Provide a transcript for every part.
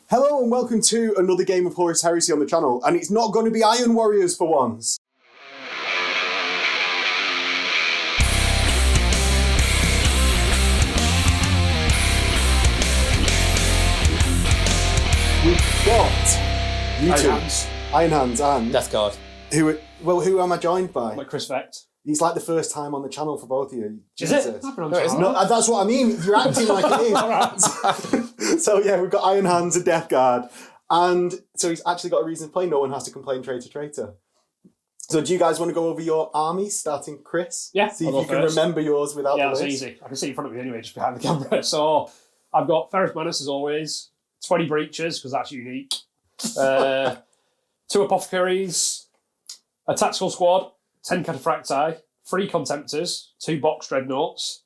Hello and welcome to another game of Horus Heresy on the channel, and it's not going to be Iron Warriors for once. We've got you two, Iron Hands and Death Guard. Who am I joined by? Like Chris Vecht. It's like the first time on the channel for both of you. Is it? No, that's what I mean. You're acting like it is. All right. So yeah, we've got Iron Hands and Death Guard. And so he's actually got a reason to play. No one has to complain, traitor. So do you guys want to go over your armies, starting Chris? Yeah. See if you can remember yours without the list. Yeah, that's easy. I can see in front of me anyway, just behind the camera. So I've got Ferrus Menace as always, 20 breaches, because that's unique. 2 apothecaries, a tactical squad, 10 cataphracti, 3 contemptors, 2 box dreadnoughts,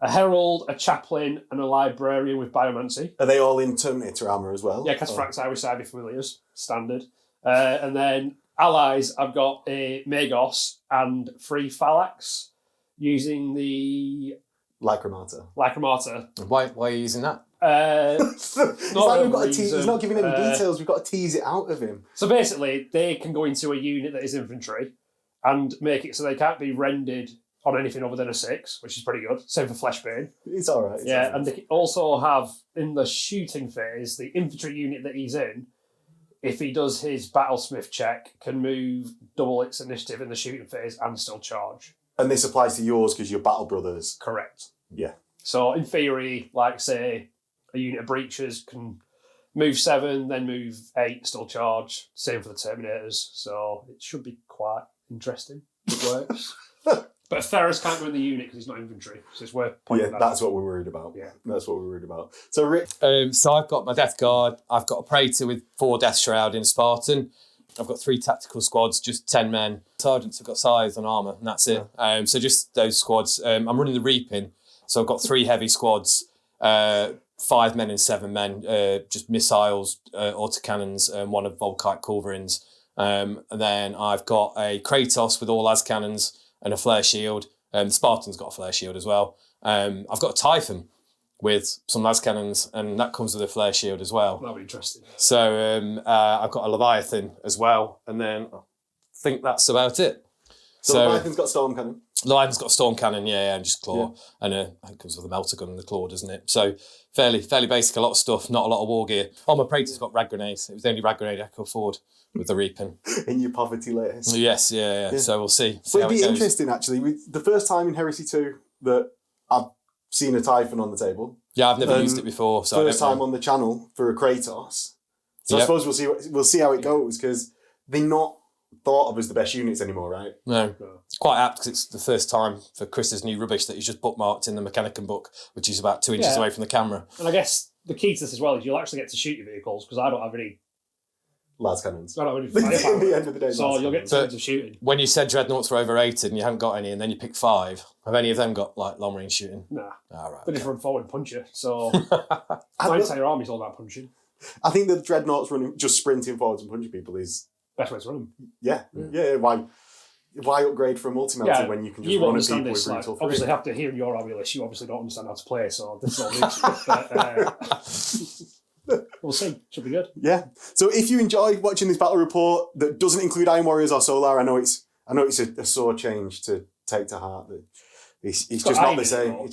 a herald, a chaplain, and a librarian with biomancy. Are they all in Terminator armour as well? Yeah, cataphracti with Cyber Familiars, standard. And then allies, I've got a Magos and 3 Phalanx using the Lycramata. Why are you using that? It's like we've got to tease. He's not giving any details. We've got to tease it out of him. So basically, they can go into a unit that is infantry and make it so they can't be rendered on anything other than a 6, which is pretty good. Same for Fleshbane. It's all right. Yeah, and they also have, in the shooting phase, the infantry unit that he's in, if he does his battlesmith check, can move double its initiative in the shooting phase and still charge. And this applies to yours because you're battle brothers. Correct. Yeah. So in theory, like say, a unit of breaches can move 7, then move 8, still charge. Same for the Terminators. So it should be quite interesting. It works. But Ferrus can't go in the unit because he's not infantry. So it's worth pointing that that's out. what we're worried about. Yeah. That's what we're worried about. So Rick... So I've got my Death Guard. I've got a Praetor with 4 Death Shroud in Spartan. I've got 3 tactical squads, just 10 men. Sergeants have got size and armour, and that's it. So just those squads. I'm running the Reaping. So I've got 3 heavy squads, 5 men and 7 men, just missiles, autocannons, and 1 of Volkite culverins. And then I've got a Kratos with all las cannons and a flare shield. The Spartan's got a flare shield as well. I've got a Typhon with some las cannons, and that comes with a flare shield as well. That'll be interesting. So I've got a Leviathan as well, and then I think that's about it. So Leviathan's got storm cannon. Leviathan's got a storm cannon, yeah, and just claw, and I think it comes with a melter gun and the claw, doesn't it? So fairly basic, a lot of stuff, not a lot of war gear. Oh, my Praetor's got rad grenades. It was the only rad grenade I could afford with the Reaping. In your poverty list. Yes, yeah. So we'll see. But it'd be interesting, actually. The first time in Heresy 2 that I've seen a Typhon on the table. Yeah, I've never used it before. So first time on the channel for a Kratos. So I suppose we'll see how it goes, because they're not thought of as the best units anymore, right? No. It's quite apt because it's the first time for Chris's new rubbish that he's just bookmarked in the Mechanicum book, which is about 2 inches away from the camera. And I guess the key to this as well is you'll actually get to shoot your vehicles, because I don't have any... Las cannons. I don't have any At firepower. the end of the day. So you'll get tons of shooting. When you said dreadnoughts were overrated and you haven't got any, and then you picked 5, have any of them got like long range shooting? Nah. All right. They just run forward and punch you. So my entire army's all about punching. I think the dreadnoughts running, just sprinting forwards and punching people is... Best way to run them. Yeah. Why upgrade for a multi-melter when you can just run at people with brutal free? Obviously, after hearing your army list, you obviously don't understand how to play, so this is all new to you. We'll see. Should be good. Yeah. So if you enjoy watching this battle report that doesn't include Iron Warriors or Solar, I know it's a sore change to take to heart. That it's just not the same.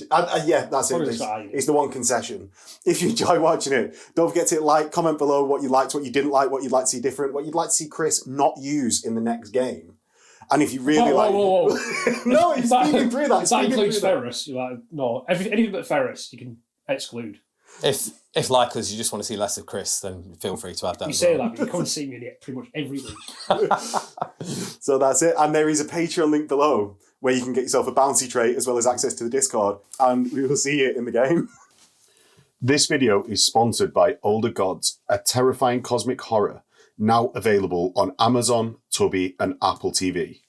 Yeah, that's it. It's the one concession. If you enjoy watching it, don't forget to like, comment below what you liked, what you didn't like, what you'd like to see different, what you'd like to see Chris not use in the next game. And if you really whoa. No, he's speaking through that. If that includes Ferrus, you're like, no. Anything but Ferrus, you can exclude. If like us, you just want to see less of Chris, then feel free to add that. You say that, but you come and see me pretty much every week. So that's it. And there is a Patreon link below where you can get yourself a bouncy trait as well as access to the Discord. And we will see you in the game. This video is sponsored by Older Gods, a terrifying cosmic horror, now available on Amazon, Tubi, and Apple TV.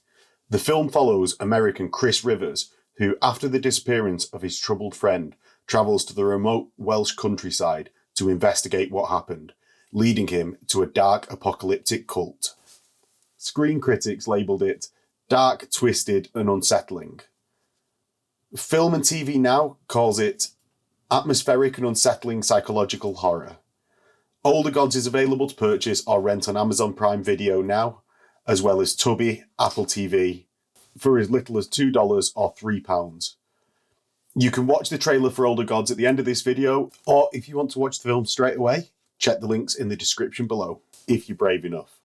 The film follows American Chris Rivers, who, after the disappearance of his troubled friend, travels to the remote Welsh countryside to investigate what happened, leading him to a dark apocalyptic cult. Screen critics labelled it dark, twisted, and unsettling. Film and TV Now calls it atmospheric and unsettling psychological horror. Older Gods is available to purchase or rent on Amazon Prime Video now, as well as Tubi, Apple TV, for as little as $2 or £3. You can watch the trailer for Older Gods at the end of this video, or if you want to watch the film straight away, check the links in the description below, if you're brave enough.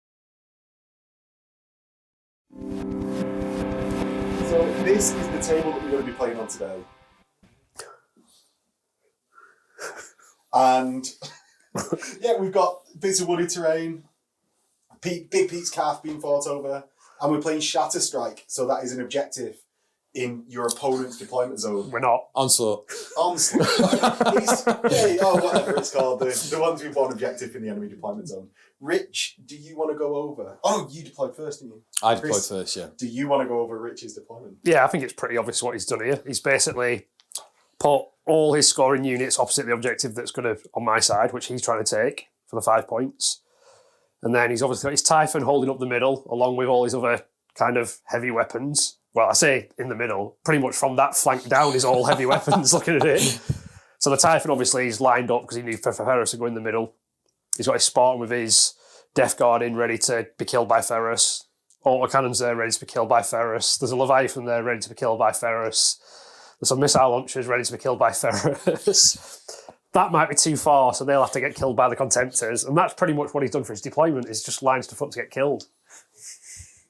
So this is the table that we're going to be playing on today. And yeah, we've got bits of woody terrain, Big Pete's calf being fought over, and we're playing Shatter Strike, so that is an objective in your opponent's deployment zone. We're not. Onslaught. Onslaught. Whatever it's called, the ones we've won objective in the enemy deployment zone. Rich, do you want to go over? Oh, you deployed first, didn't you? I deployed first, yeah. Do you want to go over Rich's deployment? Yeah, I think it's pretty obvious what he's done here. He's basically put all his scoring units opposite the objective that's going to on my side, which he's trying to take for the 5 points. And then he's obviously got his Typhon holding up the middle, along with all his other kind of heavy weapons. Well, I say in the middle, pretty much from that flank down is all heavy weapons looking at it. So the Typhon obviously is lined up because he needs Ferrus to go in the middle. He's got his Spartan with his Death Guard in ready to be killed by Ferrus. Autocannons there ready to be killed by Ferrus. There's a Leviathan there ready to be killed by Ferrus. There's some missile launchers ready to be killed by Ferrus. That might be too far, so they'll have to get killed by the Contemptors. And that's pretty much what he's done for his deployment, is just lines to foot to get killed.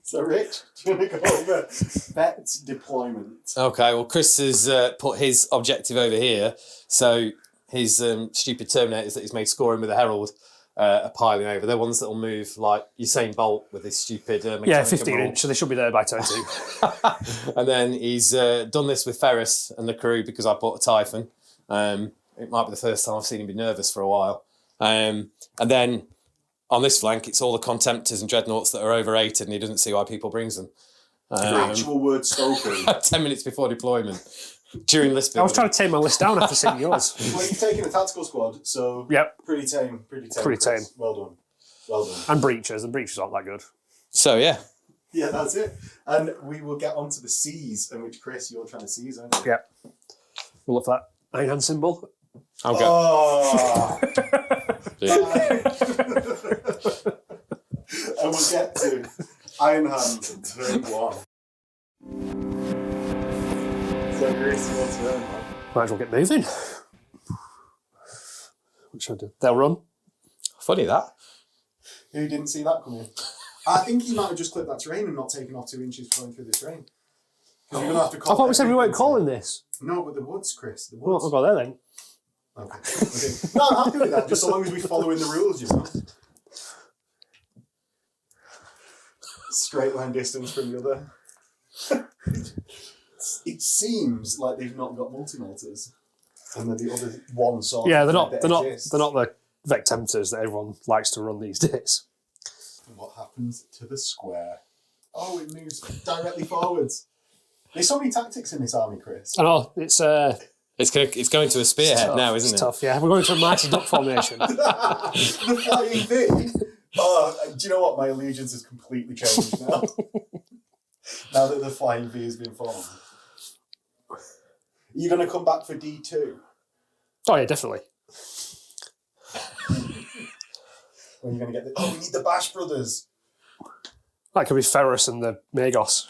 So, Rich, do you want to go over vet deployment? Okay, well, Chris has put his objective over here. So his stupid Terminators that he's made scoring with a Herald are piling over. They're ones that will move like Usain Bolt with his stupid yeah, 15-inch, so they should be there by turn 2. And then he's done this with Ferrus and the crew because I bought a Typhon. It might be the first time I've seen him be nervous for a while. And then on this flank, it's all the Contemptors and Dreadnoughts that are overrated, and he doesn't see why people brings them. Actual word spoken. 10 minutes before deployment. During list building. I was trying to tame my list down after seeing yours. Well, you've taken a tactical squad, so yep. Pretty tame. Pretty Chris. tame. Well done. Well done. And breaches aren't that good. So, yeah. Yeah, that's it. And we will get on to the C's, in which, Chris, you're trying to seize, aren't you? Yep. We'll look for that Iron Hand symbol. I'll go. Oh! And we'll get to Iron Hand turn 1. So, Chris, your turn, man. Might as well get moving. What should I do? They'll run. Funny that. Who didn't see that coming? I think he might have just clipped that terrain and not taken off 2 inches flowing through the terrain. Because you're going to have to call. I thought we said we weren't calling this. No, but the woods, Chris. The Well, woods. we'll go there then. Okay. No, I'm happy with that, just so long as we follow in the rules, you know. Straight line distance from the other. It seems like they've not got multi-melters. And then the other one sort Yeah, of they're not exists. the Vectemptors that everyone likes to run these days. And what happens to the square? Oh, it moves directly forwards. There's so many tactics in this army, Chris. I know, it's going to a spearhead tough. now, isn't It's it? tough, yeah. We're going to a mighty duck formation. The flying V. Oh, do you know what? My allegiance has completely changed now. Now that the flying V has been formed. Are you going to come back for D2? Oh yeah, definitely. When are you going to get the... Oh, we need the Bash Brothers. That could be Ferrus and the Magos.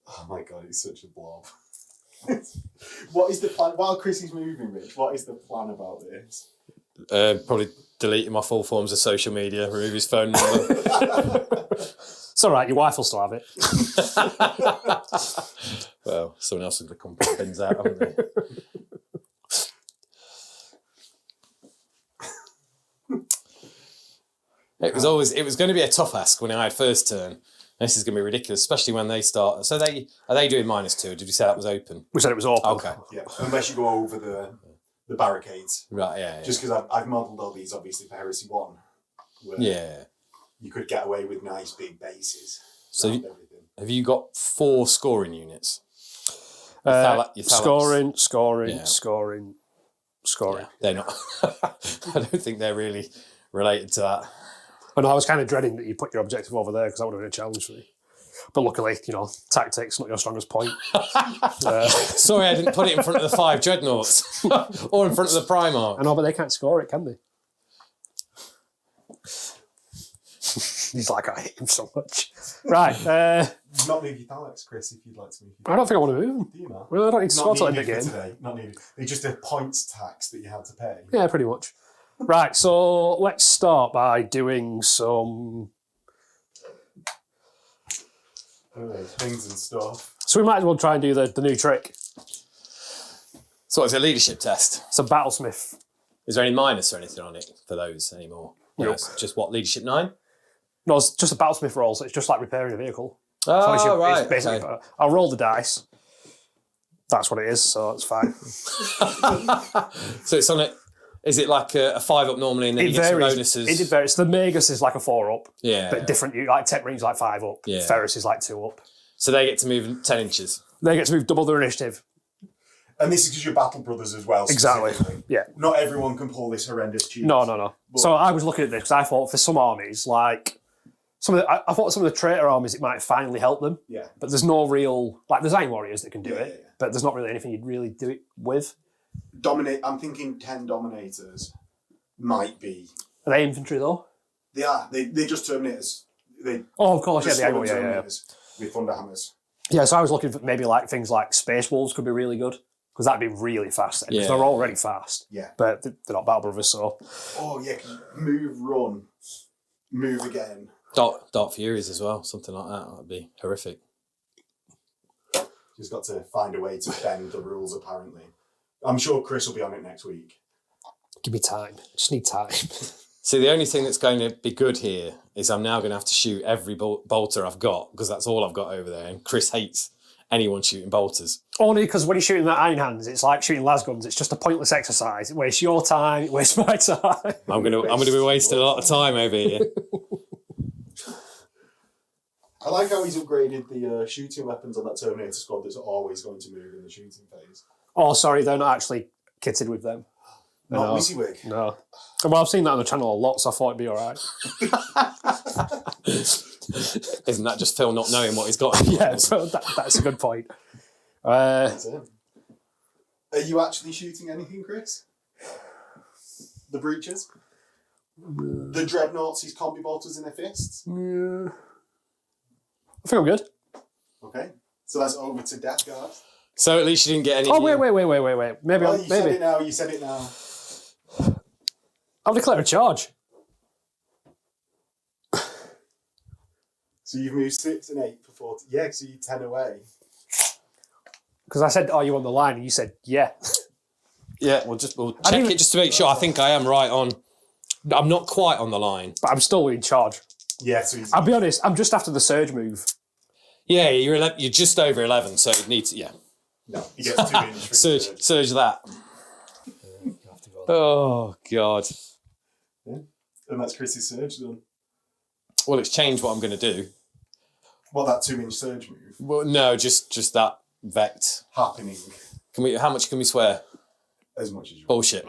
Oh my god, it's such a blob. What is the plan? While Chris is moving, Rich, what is the plan about this? Probably deleting my full forms of social media, remove his phone number. It's all right, your wife will still have it. Well, someone else is going to come put the bins out, haven't they? It was going to be a tough ask when I had first turn. This is going to be ridiculous, especially when they start. So are they doing -2? Or did you say that was open? We said it was open. Okay. Yeah, unless you go over the barricades. Right, yeah. Just because I've modelled all these, obviously, for Heresy 1. Where Yeah. you could get away with nice big bases. So around everything. Have you got 4 scoring units? Your Scoring. Yeah. Scoring. Yeah, they're not. I don't think they're really related to that. And I was kind of dreading that you put your objective over there because that would have been a challenge for me. But luckily, tactics not your strongest point. Sorry, I didn't put it in front of the 5 dreadnoughts or in front of the Primarch. I know, but they can't score it, can they? He's like, I hate him so much. Right. Not move your Thalax, Chris, if you'd like to move your I don't think I want to move him. Do you not? Well, I don't need to score till Not end of the needed for game. today. Not needed. They just a points tax that you had to pay. Yeah, pretty much. Right, so let's start by doing some... Things and stuff. So we might as well try and do the new trick. So what, is it a leadership test? It's a battlesmith. Is there any minus or anything on it for those anymore? No, Nope. it's just what, leadership 9? No, it's just a battlesmith roll, so it's just like repairing a vehicle. Oh, So right. it's basically, okay. I'll roll the dice. That's what it is, so it's fine. So it's on it. Is it like a 5 up normally and then you get some bonuses? It varies. The Magus is like a 4 up. Yeah. But different, like Tech Marines like 5 up. Yeah. Ferrus is like 2 up. So they get to move 10 inches. They get to move double their initiative. And this is because you're Battle Brothers as well. Exactly. specifically. Yeah. Not everyone can pull this horrendous cheat. No. So I was looking at this because I thought for some armies, like I thought some of the traitor armies, it might finally help them. Yeah. But there's no real, like there's Iron Warriors that can do it, Yeah. but there's not really anything you'd really do it with. I'm thinking 10 Dominators might be. Are they infantry though? They are. They're just Terminators. Oh, of course, yeah, Just the Iron slower Warrior, yeah. Terminators with Thunder Hammers. Yeah, so I was looking for maybe like things like Space Wolves could be really good because that'd be really fast. Because they're already fast. Yeah. But they're not Battle Brothers, so. Oh, yeah. Move, run, move again. Dark Furies as well, something like that. That'd be horrific. Just got to find a way to bend the rules, apparently. I'm sure Chris will be on it next week. Give me time. Just need time. See, the only thing that's going to be good here is I'm now going to have to shoot every bolter I've got because that's all I've got over there. And Chris hates anyone shooting bolters. Only because when you're shooting that Iron Hands, it's like shooting las guns. It's just a pointless exercise. It wastes your time. It wastes my time. I'm going to be wasting a lot of time over here. I like how he's upgraded the shooting weapons on that Terminator squad that's always going to move in the shooting phase. Oh, sorry, they're not actually kitted with them. Not WYSIWYG. No. Well, I've seen that on the channel a lot, so I thought it'd be all right. Isn't that just Phil not knowing what he's got? Yeah, so that's a good point. That's it. Are you actually shooting anything, Chris? The breaches? The dreadnoughts, his combi bolters in their fists? Yeah. I think I'm good. Okay. So that's over to Death Guard. So at least you didn't get any. Oh, wait. Maybe Oh, I'm. you said Maybe. it now, you said it now. I'll declare a charge. So you've moved 6 and 8 for 40. Yeah, so you're 10 away. Because I said, "Are you on the line?" And you said, "Yeah." Yeah, we'll check it just to make sure. I think I am right on. I'm not quite on the line. But I'm still in charge. Yeah, so he's... I'll be honest. I'm just after the surge move. Yeah, you're just over 11, so it needs yeah. No, he gets 2 inch. Surge that. Oh God. Yeah. And that's Chris's surge done. Well, it's changed what I'm going to do. What, that 2 inch surge move? Well, no, just that vect. Happening. How much can we swear? As much as you want. Bullshit.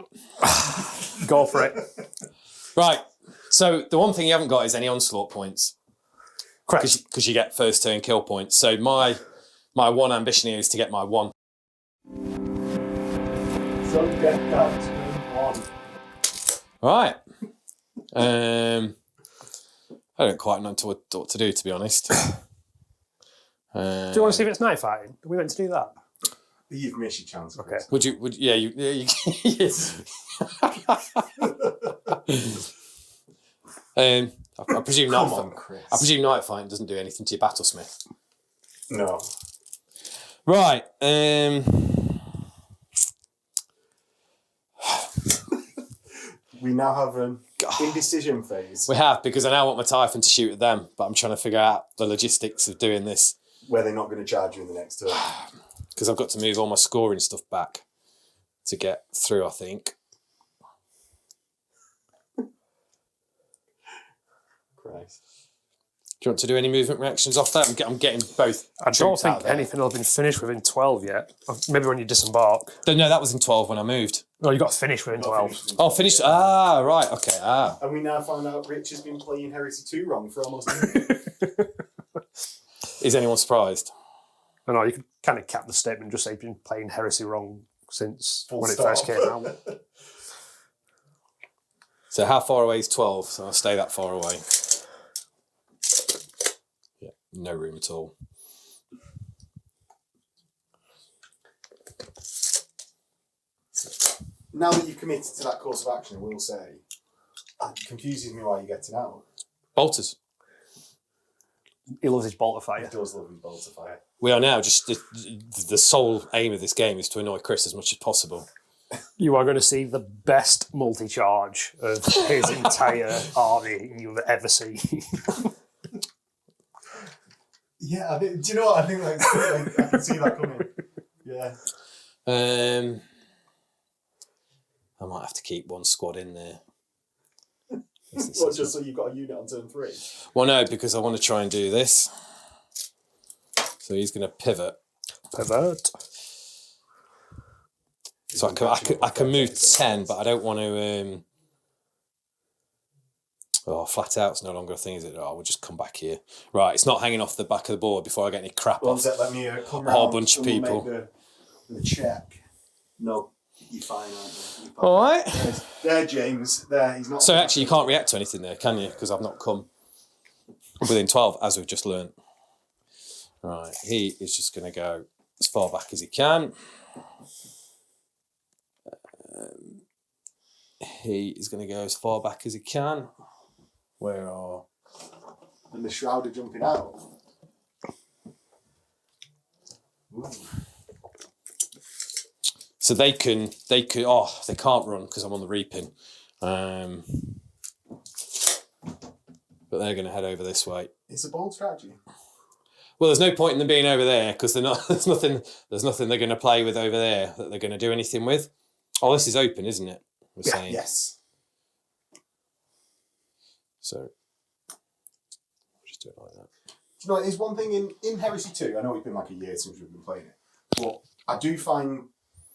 Go for it. Right. So the one thing you haven't got is any onslaught points. Correct. Because you get first turn kill points. So my one ambition here is to get my 1. So Death Guard's 1. Right. I don't quite know what to do, to be honest. Do you want to see if it's night fighting? Are we meant to do that? You've missed your chance. Okay. Would you yes. I presume Come night on, Chris. I presume night fighting doesn't do anything to your battlesmith. No. Right. We now have an indecision phase We have, because I now want my Typhon to shoot at them, but I'm trying to figure out the logistics of doing this where they're not going to charge you in the next turn. because I've got to move all my scoring stuff back to get through, I think. Christ. Do you want to do any movement reactions off that? I'm getting both. I don't troops out think there. anything will have been finished within 12 yet. Maybe when you disembark. No, that was in 12 when I moved. No, you got to finish within 12. Oh, finished. Ah, right. Okay. Ah. And we now find out Rich has been playing Heresy 2 wrong for almost Is anyone surprised? I know you could kind of cap the statement, just say you've been playing Heresy wrong since Full when stop. it first came out. So how far away is 12? So I'll stay that far away. Yeah, no room at all. Now that you've committed to that course of action, I will say, it confuses me why you're getting out. Bolters. He loves his bolt of fire. He does love his bolts of fire. We are now just the sole aim of this game is to annoy Chris as much as possible. You are going to see the best multi-charge of his entire army you've ever seen. Yeah, do you know what? I think I can see that coming. Yeah. I might have to keep one squad in there. What, just so you've got a unit on turn 3? Well, no, because I want to try and do this. So he's going to pivot. Pivot. So I can move 10, but I don't want to... flat out's no longer a thing, is it? Oh, we'll just come back here. Right, it's not hanging off the back of the board before I get any crap One off. sec, let me come A whole round bunch of and we'll people. make the check. No, you're fine, aren't you? You're fine. All right. There, James. There, he's not... So actually, you can't react to anything there, can you? Because I've not come within 12, as we've just learned. Right, he is just going to go as far back as he can. He is going to go as far back as he can. Where are... And the shroud are jumping out. Ooh. So they could, they can't run because I'm on the reaping. But they're going to head over this way. It's a bold strategy. Well, there's no point in them being over there because they're not. There's nothing they're going to play with over there that they're going to do anything with. Oh, this is open, isn't it? We're saying. Yes. So we'll just do it like that. Do you know, there's one thing in Heresy 2, I know it's been like a year since we've been playing it, but I do find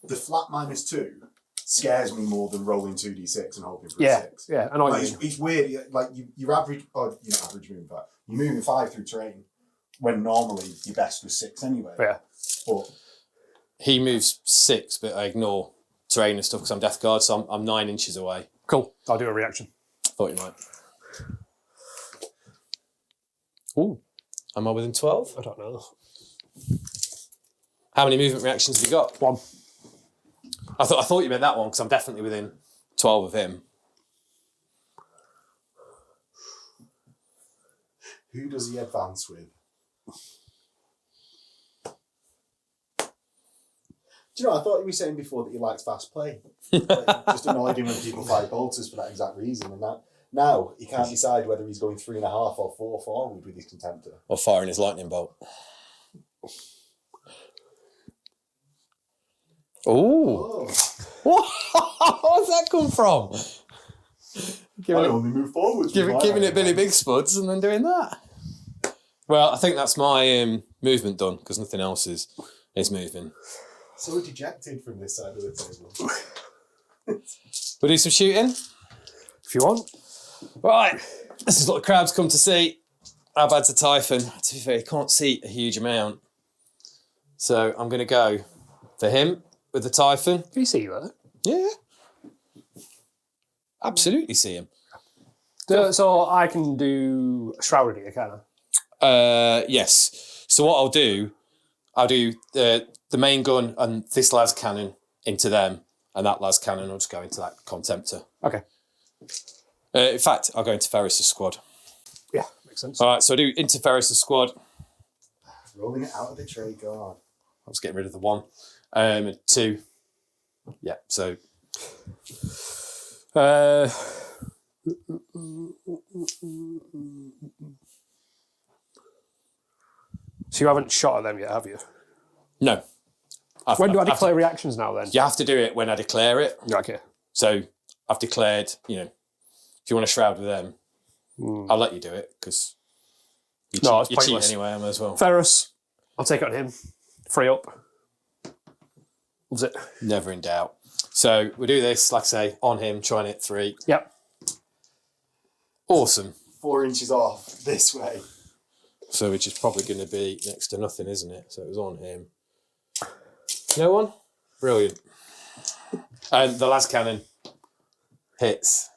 the flat -2 scares me more than rolling 2d6 and hoping for a 6. Yeah, I know what Like, you mean. it's weird, like your average, or you're not average moving, but you're moving 5 through terrain when normally your best was 6 anyway. Yeah. But He moves 6, but I ignore terrain and stuff because I'm Death Guard, so I'm 9 inches away. Cool. I'll do a reaction. Thought you might. Ooh, am I within 12? I don't know. How many movement reactions have you got? 1. I thought you meant that one because I'm definitely within 12 of him. who does he advance with? Do you know, I thought you were saying before that he likes fast play. Like, just annoyed him when people fire bolters for that exact reason. And that now he can't decide whether he's going 3.5 or 4 forward with his contemptor. Or firing his lightning bolt. Ooh. Where's that come from? I only move forwards. Giving it Billy Big Spuds and then doing that. Well, I think that's my movement done because nothing else is moving. So dejected from this side of the table. We'll do some shooting. If you want. Right. This is what the crowd's come to see. How bad's a Typhon? To be fair, you can't see a huge amount. So I'm going to go for him with the Typhon. Can you see that? Yeah. Absolutely see him. So I can do Shrouded here, can I? Yes. So what I'll do the main gun and this lad's cannon into them, and that lad's cannon will just go into that contemptor. Okay. In fact, I'll go into Ferrus' squad. Yeah, makes sense. All right, so I do into Ferrus' squad. Rolling it out of the tray guard. I was getting rid of the 1. And 2. Yeah, so... So you haven't shot at them yet, have you? No. When do I declare reactions now then? You have to do it when I declare it. Okay. So I've declared, if you want to shroud with them, I'll let you do it because you cheat pointless. anyway, I might as well. Ferrus, I'll take it on him. Free up. Loves it. Never in doubt. So we'll do this, like I say, on him, try and hit 3. Yep. Awesome. 4 inches off this way. So which is probably going to be next to nothing, isn't it? So it was on him. No one? Brilliant. And the last cannon hits.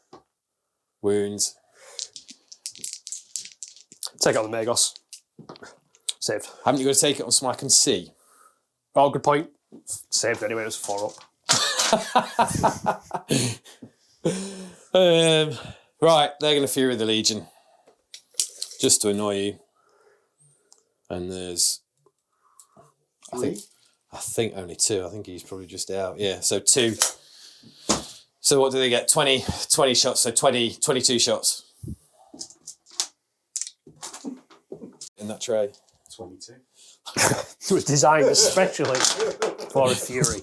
Wounds. Take out the Melos. Saved. Haven't you got to take it on so I can see? Oh, good point. Saved anyway, it was 4 up. Right, they're going to Fury the Legion. Just to annoy you. And there's... I think only 2. I think he's probably just out. Yeah, so 2. So what do they get? 20 shots, so 22 shots. In that tray. 22. It was designed especially for a Fury.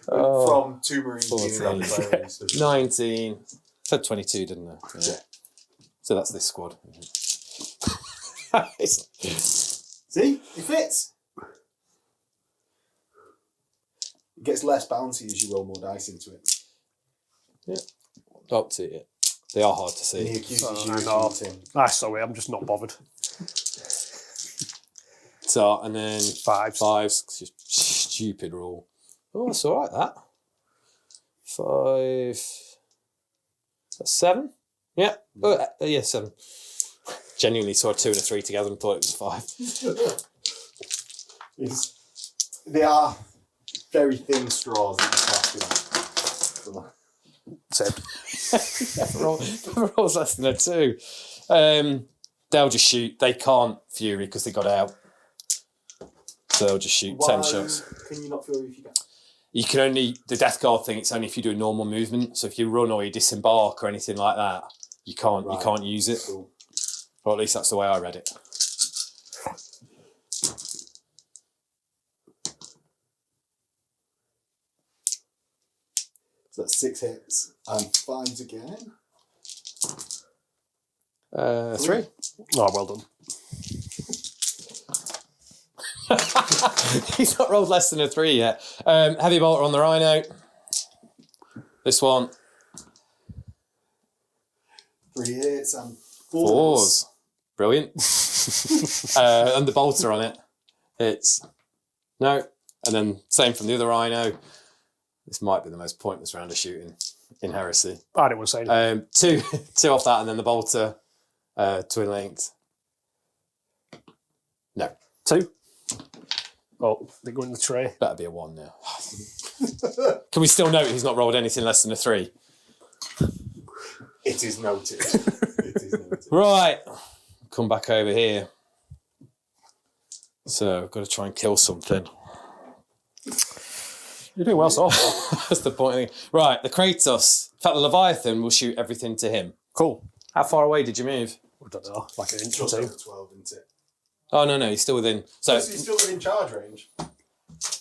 From 2 Marines being around the players. 19. Said 22, didn't I? Yeah. So that's this squad. See? It fits. It gets less bouncy as you roll more dice into it. Yeah. Up to it. They are hard to see. And he accuses you of cheating. Sorry, I'm just not bothered. So, and then 5s. 5s, just stupid rule. Oh, that's all right, that. 5. That's 7? Yeah. Oh, yeah, 7. Genuinely saw a 2 and a 3 together and thought it was 5. They are very thin straws that you cast in. Saved. Never rolls less than a 2. They'll just shoot. They can't Fury because they got out. So they'll just shoot 10 shots. Can you not Fury if you can? You can only, the Death Guard thing, it's only if you do a normal movement. So if you run or you disembark or anything like that, you can't use it. Cool. Or at least that's the way I read it. So that's 6 hits and 5s again. 3. Oh, well done. He's not rolled less than a 3 yet. Heavy bolter on the Rhino. This one. 3 hits and 4s. Brilliant. And the bolter on it. It's no. And then same from the other Rhino. This might be the most pointless round of shooting in Heresy. I didn't want to say anything. 2 off that, and then the bolter, twin linked. No. 2. Oh, they go in the tray. Better be a 1 now. Can we still note he's not rolled anything less than a 3? It is noted. It is noted. Right. Come back over here. So I've got to try and kill something. You're doing well so far. That's the point. Right, the Kratos. In fact, the Leviathan will shoot everything to him. Cool. How far away did you move? I don't know, like an inch or Just 2. over 12, isn't it? Oh, no, he's still within. So He's still within charge range.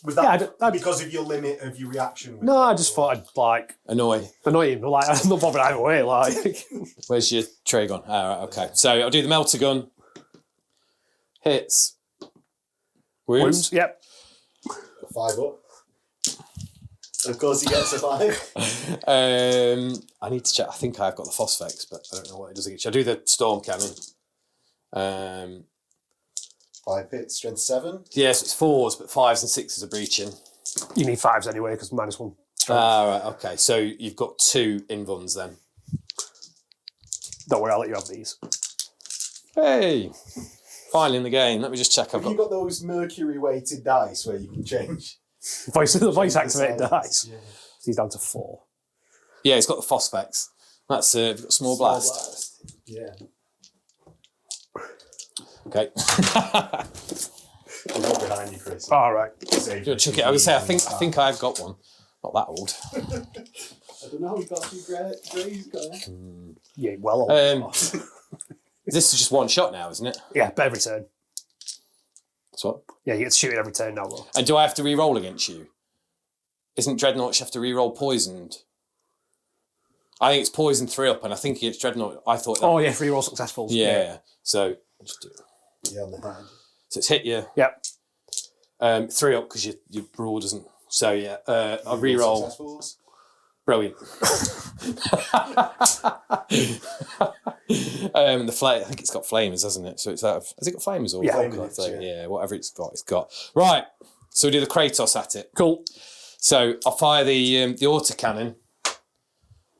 Was that because of your limit of your reaction? No, I just thought I'd like annoy him. Like, I'm not bothered either way. Like, Where's your tray gone? All right, okay. So I'll do the melter gun. Hits. Wounds. Yep. 5 up. Of course he gets a 5. I need to check. I think I've got the Phosphex, but I don't know what it does against you. I'll do the storm cannon. 5 hits, strength 7. Yes, it's 4s, but 5s and 6s are breaching. You need 5s anyway because -1 strength. Right, okay. So you've got 2 invuns then. Don't worry, I'll let you have these. Hey, finally in the game. Let me just check. Have you got those mercury weighted dice where you can change? The voice activated dice. Yeah. So he's down to 4. Yeah, it's got the Phosphex. That's you've got small blast. Yeah. Okay. We've got behind you, Chris. All right. Chuck it. I would say I think I've got one. Not that old. I don't know how we got 2 greys going. Yeah, well. This is just 1 shot now, isn't it? Yeah, but every turn. That's what? Yeah, you get to shoot it every turn now, though. And do I have to re-roll against you? Isn't Dreadnought you have to re-roll poisoned? I think it's poisoned 3 up, and I think it's Dreadnought. I thought. Oh yeah, 3 roll successful. Yeah. So just do it. Yeah, on the hand. So it's hit you. Yep. 3 up because your rule doesn't. So yeah, I'll re-roll. Successfuls. Brilliant. The flame. I think it's got flamers, hasn't it? So it's out of. Has it got flamers or? Yeah. Yeah, whatever it's got. Right. So we do the Kratos at it. Cool. So I'll fire the autocannon.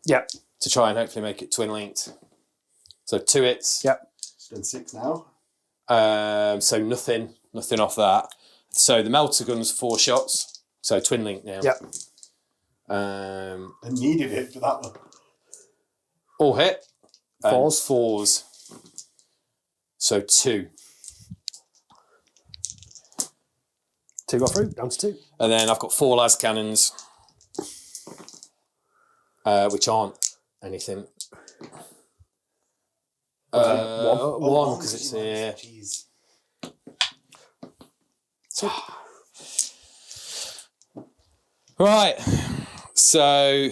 Yep. To try and hopefully make it twin linked. So 2 hits. Yep. It's done 6 now. So nothing off that. So the melter gun's 4 shots. So twin link now. Yep. I needed it for that one. All hit. Fours. 4s. So 2. 2 go through, down to 2. And then I've got 4 las cannons, which aren't anything. One because it's here. Jeez. Right. So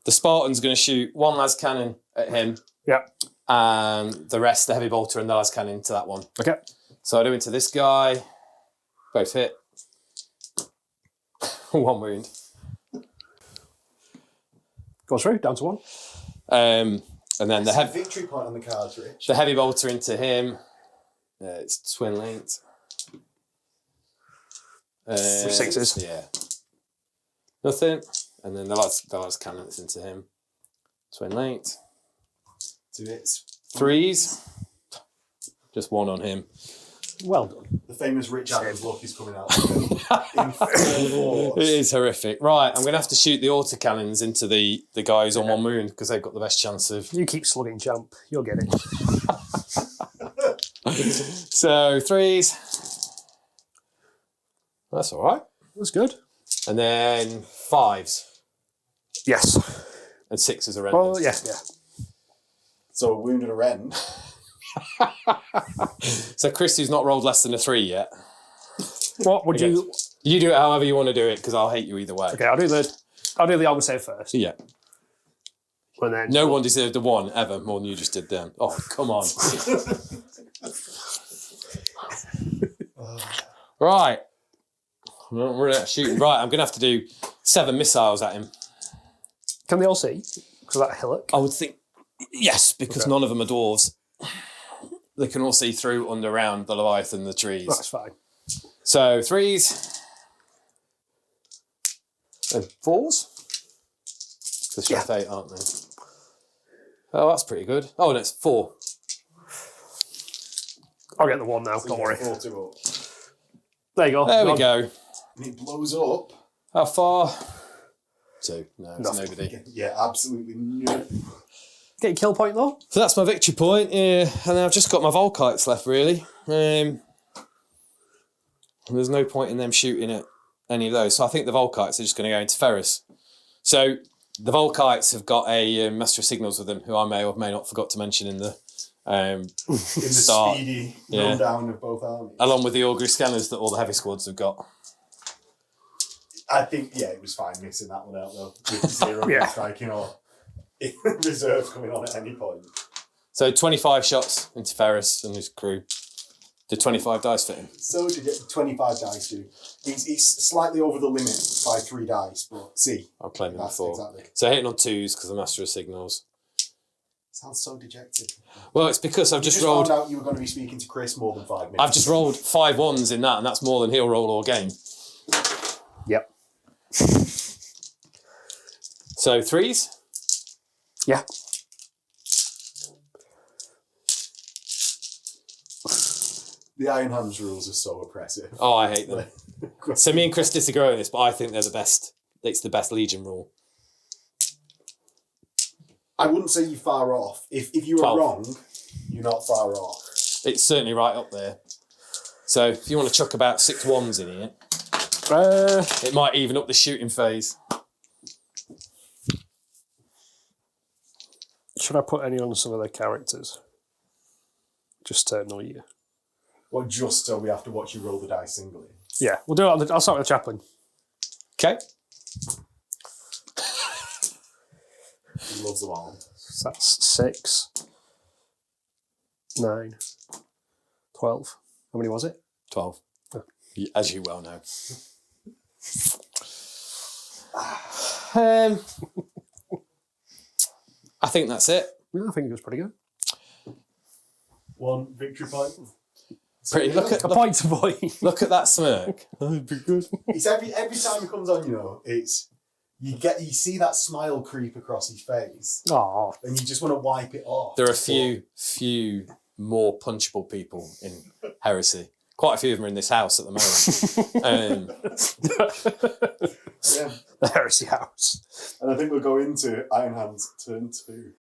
the Spartan's going to shoot 1 las cannon at him. Yep. And the rest, the heavy bolter and the las cannon into that one. Okay. So I do into this guy. Both hit. 1 wound. Goes through, down to 1. And then the heavy victory point on the cards, Rich. the heavy bolter into him. It's twin linked. 6s. Yeah. Nothing. And then the last cannon that's into him. Twin linked. 2 hits. 3s. Just 1 on him. Well done. The famous Rich Adams look is coming out. In 4 It is horrific. Right, I'm going to have to shoot the autocannons into the guys on 1 wound because they've got the best chance of... You keep slugging, champ. You'll get it. So 3s. That's all right. That's good. And then 5s. Yes. And 6s are ended. Oh, yeah. So a wound and a rend. So Chris, who's not rolled less than a 3 yet. What would you... You do it however you want to do it because I'll hate you either way. Okay, I'll do the armor save first. Yeah. And then... No one deserved a 1 ever more than you just did then. Oh, come on. Right. We're running out of shooting. Right, I'm going to have to do 7 missiles at him. Can they all see? Because that hillock. I would think, yes, because none of them are dwarves. They can all see through, under, around the Leviathan, the trees. That's fine. So 3s. And 4s. Because Chef 8, aren't they? Oh, that's pretty good. Oh, and it's 4. I'll get the 1 now, don't worry. 4 to up. There you go. There we go. And it blows up. How far? 2. No, it's nobody. Yeah, absolutely no. Get your kill point though. So that's my victory point, yeah. And then I've just got my Volkites left, really. There's no point in them shooting at any of those. So I think the Volkites are just going to go into Ferrus. So the Volkites have got a Master of Signals with them, who I may or may not forgot to mention in the start. Speedy rundown of both armies. Along with the augury scanners that all the heavy squads have got. I think, it was fine missing that one out though. With 0 striking or reserves coming on at any point. So 25 shots into Ferrus and his crew. Did 25 dice fit him? So did it, 25 dice do. He's slightly over the limit by 3 dice, but see. I'll claim him before. Exactly. So hitting on 2s because the Master of Signals. Sounds so dejected. Well, it's because I've just found rolled... out you were going to be speaking to Chris more than 5 minutes. I've just rolled 5 1s in that, and that's more than he'll roll all game. Yep. So 3s? Yeah. The Iron Hands rules are so oppressive. Oh, I hate them. So me and Chris disagree on this, but I think they're the best. It's the best Legion rule. I wouldn't say you're far off. If you were 12. wrong, you're not far off. It's certainly right up there. So if you want to chuck about 6 1s in here, it might even up the shooting phase. Should I put any on some of their characters? Just to annoy you. Well, just so we have to watch you roll the dice singly. Yeah, we'll do it. I'll start with the chaplain. Okay. He loves them all. So that's 6, 9, 12. How many was it? 12. As you well know. I think that's it. Yeah, I think it was pretty good. 1 victory point. Pretty. Look at A point to boy. look at that smirk. That'd be good. It's every time it comes on, you know, it's you see that smile creep across his face, Oh, and you just want to wipe it off. There are a few more punchable people in Heresy. Quite a few of them are in this house at the moment. Yeah. the Heresy house. And I think we'll go into Iron Hand's turn 2.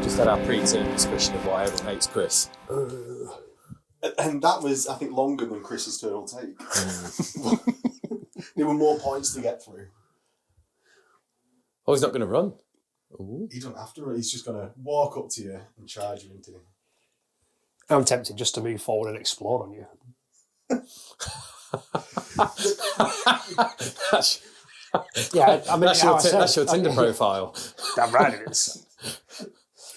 Just had our pre-turn discussion of why everyone hates Chris. And that was, I think, longer than Chris's turn will take. There were more points to get through. Oh, he's not going to run. Ooh. He doesn't have to run. He's just going to walk up to you and charge you into him. I'm tempted just to move forward and explode on you. Yeah, I mean, that's your Tinder profile. Damn right it is.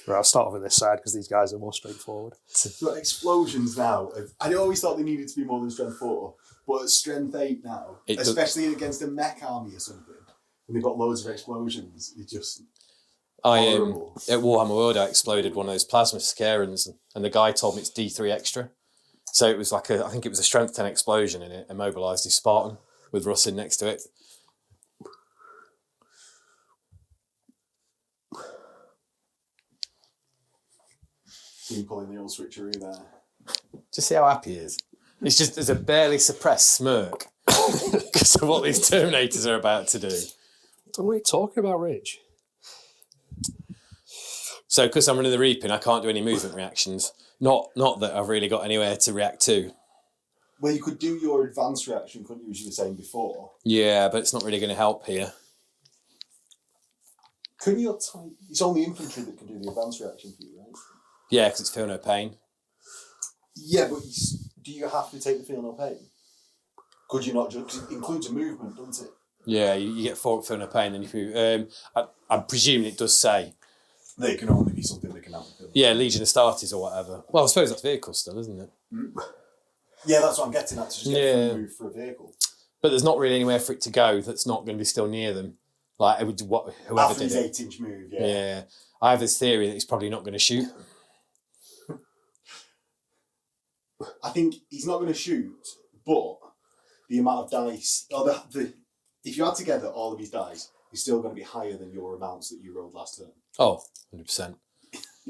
Right, I'll start off with this side because these guys are more straightforward. So explosions now. I always thought they needed to be more than strength 4, but at strength 8 now, especially against a mech army or something, and they've got loads of explosions, it just horrible. At Warhammer World, I exploded one of those plasma Scarans, and the guy told me it's D3 extra. So it was like I think it was a strength 10 explosion, and it immobilised his Spartan with Russ in next to it. You pulling the old switcheroo there. Just see how happy he is. It's just there's a barely suppressed smirk because of what these Terminators are about to do. I don't know what you're talking about, Rich. So because I'm running the Reaping, I can't do any movement reactions. Not that I've really got anywhere to react to. Well, you could do your advanced reaction, couldn't you, as you were saying before? Yeah, but it's not really going to help here. Couldn't you type... It's only infantry that can do the advanced reaction for you, right? Yeah, because it's feel no pain. Yeah, but do you have to take the feel no pain? Could you not just... It includes a movement, doesn't it? Yeah, you get 4 feel no pain. And if you, I'm presuming it does say. They can only be something that can have a feel. Yeah, Legion of Astartes or whatever. Well, I suppose that's vehicle still, isn't it? Yeah, that's what I'm getting at, to just get a move for a vehicle. But there's not really anywhere for it to go that's not going to be still near them. Like, whoever After did his it. 8-inch move, yeah. Yeah. I have this theory that he's probably not going to shoot. I think he's not going to shoot, but the amount of dice... if you add together all of his dice, he's still going to be higher than your amounts that you rolled last turn. Oh, 100%.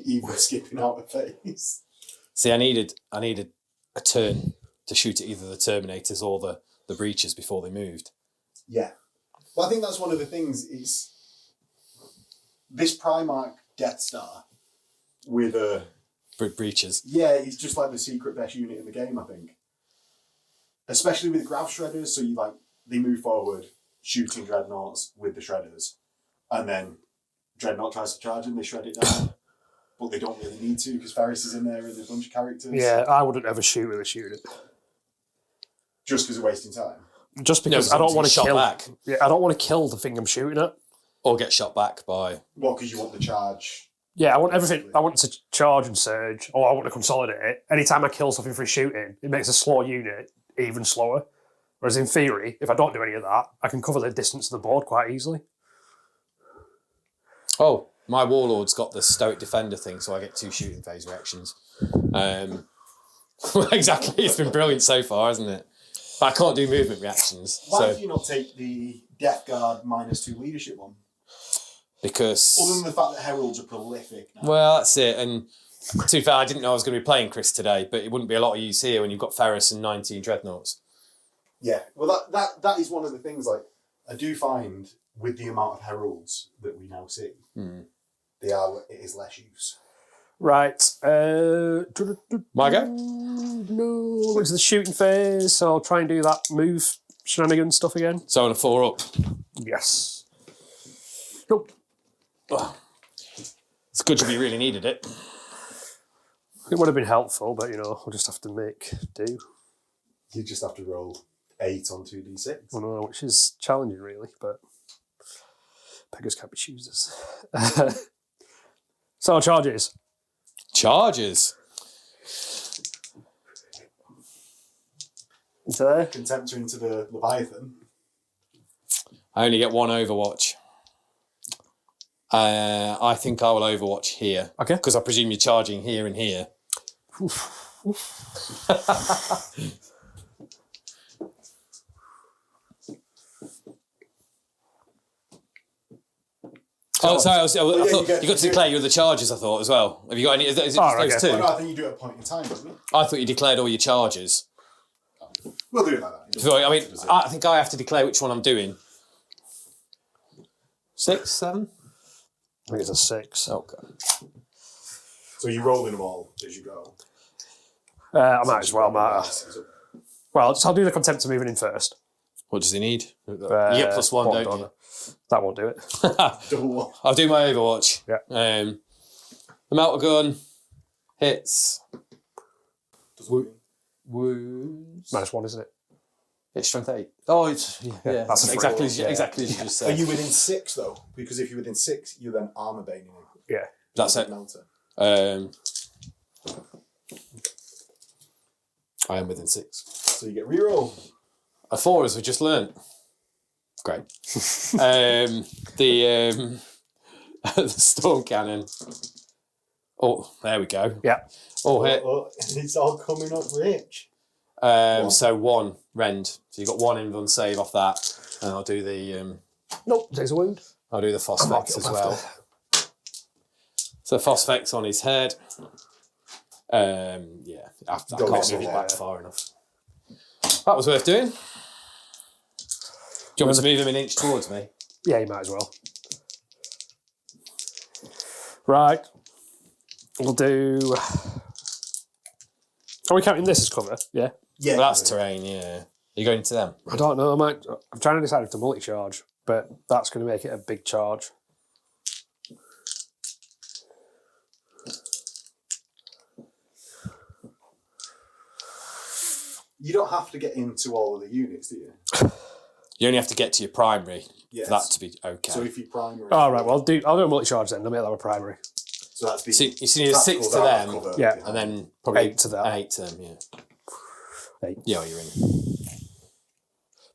Even skipping out a phase. See, I needed a turn to shoot at either the Terminators or the Breachers before they moved. Yeah. Well, I think that's one of the things is this Primarch Death Star with a... Breachers. Yeah, he's just like the secret best unit in the game, I think. Especially with Grav Shredders, so they move forward, shooting Dreadnoughts with the Shredders, and then Dreadnought tries to charge them, they shred it down. But they don't really need to because Ferrus is in there with a bunch of characters. Yeah, I wouldn't ever shoot with a unit. Just because of wasting time. Just because I don't want to shot kill. Back. Yeah, I don't want to kill the thing I'm shooting at. Or get shot back by... Well, because you want the charge. Yeah, I want everything. I want to charge and surge, or I want to consolidate it. Anytime I kill something for shooting, it makes a slow unit even slower. Whereas in theory, if I don't do any of that, I can cover the distance of the board quite easily. Oh, my Warlord's got the Stoic Defender thing, so I get 2 shooting phase reactions. Exactly, it's been brilliant so far, hasn't it? But I can't do movement reactions. Why do you not take the Death Guard -2 leadership one? Because... Other than the fact that Heralds are prolific now. Well, that's it. And to be fair, I didn't know I was going to be playing Chris today, but it wouldn't be a lot of use here when you've got Ferrus and 19 Dreadnoughts. Yeah, well, that is one of the things, I do find with the amount of Heralds that we now see, it is less use. Right. My go? No, it's the shooting phase, so I'll try and do that move shenanigan stuff again. So on a 4 up. Yes. Nope. Oh. It's good if you really needed it. It would have been helpful, but we'll just have to make do. You just have to roll 8 on 2d6. I know, which is challenging, really, but beggars can't be choosers. So charges. Charges. Into there. Contemptor into the Leviathan. I only get one Overwatch. I think I will Overwatch here. Okay. Because I presume you're charging here and here. Oh, sorry. I thought you got to declare you were the charges. I thought as well. Have you got any? Is it just those two? Oh, no, I think you do it at a point in time, doesn't it? I thought you declared all your charges. We'll do it like that. So, I mean, I think I have to declare which one I'm doing. 6, 7. I think it's a 6. Okay. So you're rolling them all as you go. I might as well, Well, I'll do the contempt of moving in first. What does he need? You get +1, don't you? That won't do it. I'll do my Overwatch. Yeah. The melter gun hits. Wounds. -1, isn't it? It's strength 8. Oh, it's yeah. That's exactly as you just Are said. you within 6 though? Because if you're within 6, you're then armor baning him. Yeah. That's it. Melter. I am within 6. So you get reroll. A 4, as we just learnt. Great. The storm cannon. Oh, there we go. Yeah. Oh, hit. It's all coming up rich. So 1 rend. So you got 1 invuln save off that, and I'll do the Nope, takes a wound. I'll do the phosphex as well. So phosphex on his head. Yeah, I can't move it back far enough. That was worth doing. Do you want me to move him an inch towards me? Yeah, you might as well. Right. We'll do... Are we counting this as cover? Yeah. Yeah. Well, that's terrain, yeah. You're going to them? I don't know. I'm trying to decide if to multi-charge, but that's going to make it a big charge. You don't have to get into all of the units, do you? You only have to get to your primary Yes. for that to be okay. So if you primary... All right, well, I'll do a multi-charge then. I'll make that a primary. So that's the... So you see there's 6 to them, cover. Yeah. and then probably 8 to that. and 8 to them, yeah. 8. Yeah, you're in.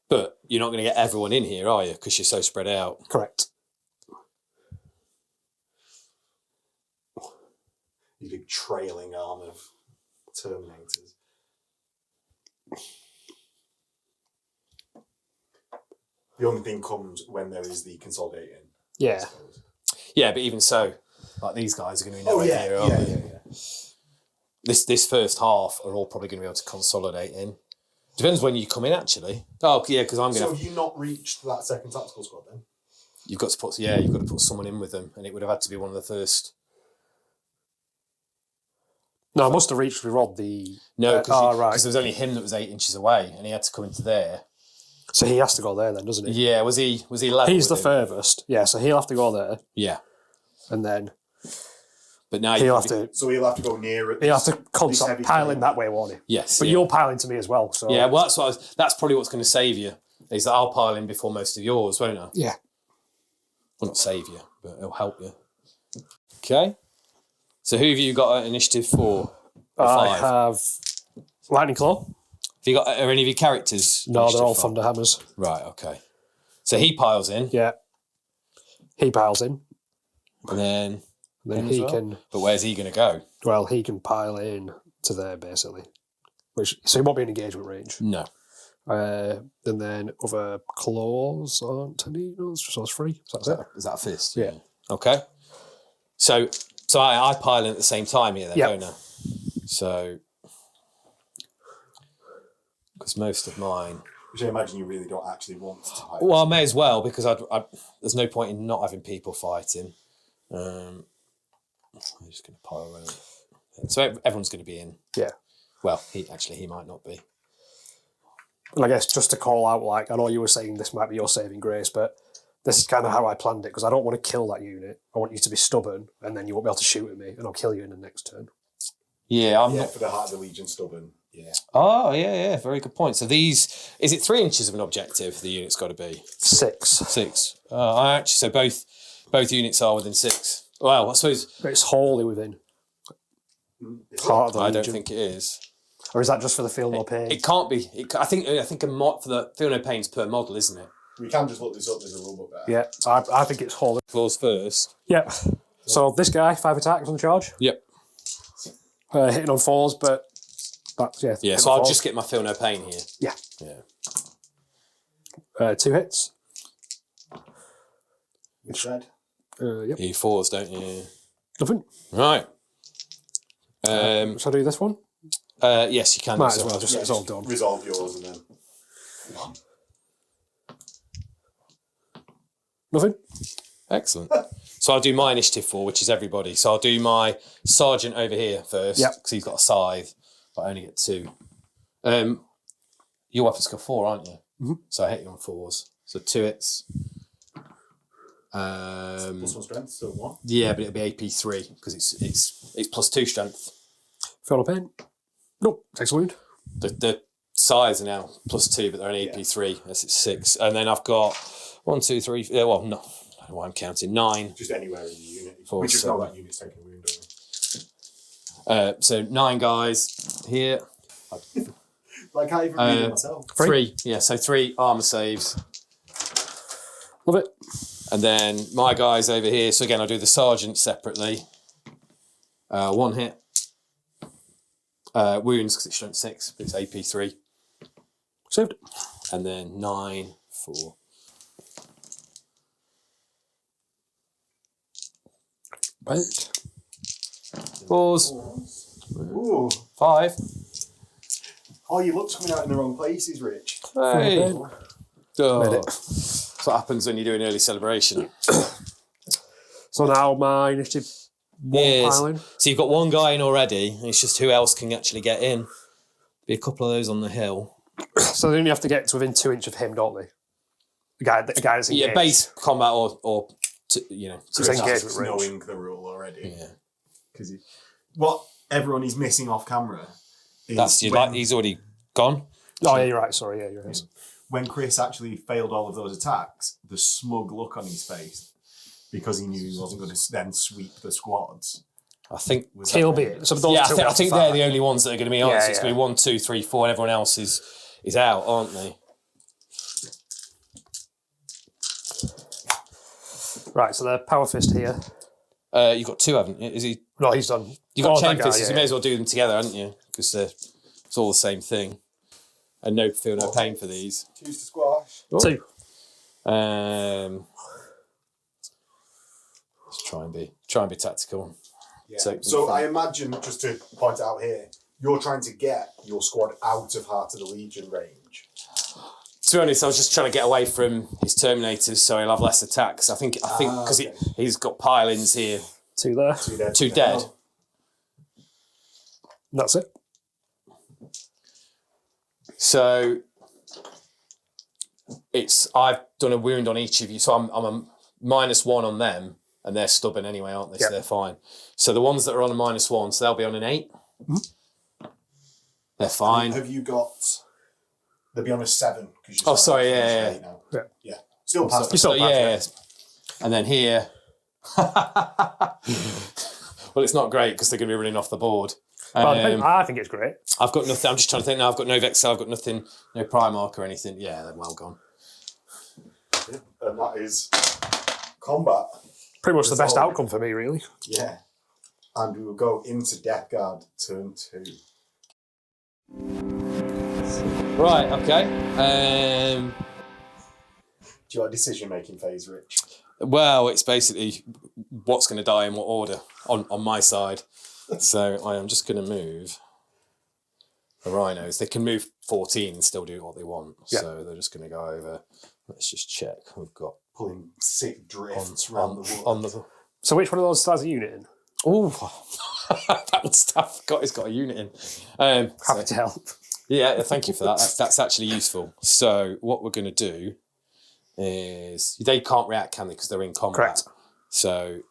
But you're not going to get everyone in here, are you? Because you're so spread out. Correct. You big trailing arm of Terminators. The only thing comes when there is the consolidating. Yeah. Yeah, but even so, like these guys are going to be nowhere near, aren't they? This first half are all probably going to be able to consolidate in. Depends when you come in, actually. Oh, yeah, because I'm going to... So have you not reached that second tactical squad then? You've got to put someone in with them, and it would have had to be one of the first. No, I must have reached with Rod the... No, because right. there was only him that was 8 inches away, and he had to come into there. So he has to go there then, doesn't he? Yeah, was he level? He's the with him? furthest. Yeah, so he'll have to go there, Yeah, and then but now he'll have to... So he'll have to go near it. He'll have to heavy pile in thing. that way, won't he? Yes, But you'll pile into me as well, so... yeah. Well, that's probably what's going to save you. Is that I'll pile in before most of yours, won't I? Yeah. Well, not save you, but it'll help you. Okay. So who have you got at initiative 4? I have Lightning Claw. Have you got are any of your characters? No, they're all initiative 5? Thunder Hammers. Right. Okay. So he piles in, Yeah. He piles in. and then Then him as he well? can... But where's he going to go? Well, he can pile in to there, basically. So he won't be in engagement range. No. And then other claws aren't any. No, it's just those 3. So that's it. Is that a fist? Yeah. Okay. So I pile in at the same time here, then, Yeah. don't I? So, because most of mine. Which I imagine you really don't actually want to type. Well, I may as well because there's no point in not having people fighting. I'm just going to pile around. So everyone's going to be in. Yeah. Well, he might not be. And I guess just to call out, like, I know you were saying this might be your saving grace, but this is kind of how I planned it, because I don't want to kill that unit. I want you to be stubborn, and then you won't be able to shoot at me, and I'll kill you in the next turn. Yeah, I'm Yeah, not. for the Heart of the Legion stubborn. Yeah. Oh, yeah, very good point. So is it 3 inches of an objective the unit's got to be? 6. 6. So both units are within 6. Well, I suppose... It's wholly within. Is Heart of the I Legion. don't think it is. Or is that just for the Feel No Pain? It can't be. I think a mod for the Feel No Pain's per model, isn't it? We can just look this up. There's a rulebook there. Yeah, I think it's Horus. Claws first. Yeah. So this guy, 5 attacks on charge. Yep. Hitting on 4s, but that's Yeah, so I'll just get my feel no pain here. Yeah. Yeah. 2 hits. With shred. Yep. You 4s, don't you? Nothing. Right. Shall I do this one? Yes, you can. Might as well. Just it's all done. Resolve yours and then. Nothing. Excellent. So I'll do my initiative 4, which is everybody. So I'll do my sergeant over here first, because he's got a scythe, but I only get 2. Your weapons got 4, aren't you? Mm-hmm. So I hit you on 4s. So 2 hits. +1 strength, so 1. Yeah, but it'll be AP 3 because it's +2 strength. Feel no pain. Nope. Takes a wound. The size are now +2, but they're only AP 3. That's 6. And then I've got 1, 2, 3. Well, no, I don't know why I'm counting. 9. Just anywhere in the unit. Four, We just know seven. that unit's taking a wound, don't we? So 9 guys here. I can't even read it myself. 3. Yeah, so 3 armor saves. Love it. And then my guys over here. So again, I'll do the sergeant separately. 1 hit. Wounds because it's strength 6, but it's AP 3. Saved. And then 9 for. Right. 4s. Ooh. 5. Oh, your luck's coming out in the wrong places, Rich. Hey. Made Oh. it. That's what happens when you do an early celebration. So now my initiative 1 Yes. piling. So you've got 1 guy in already, and it's just who else can actually get in. Be a couple of those on the hill. So they only have to get to within 2 inches of him, don't they? The guy that's engaged. Yeah, base combat or you know. Just engagement That's range. knowing the rule already. Yeah. Because what everyone is missing off camera is That's you when, like. He's already gone. Oh, yeah, you're right. Sorry, yeah, you're right. when Chris actually failed all of those attacks, the smug look on his face because he knew he wasn't going to then sweep the squads. I think. Was He'll that be right? it. So those Yeah, two I think are they're fine. the only ones that are going to be honest. Yeah, It's yeah. going to be 1, 2, 3, 4, and everyone else is out, aren't they? Right, so the power fist here. You've got 2, haven't you? Is he? No, he's done. You've got Oh, chain that guy, fists. yeah, You may as well do them together, haven't you? Because it's all the same thing. And no feel no pain for these. Choose to squash. 2. Let's try and be tactical. Yeah. So- So I imagine, just to point out here, you're trying to get your squad out of Heart of the Legion range. To be honest, I was just trying to get away from his Terminators, so he'll have less attacks. I think because okay. he's got pile-ins here. 2 there. 2 dead. 2 dead. Oh, And that's it. So I've done a wound on each of you, so I'm a -1 on them, and they're stubborn anyway, aren't they? So Yep. they're fine. So the ones that are on a -1, so they'll be on an 8. They're fine. Have you got? They'll be on a 7. Oh, sorry, yeah. Now. Yeah. Yeah. Still past. You still So, pass, yeah. And then here, well, it's not great because they're going to be running off the board. Well, I think it's great. I've got nothing. I'm just trying to think now. I've got no Vexel. I've got nothing. No Primarch or anything. Yeah, they're well gone. Yeah. And that is combat. Pretty much the best Resolve. outcome for me, really. Yeah. And we will go into Death Guard turn 2. Right. Okay. Do you want a decision-making phase, Rich? Well, it's basically what's going to die in what order on my side. So I am just going to move the rhinos. They can move 14 and still do what they want. Yeah. So they're just going to go over. Let's just check. We've got Pulling sick drifts around the wood. on the. So which one of those has a unit in? Oh, that was tough. He's got a unit in. Happy to help. Yeah, thank you for that. That's actually useful. So what we're going to do is they can't react, can they? Because they're in combat. Correct. So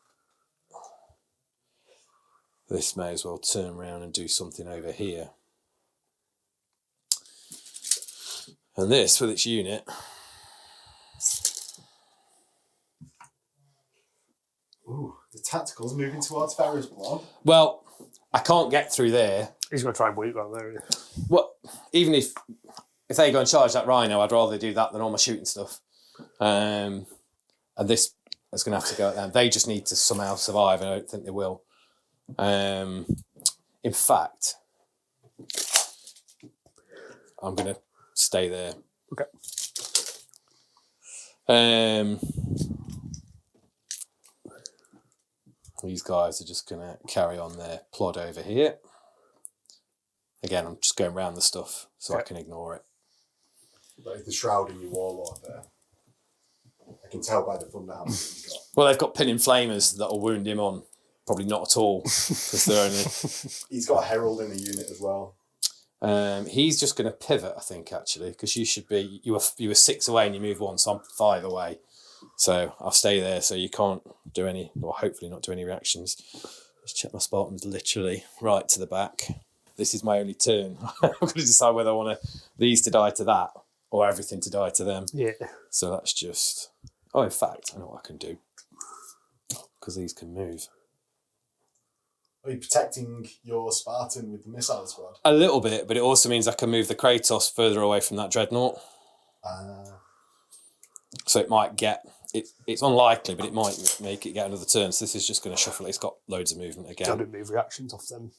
this may as well turn around and do something over here. And this, with its unit, Ooh, the tactical's moving towards Ferrus blood. well, I can't get through there. He's going to try and boot down there. Well, even if they go and charge that rhino, I'd rather do that than all my shooting stuff. And this is going to have to go down. They just need to somehow survive, and I don't think they will. In fact, I'm going to stay there. Okay. These guys are just going to carry on their plod over here. Again, I'm just going around the stuff so I can ignore it. That is the shroud in your warlord there. I can tell by the thunder he's got. Well, they've got pinning flamers that'll wound him on. Probably not at all, because they're only... He's got a herald in the unit as well. He's just going to pivot, I think, actually, because you should be... You were 6 away and you move 1, so I'm 5 away. So I'll stay there, so you can't do any, or hopefully not do any reactions. Just check my Spartans literally right to the back. This is my only turn. I'm going to decide whether I want these to die to that, or everything to die to them. Yeah. So that's just... Oh, in fact, I know what I can do. Because these can move. Are you protecting your Spartan with the missile squad? A little bit, but it also means I can move the Kratos further away from that dreadnought. So it might get... It's unlikely, but it might make it get another turn. So this is just going to shuffle it. It's got loads of movement again. Don't move reactions off them.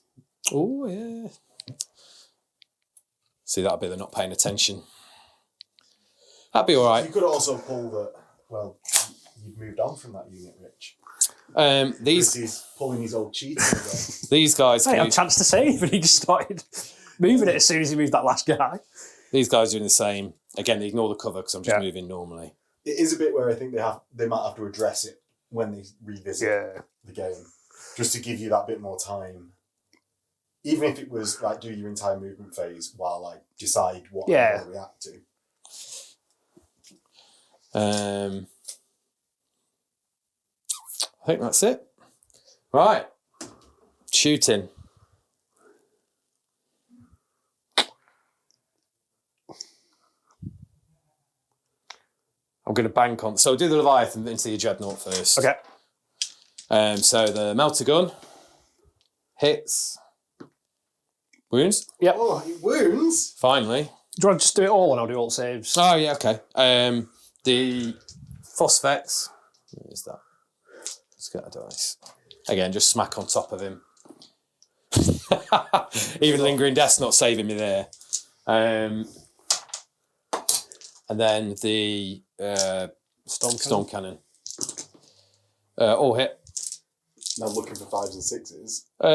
Oh, yeah. See, that'll be they're not paying attention. That'd be all right. You could also pull that... Well, you've moved on from that unit, Rich. He's pulling his old cheats again. These guys... Hey, I had a chance to save, and he just started moving it as soon as he moved that last guy. These guys are doing the same. Again, they ignore the cover because I'm just moving normally. It is a bit where I think they might have to address it when they revisit the game, just to give you that bit more time. Even if it was like do your entire movement phase while I decide what I want to react to. I think that's it. Right. Shooting. I'm going to bank on... So do the Leviathan into the Dreadnought first. Okay. So the melter gun hits. Wounds. Yep. Oh, it wounds? Finally. Do you want to just do it all and I'll do all saves? Oh, yeah, okay. The Phosphex. Where is that? Let's get a dice. Again, just smack on top of him. Even Lingering Death's not saving me there. And then the Storm Cannon. All hit. Now looking for 5s and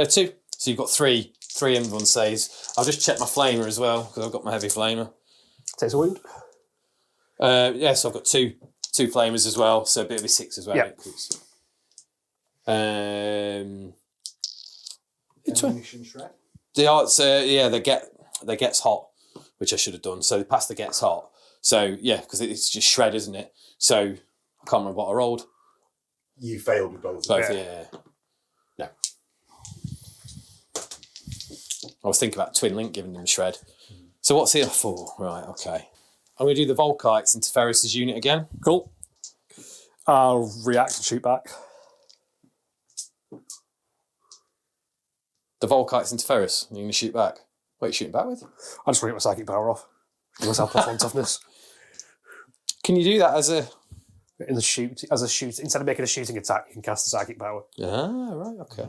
6s. 2. So you've got 3 and 1 saves. I'll just check my flamer as well, because I've got my heavy flamer. Takes a wound. So I've got two flamers as well, so a bit of a 6 as well. Yep. Ammunition shred? They gets hot, which I should have done. So they pass the gets hot. So yeah, because it's just shred, isn't it? So I can't remember what I rolled. You failed with both. Both, yeah. No. I was thinking about Twin Link giving them shred. So what's here for? Right, okay. I'm going to do the Volkites into Ferrus's unit again. Cool. I'll react and shoot back. The Volkites into Ferrus. You're going to shoot back. What are you shooting back with? I just want to get my psychic power off. Give myself +1 toughness. Can you do that as a... In the shoot, instead of making a shooting attack, you can cast the psychic power. Ah, right, okay.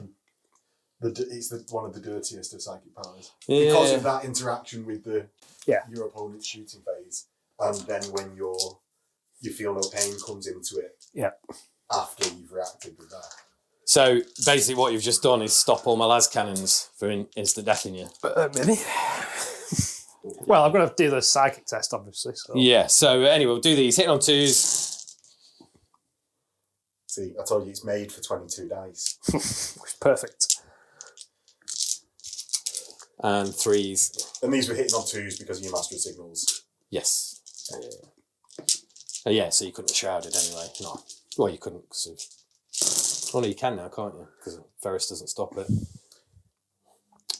It's one of the dirtiest of psychic powers. Yeah. Because of that interaction with your opponent's shooting phase, and then when you feel no pain comes into it after you've reacted with that. So basically what you've just done is stop all my las cannons from instant deathing you. Maybe. Well, I'm going to do the psychic test, obviously. So. Yeah, so anyway, we'll do these. Hitting on 2s. See, I told you it's made for 22 dice. Perfect. And 3s. And these were hitting on 2s because of your Master of Signals. Yes. So you couldn't have shrouded anyway. No. Well, you couldn't. Oh, no, you can now, can't you? Because Ferrus doesn't stop it.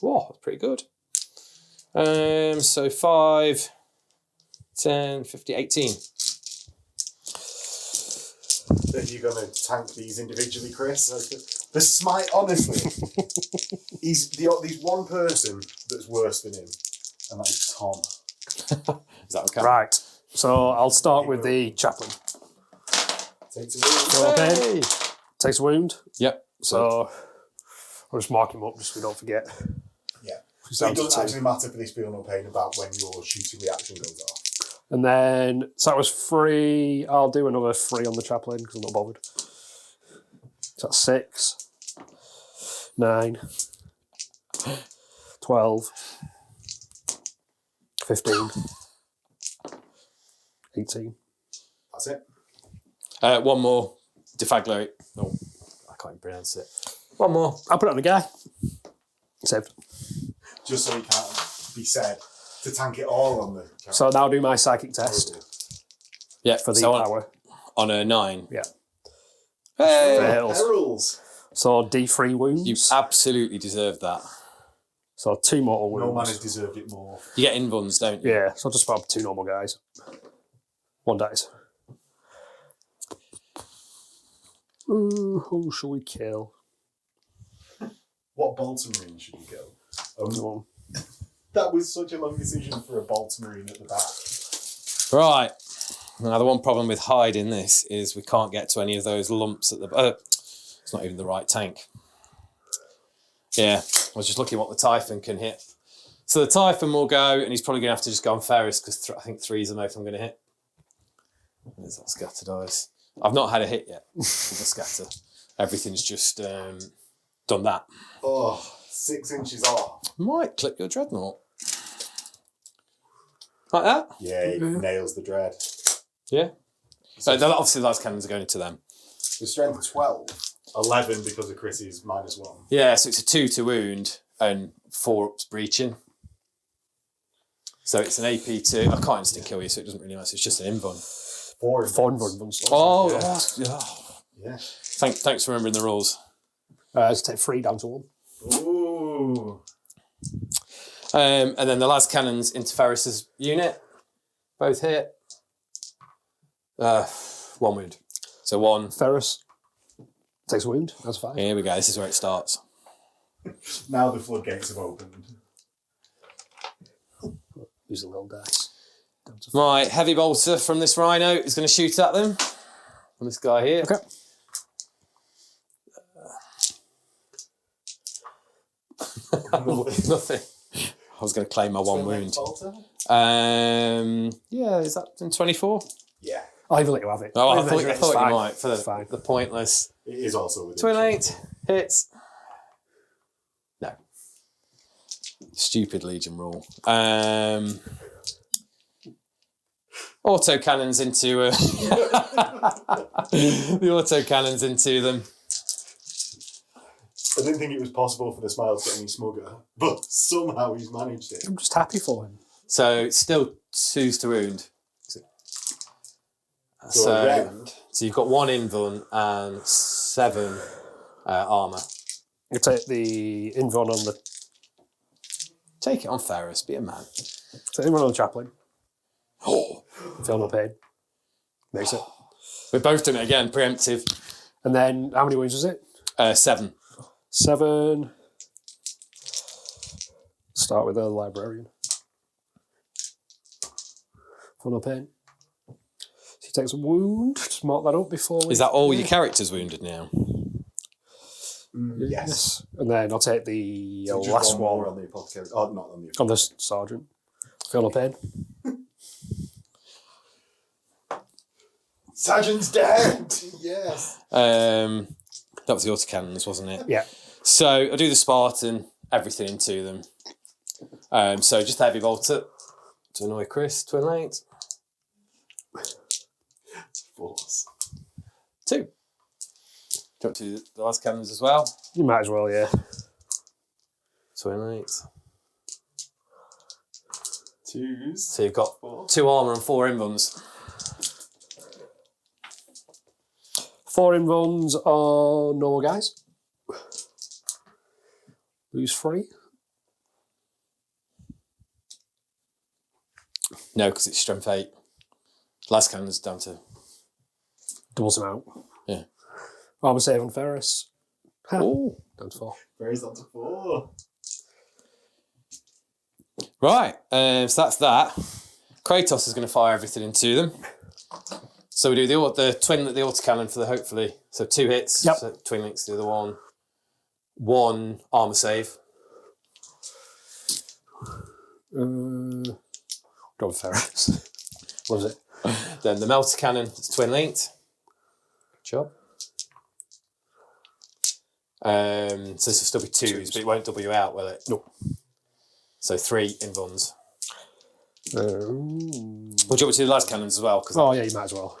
Whoa, that's pretty good. So 5, 10, 15, 18. Are you going to tank these individually, Chris? The smite, honestly, there's one person that's worse than him, and that is Tom. Is that okay? Right. So I'll start with the chaplain. Takes a wound. Phil pain. Hey! Takes a wound. Yep. So I'll just mark him up just so we don't forget. Yeah. He's So down it to doesn't 2. actually matter for this feel no pain about when your shooting reaction goes off. And then, so that was 3. I'll do another 3 on the chaplain because I'm not bothered. So that's 6, 9, 12, 15, 18. That's it. One more. Defagulate. Oh, I can't even pronounce it. One more. I'll put it on the guy. Saved. Just so it can't be said to tank it all on the character. So now I'll do my psychic test Yeah, for the so power. on a 9. Yeah. Hey! Fails. Perils. So D3 wounds. You absolutely deserve that. So 2 mortal wounds. No man has deserved it more. You get invuns, don't you? Yeah, so I'll just put up 2 normal guys. 1 dice. Who shall we kill? What Baltimore should we kill? One. That was such a long decision for a Baltimore at the back. Right. Now, the one problem with hiding this is we can't get to any of those lumps at the... it's not even the right tank. Yeah, I was just looking what the Typhon can hit. So the Typhon will go, and he's probably going to have to just go on Ferrus, because I think 3 is the most I'm going to hit. There's that scatter dice. I've not had a hit yet with the scatter. Everything's just done that. Oh, 6 inches off. Might clip your dreadnought. Like that? Yeah, he nails the dread. Yeah. So obviously those cannons are going into them. The strength 12. 11 because of Chrissy's -1. Yeah, so it's a 2 to wound and 4 up's breaching. So it's an AP2. I can't instant kill you, so it doesn't really matter. It's just an invuln. 4 invulns. Oh, Yeah. Yeah. Thanks for remembering the rules. Let's take 3 down to 1. Ooh. And then the last cannons into Ferrus's unit. Both hit. 1 wound. So 1. Ferrus takes a wound. That's 5. Here we go. This is where it starts. Now the floodgates have opened. Use a little dice. Down to 5. Right, heavy bolter from this rhino is going to shoot at them. From this guy here. Okay. Nothing. I was going to claim my 1 wound. Yeah, is that in 24? Yeah. I'll even let you have it. Oh, I Even thought measure it, you it's fine. might for It's fine. the pointless. It is also within 28 hits. No. Stupid Legion rule. Auto cannons into the auto cannons into them. I didn't think it was possible for the smile to get any smugger, but somehow he's managed it. I'm just happy for him. So it's still 2s to wound. again, So you've got 1 invuln and 7 armour. You take the invuln on the... Take it on Ferrus, be a man. Take the one on the chaplain. Oh, Feel no pain. Makes it. we've both done it again, preemptive. And then, how many wounds was it? 7. 7. Start with the librarian. Feel no pain. So he takes a wound. Just mark that up before we... Is that all your characters wounded now? Yes. And then I'll take the So just last one more one on the apothecary. Oh, not on the on the sergeant. Feel no pain. Sergeant's dead! Yes. That was the autocannons, wasn't it? Yeah. So I'll do the Spartan, everything into them. So just heavy bolter to annoy Chris, 28. Force. 2. Jump to the last cannons as well. You might as well, yeah. 28. 2s. So you've got 2 armour and 4 invulns. 4 invuns on normal guys. Lose 3. No, because it's strength 8. Last cannon's down to... Doubles them out. Yeah. Armor save on Ferrus. Oh. Down to 4. Varies on to 4. Right, so that's that. Kratos is going to fire everything into them. So we do the twin, the autocannon for the hopefully. So 2 hits. Yep. So twin links the other one. 1 armor save. Go with Ferrus. What was it? Then the melter cannon, it's twin linked. Good job. So this will still be 2s, but it won't double you out, will it? Nope. So 3 invuns. Oh, Would you want me to do the las cannons as well? 'Cause yeah, you might as well.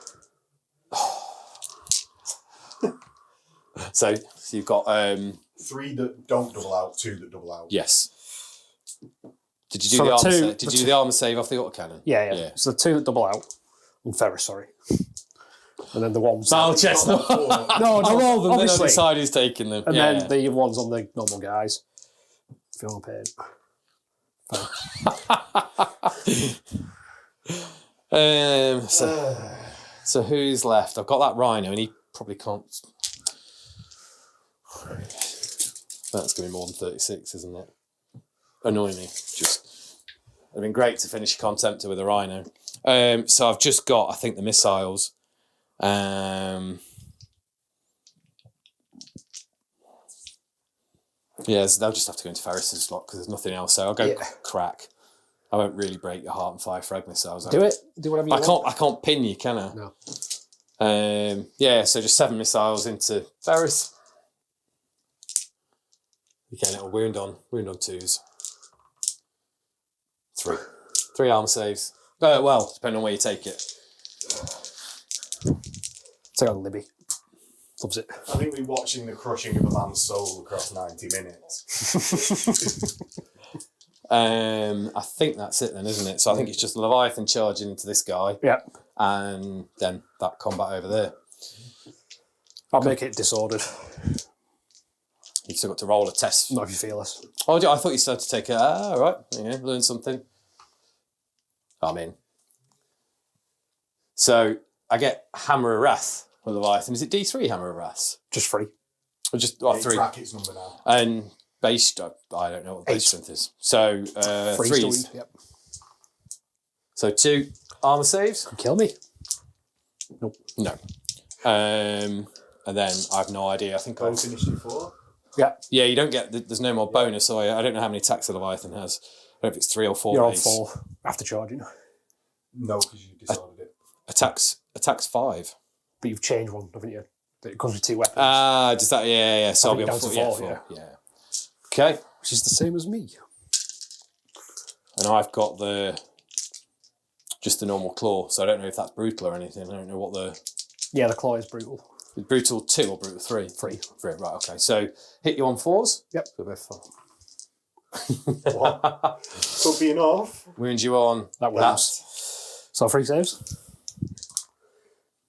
so you've got 3 that don't double out, 2 that double out. yes. Did you do So the the armor two- save? Did the you do the armor save off the autocannon? Yeah. So the 2 that double out on Ferrus, sorry. And then the ones. Battle chestnut. Four. No, I roll them, then I obviously. decide who's taking them. And yeah. then the ones on the normal guys. Feel pain. So who's left? I've got that rhino, and he probably can't. That's going to be more than 36, isn't it? Annoyingly, just it'd been great to finish a contemptor with a rhino. So I've just got, I think, the missiles. Yeah, they'll just have to go into Ferrus's slot because there's nothing else. So I'll go crack. I won't really break your heart and 5 frag missiles. Do it. Do whatever you want. I can't pin you, can I? No. Yeah, so just 7 missiles into Ferrus. You get a little wound on 2s. 3 armor saves. Well, depending on where you take it. Take on Libby. Loves it. I think we're watching the crushing of a man's soul across 90 minutes. I think that's it then, isn't it? So I think it's just Leviathan charging into this guy. Yeah. And then that combat over there. I'll make it disordered. You've still got to roll a test. Not if you feel us. Oh, I thought you started to take it. All right. Yeah, learn something. I'm in. So I get Hammer of Wrath with Leviathan. Is it D3 Hammer of Wrath? Just free. Or just 3? Track its number now. And base, I don't know what the base 8. strength is. So 3s. Yep. So 2 armor saves. Can kill me. Nope. No. And then I have no idea. I think I Both initiative 4. Yeah. Yeah, you don't get. There's no more bonus. So I don't know how many attacks the Leviathan has. I don't know if it's 3 or 4. You're on base. 4 after charging. No, because you disordered it. Attacks 5. But you've changed one, haven't you? It comes with 2 weapons. Does that? Yeah. So I'll be think on down 4. to 4, Yeah. Okay. Which is the same as me. And I've got just the normal claw. So I don't know if that's brutal or anything. I don't know what the Yeah, the claw is brutal. brutal 2 or brutal 3. 3. 3. Right. Okay. So hit you on 4s. Yep. Go both 4. What? Could be enough. Wound you on That works. So 3 saves.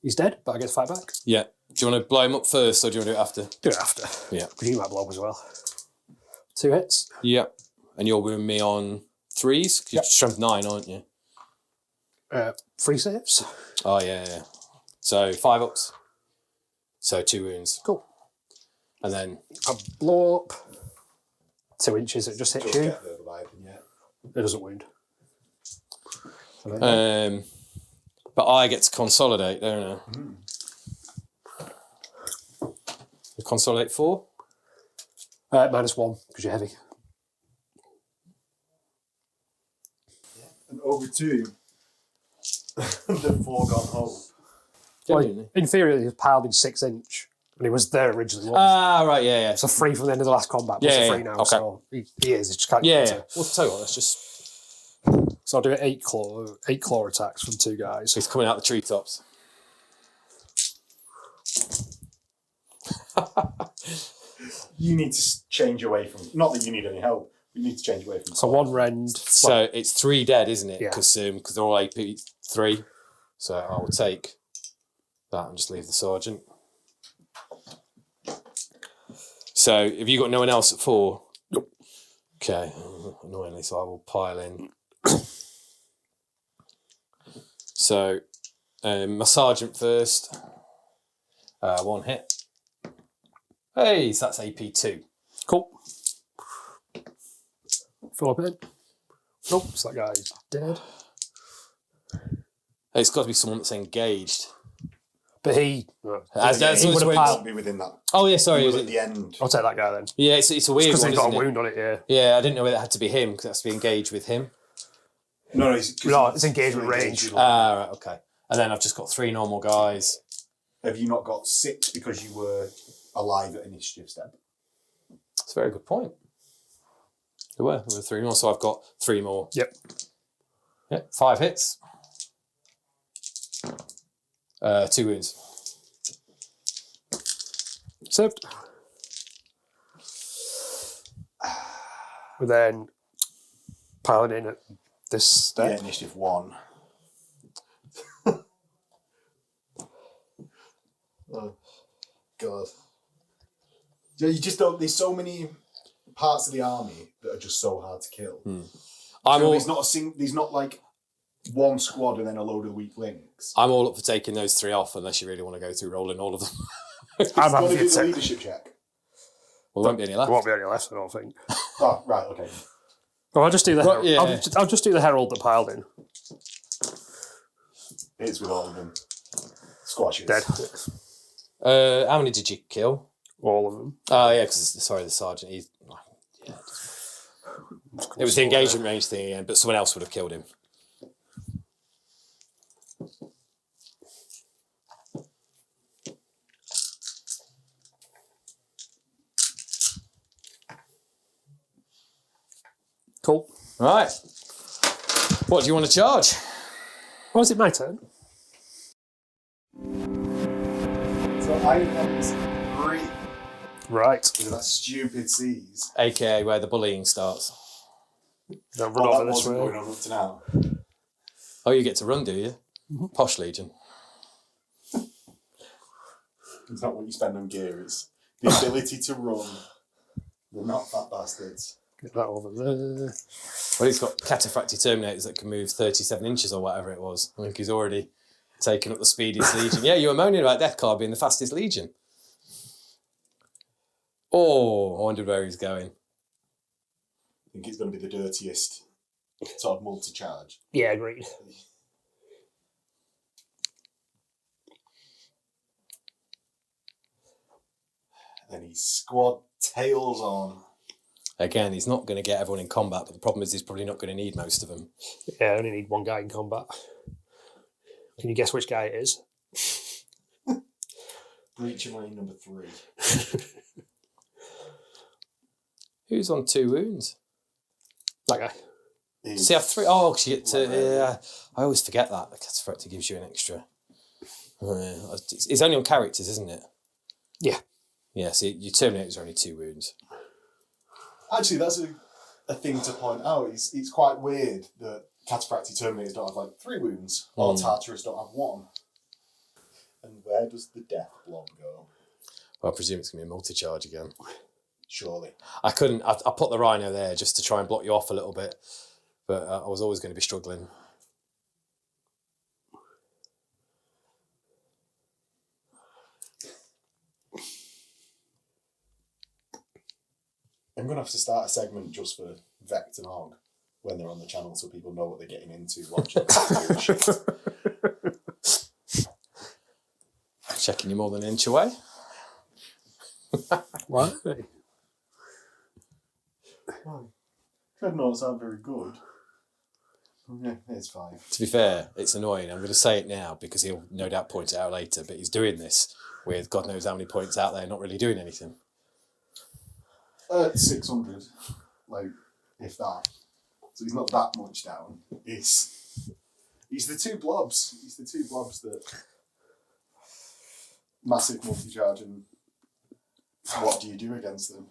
He's dead, but I get to fight back. Yeah. Do you want to blow him up first, or do you want to do it after? Do it after. Yeah. Because you might blow up as well. 2 hits. Yeah. And you'll wound me on 3s. 'Cause you're strength 9, aren't you? 3 saves. Oh yeah. So 5 ups. So 2 wounds. Cool. And then I blow up 2 inches. It just hits Just you. get the Leviathan, yeah. It doesn't wound. And then- but I get to consolidate, don't I? You consolidate 4? -1 because you're heavy. And over to the foregone hope. Genuinely. In theory, he was piled in 6 inch, and he was there originally. Right, yeah. So 3 from the end of the last combat. But Yeah, it's yeah, 3 now. okay. So he is. He just can't Yeah. get Yeah. to. Well, tell you what, let's just. So I'll do 8 claw attacks from 2 guys. He's coming out the treetops. You need to change away from. Not that you need any help. You need to change away from. So 1 rend. So it's 3 dead, isn't it? Yeah. Because they're all AP 3. So I will take that and just leave the sergeant. So have you got no one else at 4? Nope. Okay, annoyingly, so I will pile in. So my sergeant first. 1 hit. Hey, so that's AP 2. Cool. Fill up in. Nope, so that guy's dead. It's got to be someone that's engaged. But he That's he what's would have weird. piled. Be within that. Oh yeah, sorry. He was was at it- the end. I'll take that guy then. Yeah, it's a weird Because one. he's got a Isn't it? wound on it, yeah. Yeah, I didn't know it had to be him because it has to be engaged with him. No, It's engagement range. Ah, right, okay. And then I've just got 3 normal guys. Have you not got 6 because you were alive at initiative step? That's a very good point. There were 3 more, so I've got 3 more. Yep. Yeah, 5 hits. 2 wounds. Served. We're then piling in at this step. Yeah, initiative 1. Oh, God. Yeah, you just don't. There's so many parts of the army that are just so hard to kill. There's not like one squad and then a load of weak links. I'm all up for taking those 3 off unless you really want to go through rolling all of them. I'm Want happy to do to the take. leadership check? Well, there won't be any There left. won't be any left, I don't think. Oh, right, okay. Well, I'll just do the. Well, yeah. I'll just do the herald that piled in. It's with all of them. Squashes. Dead. How many did you kill? All of them. Oh, yeah, because, sorry, the sergeant, it was the engagement range thing again, but someone else would have killed him. Cool. Right. What do you want to charge? Oh, is it my turn? So I was 3 Right. because of that stupid seize. AKA where the bullying starts. Don't run Oh, over that this wasn't way. going on up to now. Oh, you get to run, do you? Posh Legion. It's not what you spend on gear, it's the ability to run. They're not fat bastards. Get that over there. Well, he's got cataphractic Terminators that can move 37 inches or whatever it was. I think he's already taken up the speediest Legion. Yeah, you were moaning about Death Card being the fastest Legion. Oh, I wondered where he's going. I think it's going to be the dirtiest sort of multi-charge. Yeah, agreed. Then he's squad tails on. Again, he's not going to get everyone in combat, but the problem is he's probably not going to need most of them. Yeah, I only need one guy in combat. Can you guess which guy it is? Breach of lane number 3. Who's on 2 wounds? That guy. Does he have 3? Oh, 'cause you get to... Yeah, I always forget that. The cataphractic gives you an extra... It's only on characters, isn't it? Yeah. Yeah, so your Terminators are only 2 wounds. Actually, that's a thing to point out. It's quite weird that cataphractic Terminators don't have like 3 wounds, or Tartarus don't have 1. And where does the death blob go? Well, I presume it's going to be a multi-charge again. Surely. I couldn't... I put the Rhino there just to try and block you off a little bit, but I was always going to be struggling. I'm going to have to start a segment just for Vect and Hog when they're on the channel so people know what they're getting into watching. Checking you more than an inch away. What? Dreadnoughts aren't very good. Yeah, it's 5. To be fair, it's annoying. I'm going to say it now because he'll no doubt point it out later, but he's doing this with God knows how many points out there, not really doing anything. 600, like, if that. So he's not that much down. He's the 2 blobs. He's the 2 blobs that massive multi-charge, and what do you do against them?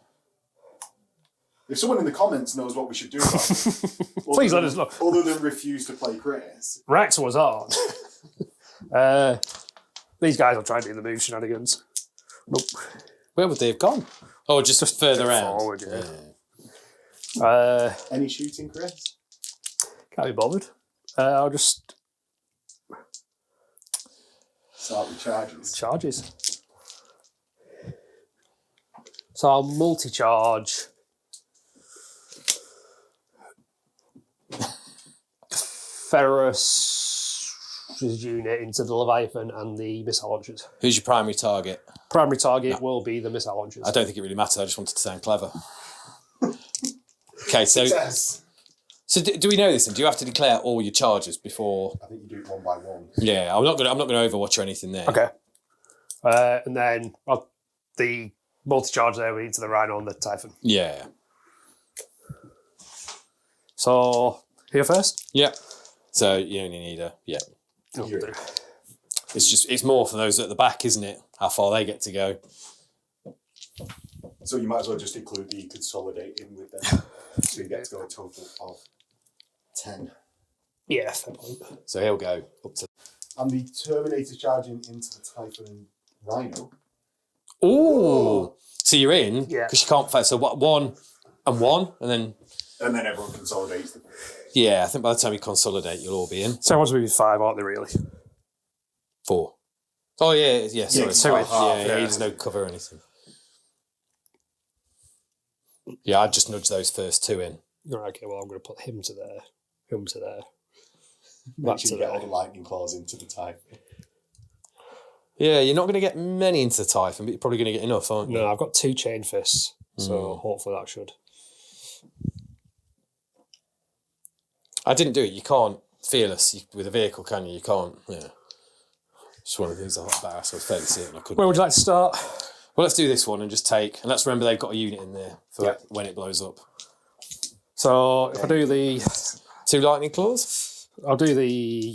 If someone in the comments knows what we should do about it, Please let us know. Other than refuse to play Chris. Rax was hard. These guys will try and do the move shenanigans. Nope. Where would they have gone? Oh, just further out. Forward, yeah. Any shooting, Chris? Can't be bothered. I'll just Start with charges. charges. So I'll multi-charge. Ferrus Bearfoot's unit into the Leviathan and the missile launchers. Who's your primary target? Primary target will be the missile launchers. I don't think it really matters. I just wanted to sound clever. Okay, so Success. so do we know this? And do you have to declare all your charges before? I think you do it one by one. Yeah, I'm not gonna Overwatch or anything there. Okay. And then the multi-charge there we need to the Rhino and the Typhon. Yeah. So here first. Yeah. So you only need a Oh, Here. It's more for those at the back, isn't it? How far they get to go. So you might as well just include the consolidating with them. So you get to go a total of 10. Yeah, fair point. So he'll go up to. And the Terminator charging into the Typhon and Rhino. Ooh. So you're in Yeah. because you can't fight. So what? 1 and 1, and then And then everyone consolidates them. yeah. I think by the time you consolidate, you'll all be in. So one's maybe 5, aren't they really? 4. Oh yeah. Sorry. so Yeah, it's half, yeah. There's no cover or anything. Yeah, I'd just nudge those first 2 in. Right, okay, well I'm going to put him to there, him to there. Make Back sure to you get there. all the lightning claws into the Typhon. Yeah, you're not going to get many into the Typhon, but you're probably going to get enough, aren't you? No, I've got 2 chain fists, so hopefully that should. I didn't do it. You can't fearless with a vehicle, can you? You can't. Yeah. Just one of the things I thought about. So I was fairly certain I couldn't. Where would you like to start? Well, let's do this one and just take. And let's remember they've got a unit in there for when it blows up. So if I do the, 2 lightning claws. I'll do the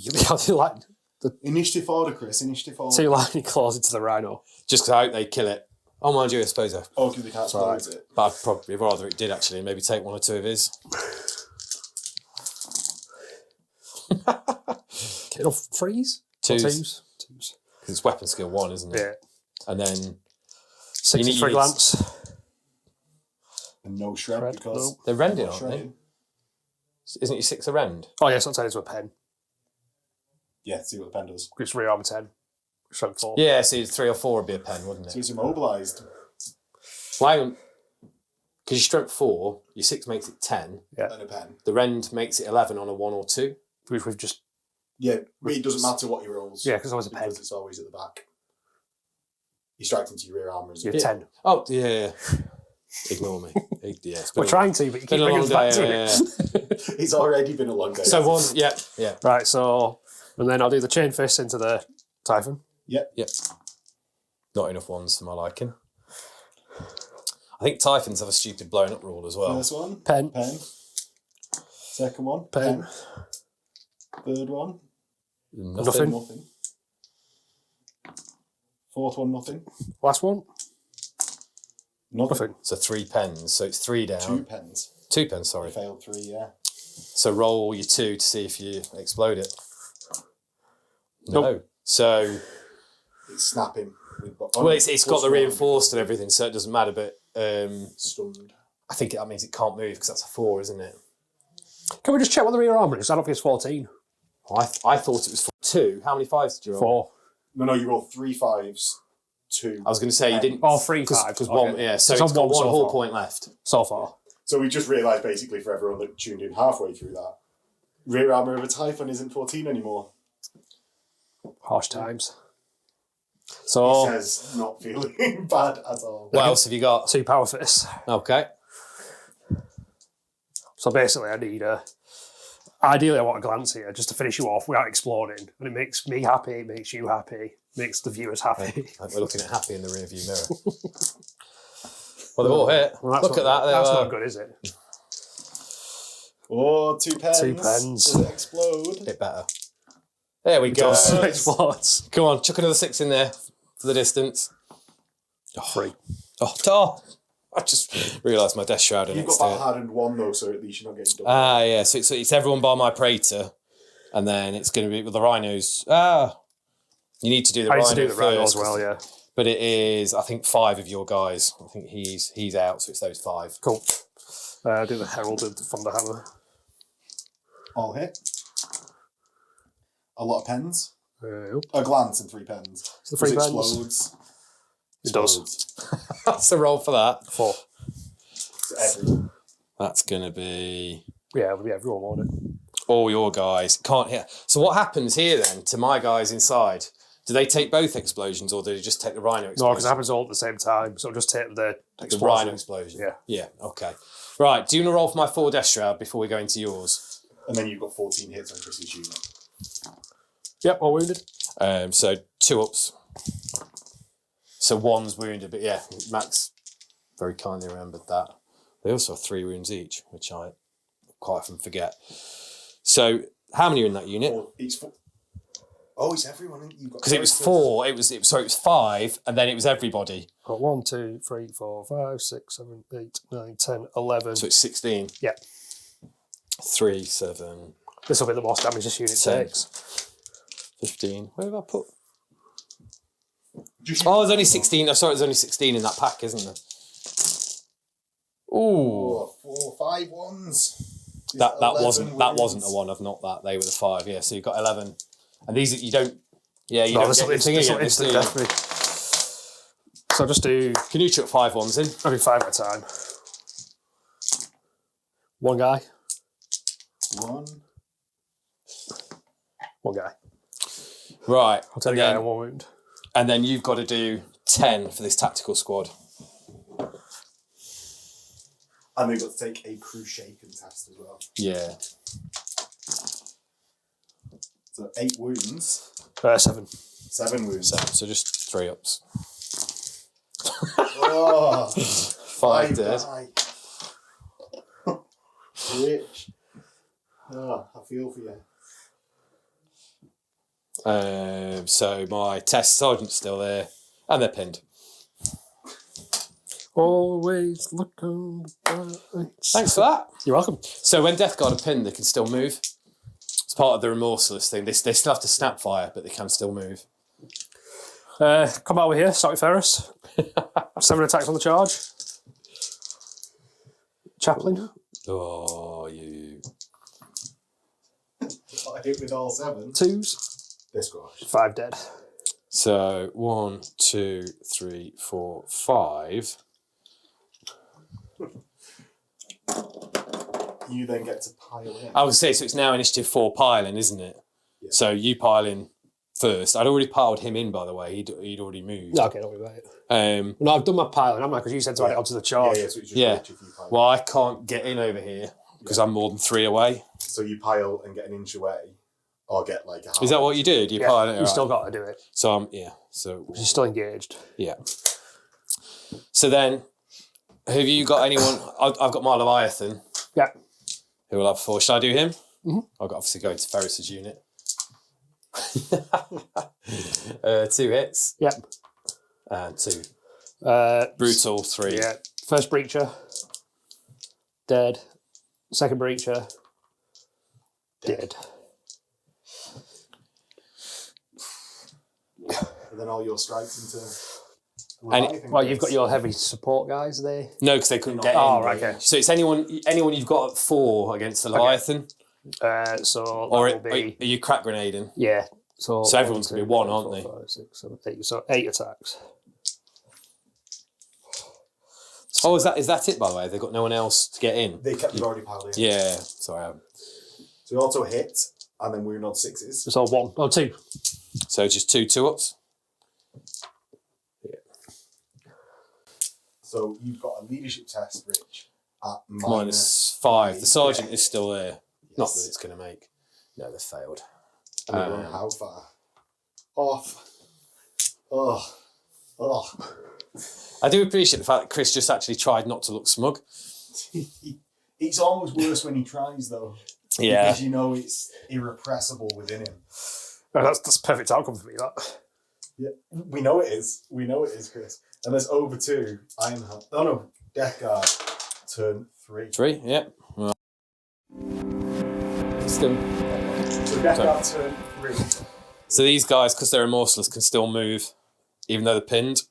Initiative order, Chris. Initiative order. 2 lightning claws into the Rhino. Just because I hope they kill it. Oh, mind you, I suppose I. Oh, because they can't close it. But I'd probably rather it did actually. Maybe take 1 or 2 of his. Okay, no, 3s? 2s. 2s. 2s. Because it's weapon skill 1, isn't it? Yeah. And then 6 need- is for a you need- glance. And no shred, Shred, because... no. they're rending, not aren't they? shredding. Isn't your 6 a rend? Oh yes, I'll turn into a pen. Yeah, see what the pen does. It's rearm 10. Strength 4. Yeah, so 3 or 4 would be a pen, wouldn't So it? it's immobilised. Well, hang on. Because your strength 4, your 6 makes it 10. And a pen. The rend makes it 11 on a 1 or 2. Which we've just... Yeah, it doesn't matter what he rolls. Yeah, because it's always a pen. Because it's always at the back. You strike into your rear armour as You're well. 10. Oh, yeah. Ignore me. Yeah, it's been We're a- trying to, but you keep been a bringing long us back day. to Yeah. it. It's already been a long day. So 1, yeah. Right, so... And then I'll do the chain fist into the Typhon. Not enough 1s for my liking. I think Typhons have a stupid blown up rule as well. First one, Pen. pen. Second one, Pen. Third one, Nothing. nothing. Fourth one, nothing. Last one. Nothing. Nothing. So 3 pens. So it's 3 down. 2 pens. 2 pens, sorry. I failed 3, yeah. So roll your 2 to see if you explode it. No. Nope. So, It's snapping. well, it's got the reinforced and everything, so it doesn't matter, but Stunned. I think that means it can't move because that's a 4, isn't it? Can we just check what the rear armour is? I don't think it's 14. I thought it was 2. How many 5s did you roll? 4. No, you roll 3 5s, 2. I was going to say you didn't. Oh, 3 5s. Because okay. 1, yeah, so It's it's on got 1 1 so whole far. point left. So far. So we just realised, basically, for everyone that tuned in halfway through that, rear armour of a Typhon isn't 14 anymore. Harsh times. He So, says, not feeling bad at all. What else have you got? 2 power fists. Okay. So basically, I need a... Ideally, I want a glance here just to finish you off without exploding. And it makes me happy, it makes you happy, makes the viewers happy. We're looking at happy in the rear view mirror. Well, they've all hit. Well, that's Look at not- that. That's They're, not good, is it? Oh, 2 pens. 2 pens. Does it explode? bit better. There we go. It explodes. Come on, chuck another 6 in there for the distance. 3. Oh, I just realised my death shroud You've next got to that it. hardened 1, though, so at least you're not getting double. Ah, yeah. So it's everyone by my praetor, and then it's going to be with the rhinos. You need to do the I rhino need to do the rhino first, as well, yeah. But it is, I think, 5 of your guys. I think he's out, so it's those 5. Cool. Do the herald and Thunderhammer. All hit. A lot of pens. Yep. A glance and 3 pens. So the 3 Does it pens. explodes. It does. Explodes. That's the roll for that. 4. So everyone. That's going to be Yeah, everyone won it. all your guys. Can't hit. So what happens here then to my guys inside? Do they take both explosions or do they just take the rhino explosion? No, because it happens all at the same time. So just take the rhino explosion. Yeah. Yeah, okay. Right, do you want to roll for my 4 Death Shroud before we go into yours? And then you've got 14 hits on Chris's unit. Yep, all wounded. So 2 ups. So 1's wounded, but yeah, Max very kindly remembered that. They also have 3 wounds each, which I quite often forget. So how many are in that unit? Oh, it's everyone. Because it was 4. It was 5, and then it was everybody. Got 1, 2, 3, 4, 5, 6, 7, 8, 9, 10, 11. So it's 16. Yeah. 3, 7. This will be the most damage this unit 10. takes. 15. Where have I put? Oh, there's only 16. Oh, sorry, there's only 16 in that pack, isn't there? Ooh. 4, 5 ones. That wasn't a 1 of not that. They were the 5. Yeah, so you've got 11. And these you don't. Yeah, you don't get this will instant death me. So I'll just do. Can you chuck 5 ones in? I'll do 5 at a time. 1 guy. 1 guy. Right. I'll take a guy on 1 wound. And then you've got to do 10 for this tactical squad. And they've got to take a crew shaken test as well. Yeah. So 8 wounds. 7. 7 wounds. 7. So just 3 ups. Oh, 5 dead. Rich. Oh, I feel for you. So my test sergeant's still there, and they're pinned. Always look on the bright side. Thanks for that. You're welcome. So when Death Guard are pinned, they can still move. It's part of the remorseless thing. They still have to snap fire, but they can still move. Come over here, start with Ferrus. 7 attacks on the charge. Chaplain. Oh, you. I hit with all 7. 2s. This guy. 5 dead. So 1, 2, 3, 4, 5. You then get to pile in. I would say, so it's now initiative 4 piling, isn't it? Yeah. So you pile in first. I'd already piled him in, by the way. He'd already moved. Okay, don't worry about it. No, I've done my piling, haven't I? Because you said to add it onto the charge. So it's just Yeah. rich if you pile. Well, I can't get in over here because I'm more than 3 away. So you pile and get an inch away, or get like a half. Is that what you did? You Yeah, pile it? you Right. still got to do it. So I'm, yeah. So You're still engaged. yeah. So then, have you got anyone? I've got my Leviathan. Yeah. Who will have 4? Should I do him? Mm-hmm. I've got obviously go into Ferrus's unit. 2 hits. Yep. And 2. Brutal. 3. Yeah. First breacher. Dead. Second breacher. Dead. And then all your strikes into. Well, you've got your heavy support guys there. No, because they couldn't get in. Oh, right, okay. So it's anyone you've got at 4 against the Leviathan. So Or that will be... are you crack grenading? Yeah. So everyone's going to be 1, aren't they? 5, 6, 7, 8. So 8 attacks. Oh, is that it, by the way? They've got no one else to get in? They've already piled in. Yeah. Sorry. So you also hit, and then wound on 6s. It's all 1. Oh, 2. So just 2 2-ups? So you've got a leadership test, Rich, at -5. The sergeant is still there. Yes. Not that it's going to make. No, they've failed. And they run how far? Off. Oh. I do appreciate the fact that Chris just actually tried not to look smug. It's almost worse when he tries, though. Yeah. Because you know it's irrepressible within him. Oh, that's perfect outcome for me, that. Yeah, we know it is. We know it is, Chris. And there's over 2 Ironheart. Oh no, Death Guard. Turn 3. 3, yeah. Well. Still. So Death Guard turn 3. So these guys, because they're remorseless, can still move, even though they're pinned.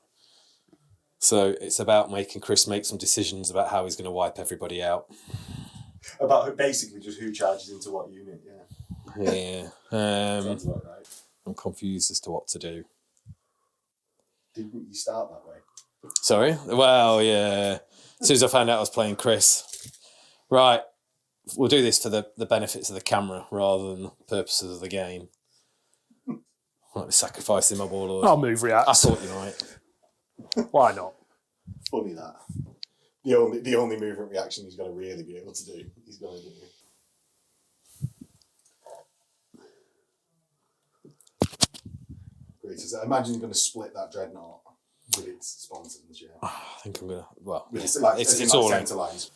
So it's about making Chris make some decisions about how he's going to wipe everybody out. About basically just who charges into what unit, yeah. Yeah. Sounds about right. I'm confused as to what to do. Didn't you start that way? Sorry? Well, yeah. As soon as I found out I was playing Chris. Right. we'll do this for the benefits of the camera rather than the purposes of the game. I might be sacrificing my warlord. I'll move react. I thought you might. Why not? Funny that. The only movement reaction he's going to really be able to do, he's going to do. Great. So I imagine you're going to split that dreadnought with its sponsors and shit. I think I'm going to... Well, With its, it's all in. centre lines.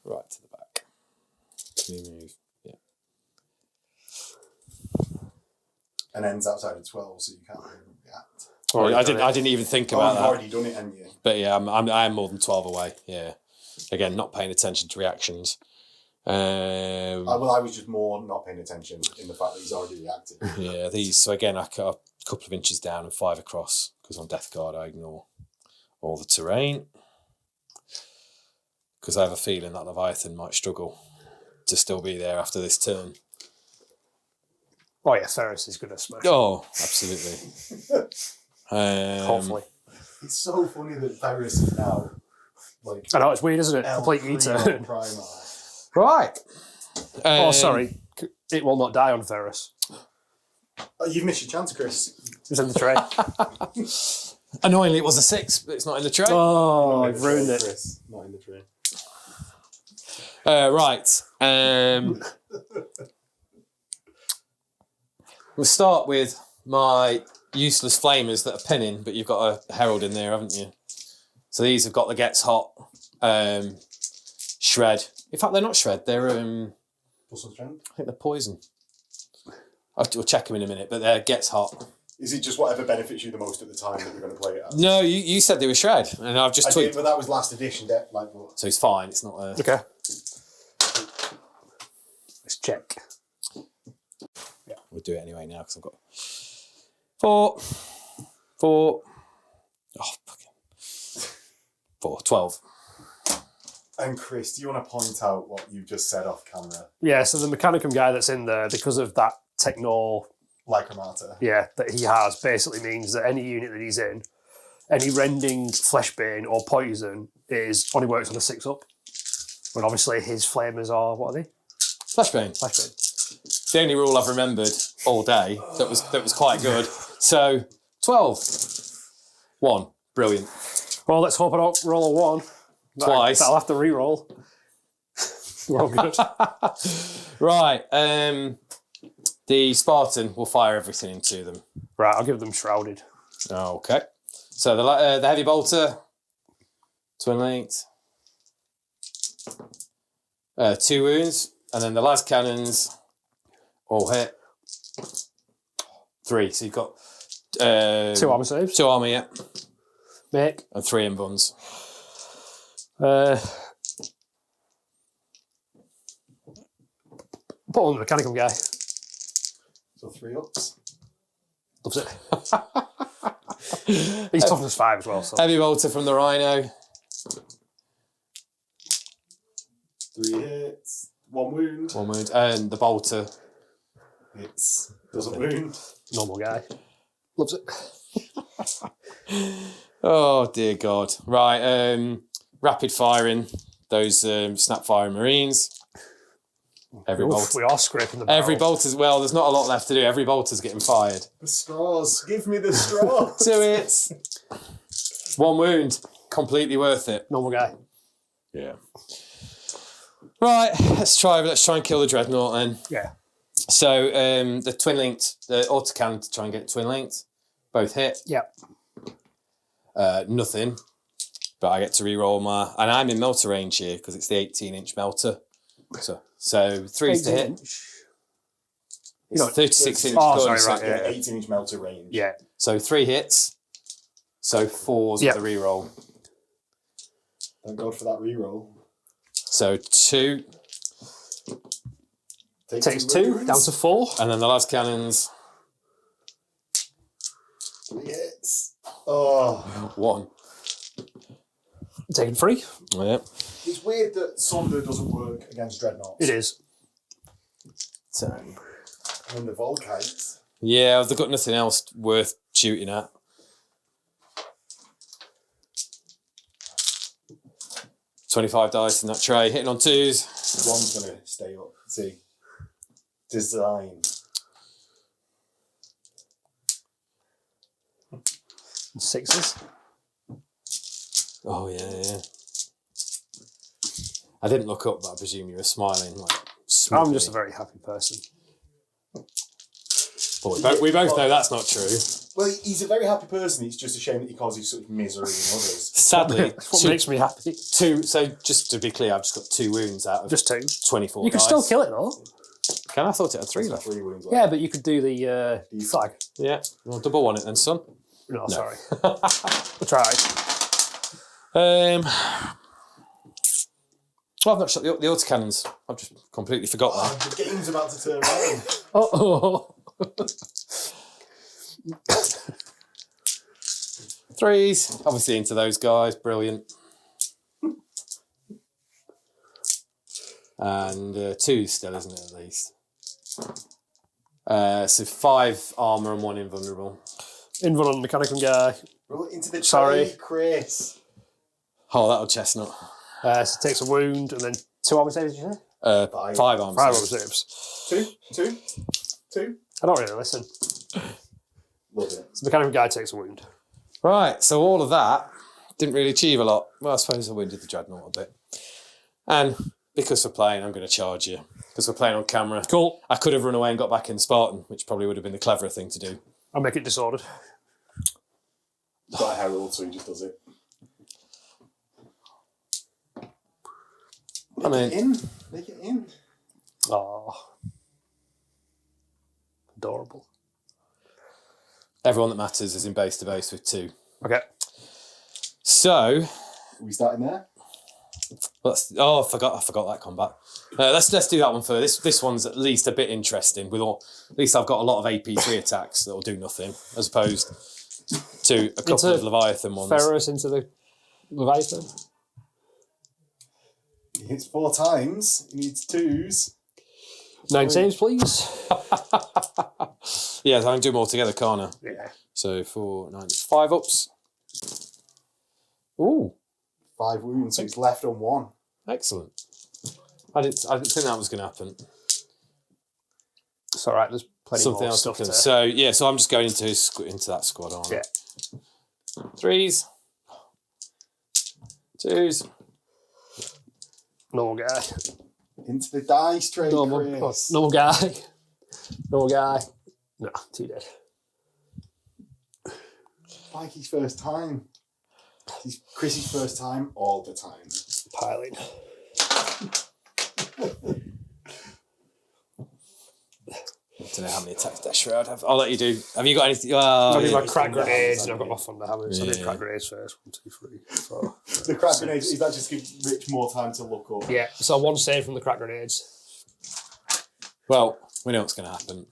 Right to the back. Can you move? Yeah. And ends outside of 12, so you can't really react. I didn't even think about You've that. already done it, haven't you? But yeah, I am more than 12 away. Yeah. Again, not paying attention to reactions. I was just more not paying attention in the fact that he's already reacted. Yeah, so again, I cut a couple of inches down and 5 across, because on Death Guard I ignore all the terrain. Because I have a feeling that Leviathan might struggle to still be there after this turn. Oh yeah, Ferrus is going to smash. Oh, absolutely. Hopefully. It's so funny that Ferrus is now like. I know, it's weird, isn't it? Complete U-turn. Right. Oh, sorry. It will not die on Ferrus. Oh, you've missed your chance, Chris. It's in the tray. Annoyingly, it was a 6, but it's not in the tray. Oh, I've ruined it. Chris, not in the tray. Right. We'll start with my useless flamers that are pinning, but you've got a herald in there, haven't you? So these have got the gets hot, shred. In fact, they're not shred. They're Plus one strength. I think they're poison. We'll check them in a minute, but they're gets hot. Is it just whatever benefits you the most at the time that we're going to play it as? No, you said they were shred, and I've just I tweaked. did, but that was last edition. So it's fine. It's not a... Okay. Let's check. Yeah, we'll do it anyway now because I've got 4. Oh, fucking 4, 12. And Chris, do you want to point out what you just said off camera? Yeah, so the Mechanicum guy that's in there, because of that techno, Lycomata. yeah, that he has, basically means that any unit that he's in, any rending, fleshbane, or poison only works on a 6-up. When obviously his flamers are, what are they? Flashbane. Fleshbane. The only rule I've remembered all day that was quite good. So 12. 1. Brilliant. Well, let's hope I don't roll a 1. Twice. I'll have to re-roll. We're all good. Right. The Spartan will fire everything into them. Right, I'll give them shrouded. Okay. So the heavy bolter, twin linked, 2 wounds, and then the las cannons all hit 3. So you've got 2 armor saves. 2 armor, yeah, Make. and 3 in buns. Put on the Mechanicum guy. So 3 ups. Loves it. He's toughness 5 as well. So. Heavy bolter from the Rhino. 3 hits. 1 wound. 1 wound, and the bolter. Hits. Doesn't wound. Normal guy. Loves it. Oh dear God! Right, rapid firing those snap firing Marines. Every bolt. We are scraping the barrel. Every bolt as well. There's not a lot left to do. Every bolter's getting fired. The straws. Give me the straws. 2 hits. 1 wound. Completely worth it. Normal guy. Yeah. Right. Let's try and kill the dreadnought then. Yeah. So the twin linked, the autocannon to try and get twin linked. Both hit. Yep. Nothing. But I get to re-roll my, and I'm in melter range here because it's the 18-inch melter. So 3's to hit. It's 36-inch. Oh, sorry, right. Yeah, Yeah. 18-inch melter range. Yeah. So 3 hits. So 4's with the re-roll. Thank God for that reroll. So 2. Takes 2 down to 4. And then the last cannons. 3 hits. Oh. 1. Taking 3. Yeah. It's weird that Sunder doesn't work against dreadnoughts. It is. So. And the Volkites. Yeah, they've got nothing else worth shooting at. 25 dice in that tray, hitting on 2s. One's going to stay up. See. Design. And 6s. Oh, yeah. I didn't look up, but I presume you were smiling. Like, I'm just a very happy person. But we both know that's not true. Well, he's a very happy person. It's just a shame that he causes such misery in others. Sadly, That's what makes me happy. 2. So just to be clear, I've just got 2 wounds out of Just 2. 24 You can dice. still kill it though. Can I? Thought it had 3 left. 3 wounds left. Yeah, but you could do the flag. Yeah. Well, double one it then, son. No, sorry. I tried. Well, I've not shot the autocannons. I've just completely forgot that. The game's about to turn around. Oh. 3s. Obviously into those guys. Brilliant. And 2s still, isn't it, at least? So 5 armour and 1 invulnerable. Invulnerable mechanical guy. Roll it into the Sorry. tray, Chris. Oh, that'll chestnut. So takes a wound and then 2 armor saves, did you say? 5 armour. 5 armor saves. saves. Two. I don't really listen. Love it. So the mechanical guy takes a wound. Right, so all of that didn't really achieve a lot. Well, I suppose I wounded the Dreadnought a bit. And because we're playing, I'm going to charge you. Because we're playing on camera. Cool. I could have run away and got back in the Spartan, which probably would have been the cleverer thing to do. I'll make it disordered. He's got a herald, so he just does it. Make it in. Oh. Adorable. Everyone that matters is in base to base with 2. Okay. So, Are we starting there? I forgot that combat. Let's do that one first. This one's at least a bit interesting. At least I've got a lot of AP3 attacks that will do nothing, as opposed to a couple of Leviathan ones. Ferrus into the Leviathan. He hits 4 times. He needs 2s. 9 saves, please. Yeah, I can do them all together, can't I? Yeah. So 4, 9, 5 ups. Ooh, 5 wounds, so he's left on 1. excellent. I didn't think that was going to happen. It's all right. There's plenty Something more else. stuff to... So yeah, so I'm just going into that squad armor. Yeah. 3s, 2s. Normal guy. Into the dice tray, Chris. Normal guy. Normal guy. No, 2 dead. Like his first time. It's Chris's first time all the time. Piling. I don't know how many attacks Death Shroud have. I'll let you do. Have you got anything? I've got Yeah. my crack grenades and I've got my thunder hammers. So I Yeah. did crack grenades first. 1, 2, 3, 4. The crack grenades, that just gives Rich more time to look up. Yeah, so 1 save from the crack grenades. Well, we know what's going to happen.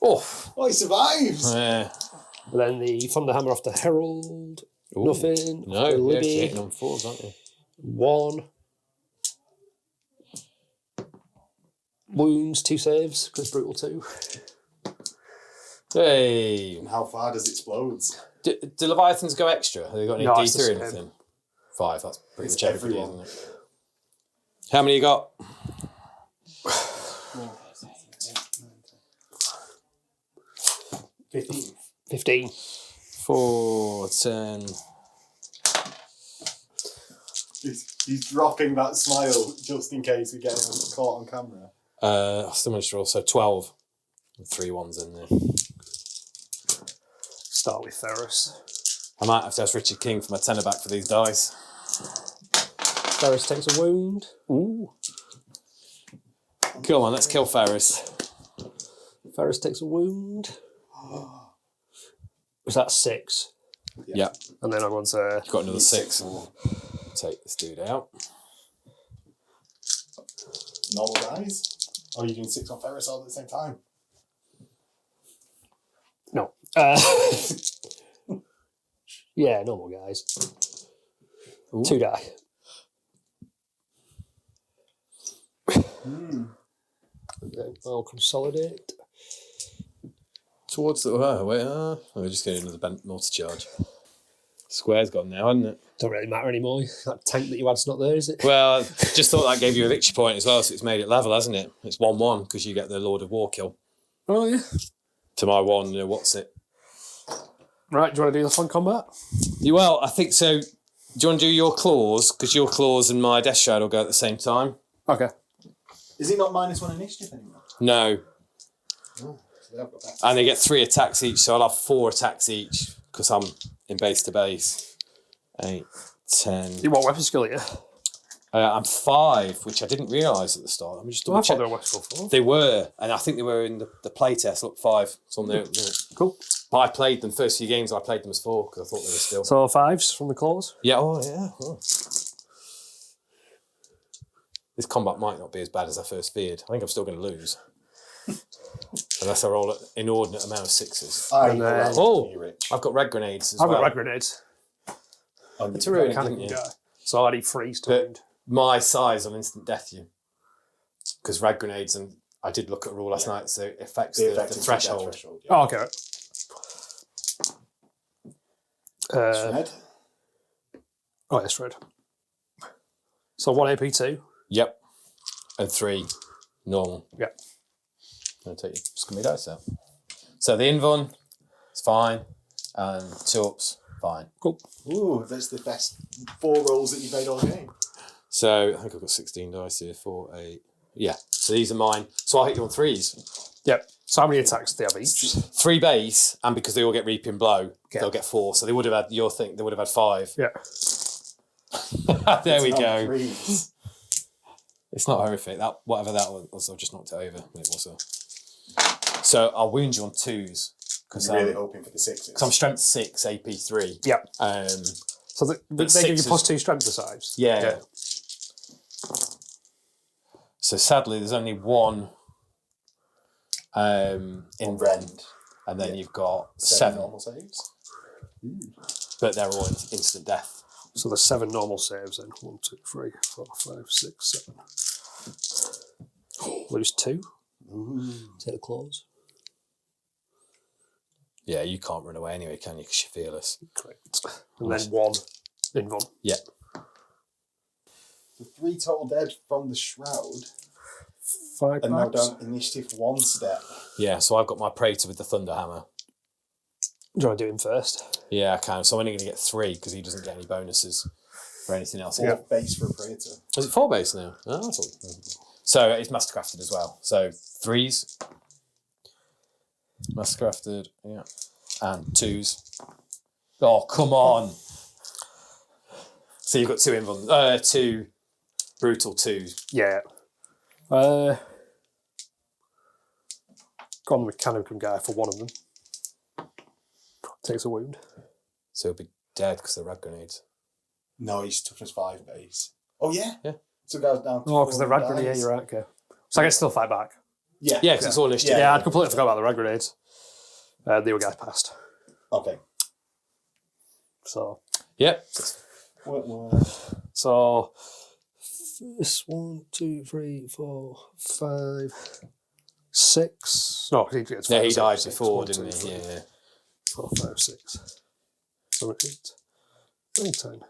Oh, Oh, he survives! yeah. And then the thunder hammer off the Herald. Ooh. Nothing. No, The you're Libby. hitting on 4s, aren't you? 1. Wounds, 2 saves. Chris Brutal 2. Hey. And how far does it explode? Do Leviathans go extra? Have they got any No, it's D3 the or same. anything? 5, that's pretty It's much everybody, everyone. isn't it? How many you got? 15. 15. 4, 10. He's dropping that smile just in case we get him caught on camera. I still managed to roll, so 12. With 3 1s in there. Start with Ferrus. I might have to ask Richard King for my tenner back for these dice. Ferrus takes a wound. Ooh. Come on, let's kill Ferrus. Ferrus takes a wound. Was that 6? Yeah. And then I'm on to... Got another 6. Take this dude out. Normal guys? Or are you doing 6 on Ferrus all at the same time? No. Yeah, normal guys. Ooh. 2 die. And then I'll consolidate. Towards the... we're just getting another multi-charge. Square's gone now, hasn't it? Don't really matter anymore. That tank that you had's not there, is it? Well, just thought that gave you a victory point as well, so it's made it level, hasn't it? It's 1-1 because you get the Lord of War kill. Oh, yeah. To my 1, what's it? Right, do you want to do the fun combat? Well, I think so. Do you want to do your claws? Because your claws and my Death Shroud will go at the same time. Okay. Is it not -1 initiative anymore? No. Oh, so they've got that. And they get 3 attacks each, so I'll have 4 attacks each because I'm in base to base. 8, 10. What weapon skill are you? I'm 5, which I didn't realise at the start. Let me just I double thought check. they were weapon skill 4. They were, and I think they were in the playtest. Look, 5. It's on there. Cool. But I played them, first few games I played them as 4 because I thought they were still. So 5s from the claws? Yeah, oh yeah. Oh. This combat might not be as bad as I first feared. I think I'm still going to lose. Unless I roll an inordinate amount of 6s. I've got red grenades as well. I've got red grenades. It's a ruin, Mechanical didn't you? guy. So I need freeze to But wound. my size will instant death you. Because red grenades, and I did look at a rule last night, so it affects the threshold. Yeah. Oh, okay. Shred. Oh, yes, red. So 1 AP 2. Yep. And 3 normal. Yep. I'm going to take you. Just give me dice out. So the Invon is fine. And 2 ups, fine. Cool. Ooh, that's the best 4 rolls that you've made all game. So I think I've got 16 dice here. 4, 8. Yeah. So these are mine. So I'll hit you on 3s. Yep. So how many attacks do they have each? 3 base, and because they all get Reaping Blow, Yeah. they'll get 4. So they would have had your thing. They would have had 5. Yeah. There we go. Threes. It's not horrific. That whatever that was, I just knocked it over. It was So I'll wound you on 2s because You're really hoping for the 6s. I'm strength 6, AP 3. Yep. So they give you sixes- +2 strength to sides? Yeah. So sadly, there's only 1 in red, and then you've got 7, normal saves. but they're all instant death. So there's 7 normal saves then. 1, 2, 3, 4, 5, 6, 7. Lose 2. Take the claws. Yeah, you can't run away anyway, can you? Because you're fearless. Correct. And then 1 in 1. Yeah. The 3 total dead from the Shroud. 5 And now packs. down initiative 1 step. Yeah, so I've got my Praetor with the Thunder Hammer. Do you want to do him first? Yeah, I can. So I'm only going to get 3 because he doesn't get any bonuses for anything else. 4 base for a Praetor. Is it 4 base now? Oh, that's all. So it's Mastercrafted as well. So 3s. Mastercrafted, yeah. And 2s. Oh, come on. So you've got 2 brutal 2s. Yeah. Got on the Mechanicum guy for 1 of them. Takes a wound. So he'll be dead because they're rad grenades. No, he's toughness 5 base. Oh, yeah? Yeah. So it goes down to Oh, because the 4 rad grenade, yeah, dice. you're right, okay. So I can still fight back. Yeah. Yeah, because it's all initiative. Yeah, I'd completely forgot about the rad grenades. The other guy passed. Okay. So, Yep. so this 1, 2, 3, 4, 5, 6. No, he gets 5. Yeah, he died 6, before, 1, didn't 2, he? 3, Yeah. 4, 5, 6, 7, 8, 9, 10,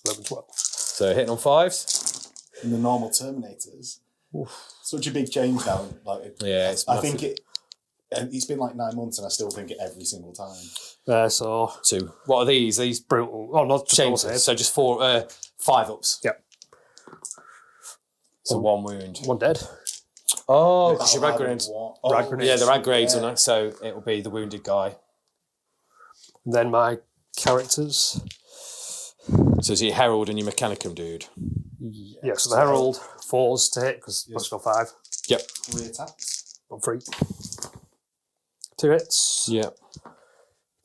11, 12. So hitting on 5s? And the normal Terminators. Such a big change now. Like, Yeah, it's I think it's been like 9 months and I still think it every single time. So 2. What are these? These brutal. Oh, not just normal changes. saves. So just 5 ups. Yep. So 1 wound. 1 dead. Oh, because your rad grenades. Rad grenades. Yeah, the rad grenades on it. So it will be the wounded guy. And then my characters. So is he Herald and your Mechanicum dude? Yeah, so the Herald 4s to hit because plus got 5. Yep. 3 attacks. On 3. 2 hits. Yep.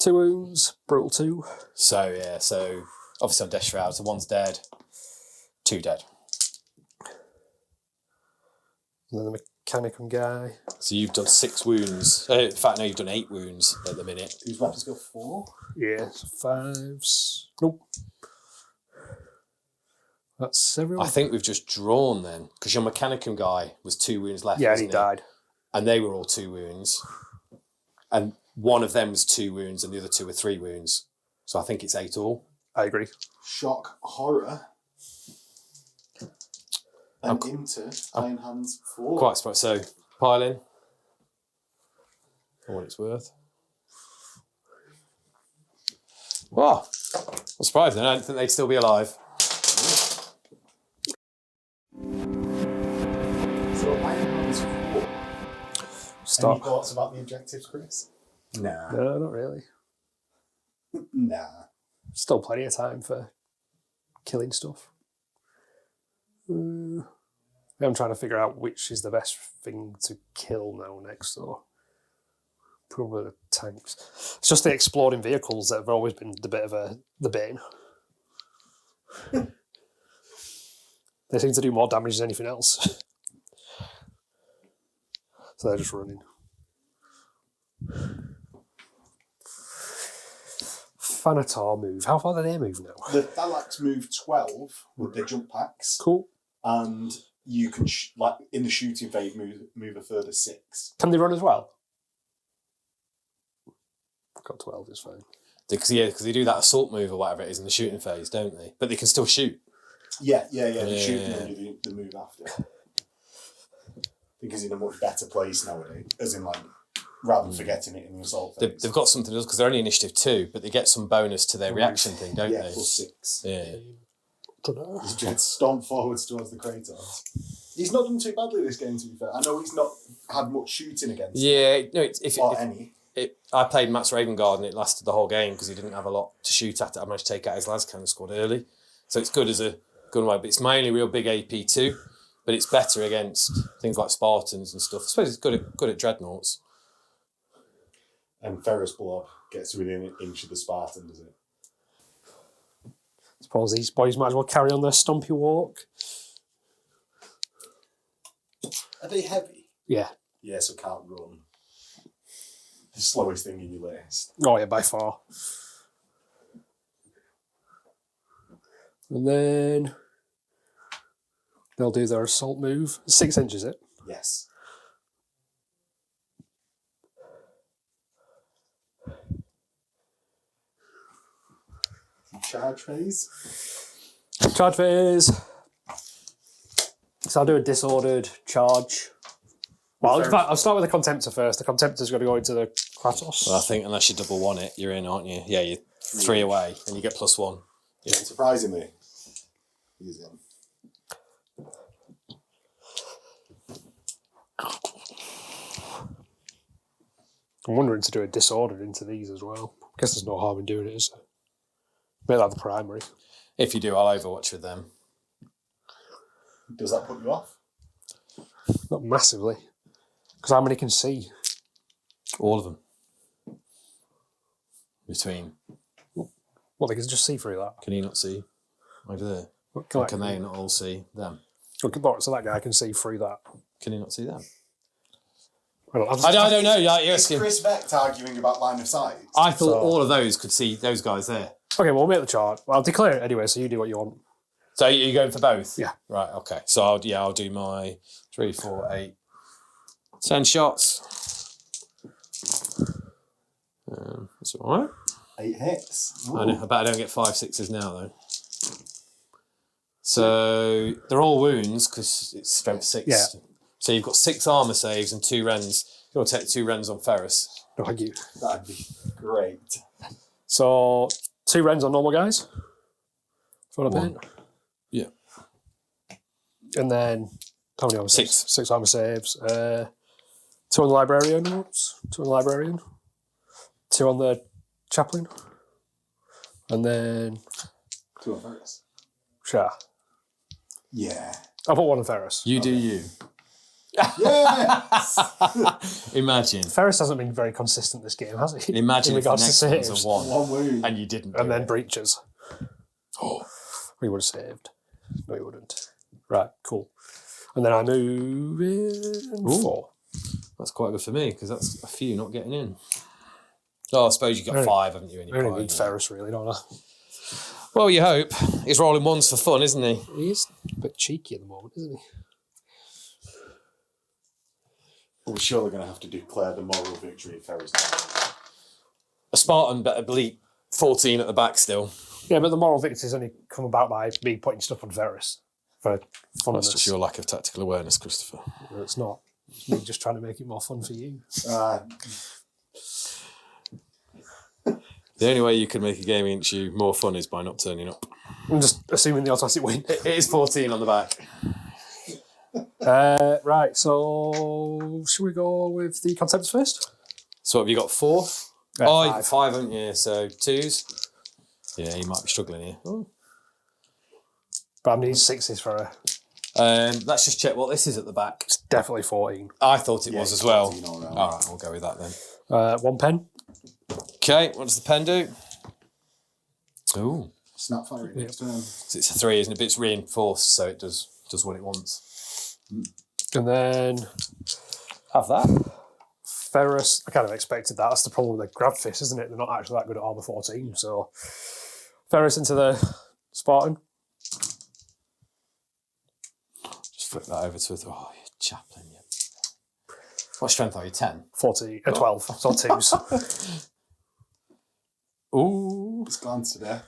2 wounds. Brutal 2. So yeah, so obviously on Death Shroud, so 1's dead, 2 dead. And then the Mechanicum guy. So you've done 6 wounds. In fact, no, you've done 8 wounds at the minute. Whose weapon skill 4? Yeah, so 5s. Nope. That's everyone. I think we've just drawn then, because your Mechanicum guy was 2 wounds left. Yeah, and wasn't he died. And they were all 2 wounds. And one of them was 2 wounds and the other 2 were 3 wounds. So I think it's 8 all. I agree. Shock Horror. And into Iron Hands 4. Quite surprised. So, pile in. For what it's worth. Wow. I'm surprised. I don't think they'd still be alive. So Iron Hands 4. Stop. Any thoughts about the objectives, Chris? Nah. No, not really. Nah. Still plenty of time for killing stuff. I'm trying to figure out which is the best thing to kill now next, though. Probably the tanks. It's just the exploding vehicles that have always been the bane. They seem to do more damage than anything else. So they're just running. Thanatar move. How far do they move now? The Thalax move 12 with their jump packs. Cool. And you can, like, in the shooting phase, move a further 6. Can they run as well? Got 12 is fine. Because they do that assault move or whatever it is in the shooting phase, don't they? But they can still shoot. Yeah. The shooting and do the move after. I think he's in a much better place nowadays, as in, like, rather than forgetting it in the assault phase. They've got something else because they're only initiative 2, but they get some bonus to their reaction thing, don't they? Plus 6. Yeah. He's just stomped forwards towards the Kratos. He's not done too badly this game, to be fair. I know he's not had much shooting against him. Yeah, no, Any. I played Matt's Raven Guard and it lasted the whole game because he didn't have a lot to shoot at. I managed to take out his Lascannon squad early. So it's good as a good way, but it's my only real big AP too. But it's better against things like Spartans and stuff. I suppose it's good at Dreadnoughts. And Ferrus Blob gets within an inch of the Spartan, does it? I suppose these boys might as well carry on their stumpy walk. Are they heavy? Yeah. Yeah, so can't run. The slowest thing in your list. Oh yeah, by far. And then they'll do their assault move. 6 inches, is it? Yes. Charge phase. Charge phase. So I'll do a disordered charge. Well, in fact, I'll start with the Contemptor first. The Contemptor's got to go into the Kratos. Well, I think unless you double one it, you're in, aren't you? Yeah, you're 3 away and you get +1. Yeah, surprisingly, he's in. I'm wondering to do a disordered into these as well. I guess there's no harm in doing it, is there? Maybe have the primary. If you do, I'll overwatch with them. Does that put you off? Not massively. Because how many can see? All of them. Between. Well, they can just see through that. Can he not see over there? Can they not all see them? So that guy can see through that. Can he not see them? I don't know. You're Is asking. Chris Vecht arguing about line of sight? I thought all of those could see those guys there. Okay, well, we'll make the chart. Well, I'll declare it anyway, so you do what you want. So you're going for both? Yeah. Right, okay. So I'll do my 3, 4, 8, 10 shots. That's all right. 8 hits. I bet I don't get 5 6s now, though. So they're all wounds because it's strength 6. Yeah. So you've got 6 armour saves and 2 rends. You'll take 2 rends on Ferrus. No, thank you. That'd be great. So 2 rends on normal guys. For a paint. Yeah. And then how many armor saves? 6. 6 armor saves. 2 on the librarian notes. 2 on the librarian. 2 on the chaplain. And then 2 on Ferrus. Shah. Yeah. I'll put 1 on Ferrus. You do you. Yes! Imagine. Ferrus hasn't been very consistent this game, has he? Imagine in if the regards to next one's saves. a 1 1 wound. and you didn't. And do then it. breaches. Oh. He would have saved. No, he wouldn't. Right, cool. And then I move in 4. That's quite good for me because that's a few not getting in. Oh, I suppose you got Only- 5, haven't you? In I your only pride, need yeah. Ferrus, really, don't I? Well, you hope. He's rolling 1s for fun, isn't he? He is a bit cheeky at the moment, isn't he? We're surely going to have to declare the moral victory if Ferrus dies. A Spartan better bleep 14 at the back still. Yeah, but the moral victories only come about by me putting stuff on Ferrus for fun. That's just your lack of tactical awareness, Christopher. It's not. It's me just trying to make it more fun for you. The only way you can make a game against you more fun is by not turning up. I'm just assuming the automatic win. It is 14 on the back. Right, so should we go with the concepts first? So have you got 4? Five. You've got 5, haven't you? So 2s. Yeah, you might be struggling here. Oh. But I need 6s for a... Let's just check what this is at the back. It's definitely 14. I thought it was as well. 14 all round. All right, we'll go with that then. 1 pen. Okay, what does the pen do? Ooh, Snapfire next turn. it's a 3, isn't it? But it's reinforced, so it does what it wants. And then Have that. Ferrus. I kind of expected that. That's the problem with the grab fist, isn't it? They're not actually that good at armor 14. So Ferrus into the Spartan. Just flip that over to you chaplain. Yeah. What strength are you? 10. 12. So 2s. Ooh. Just glance today.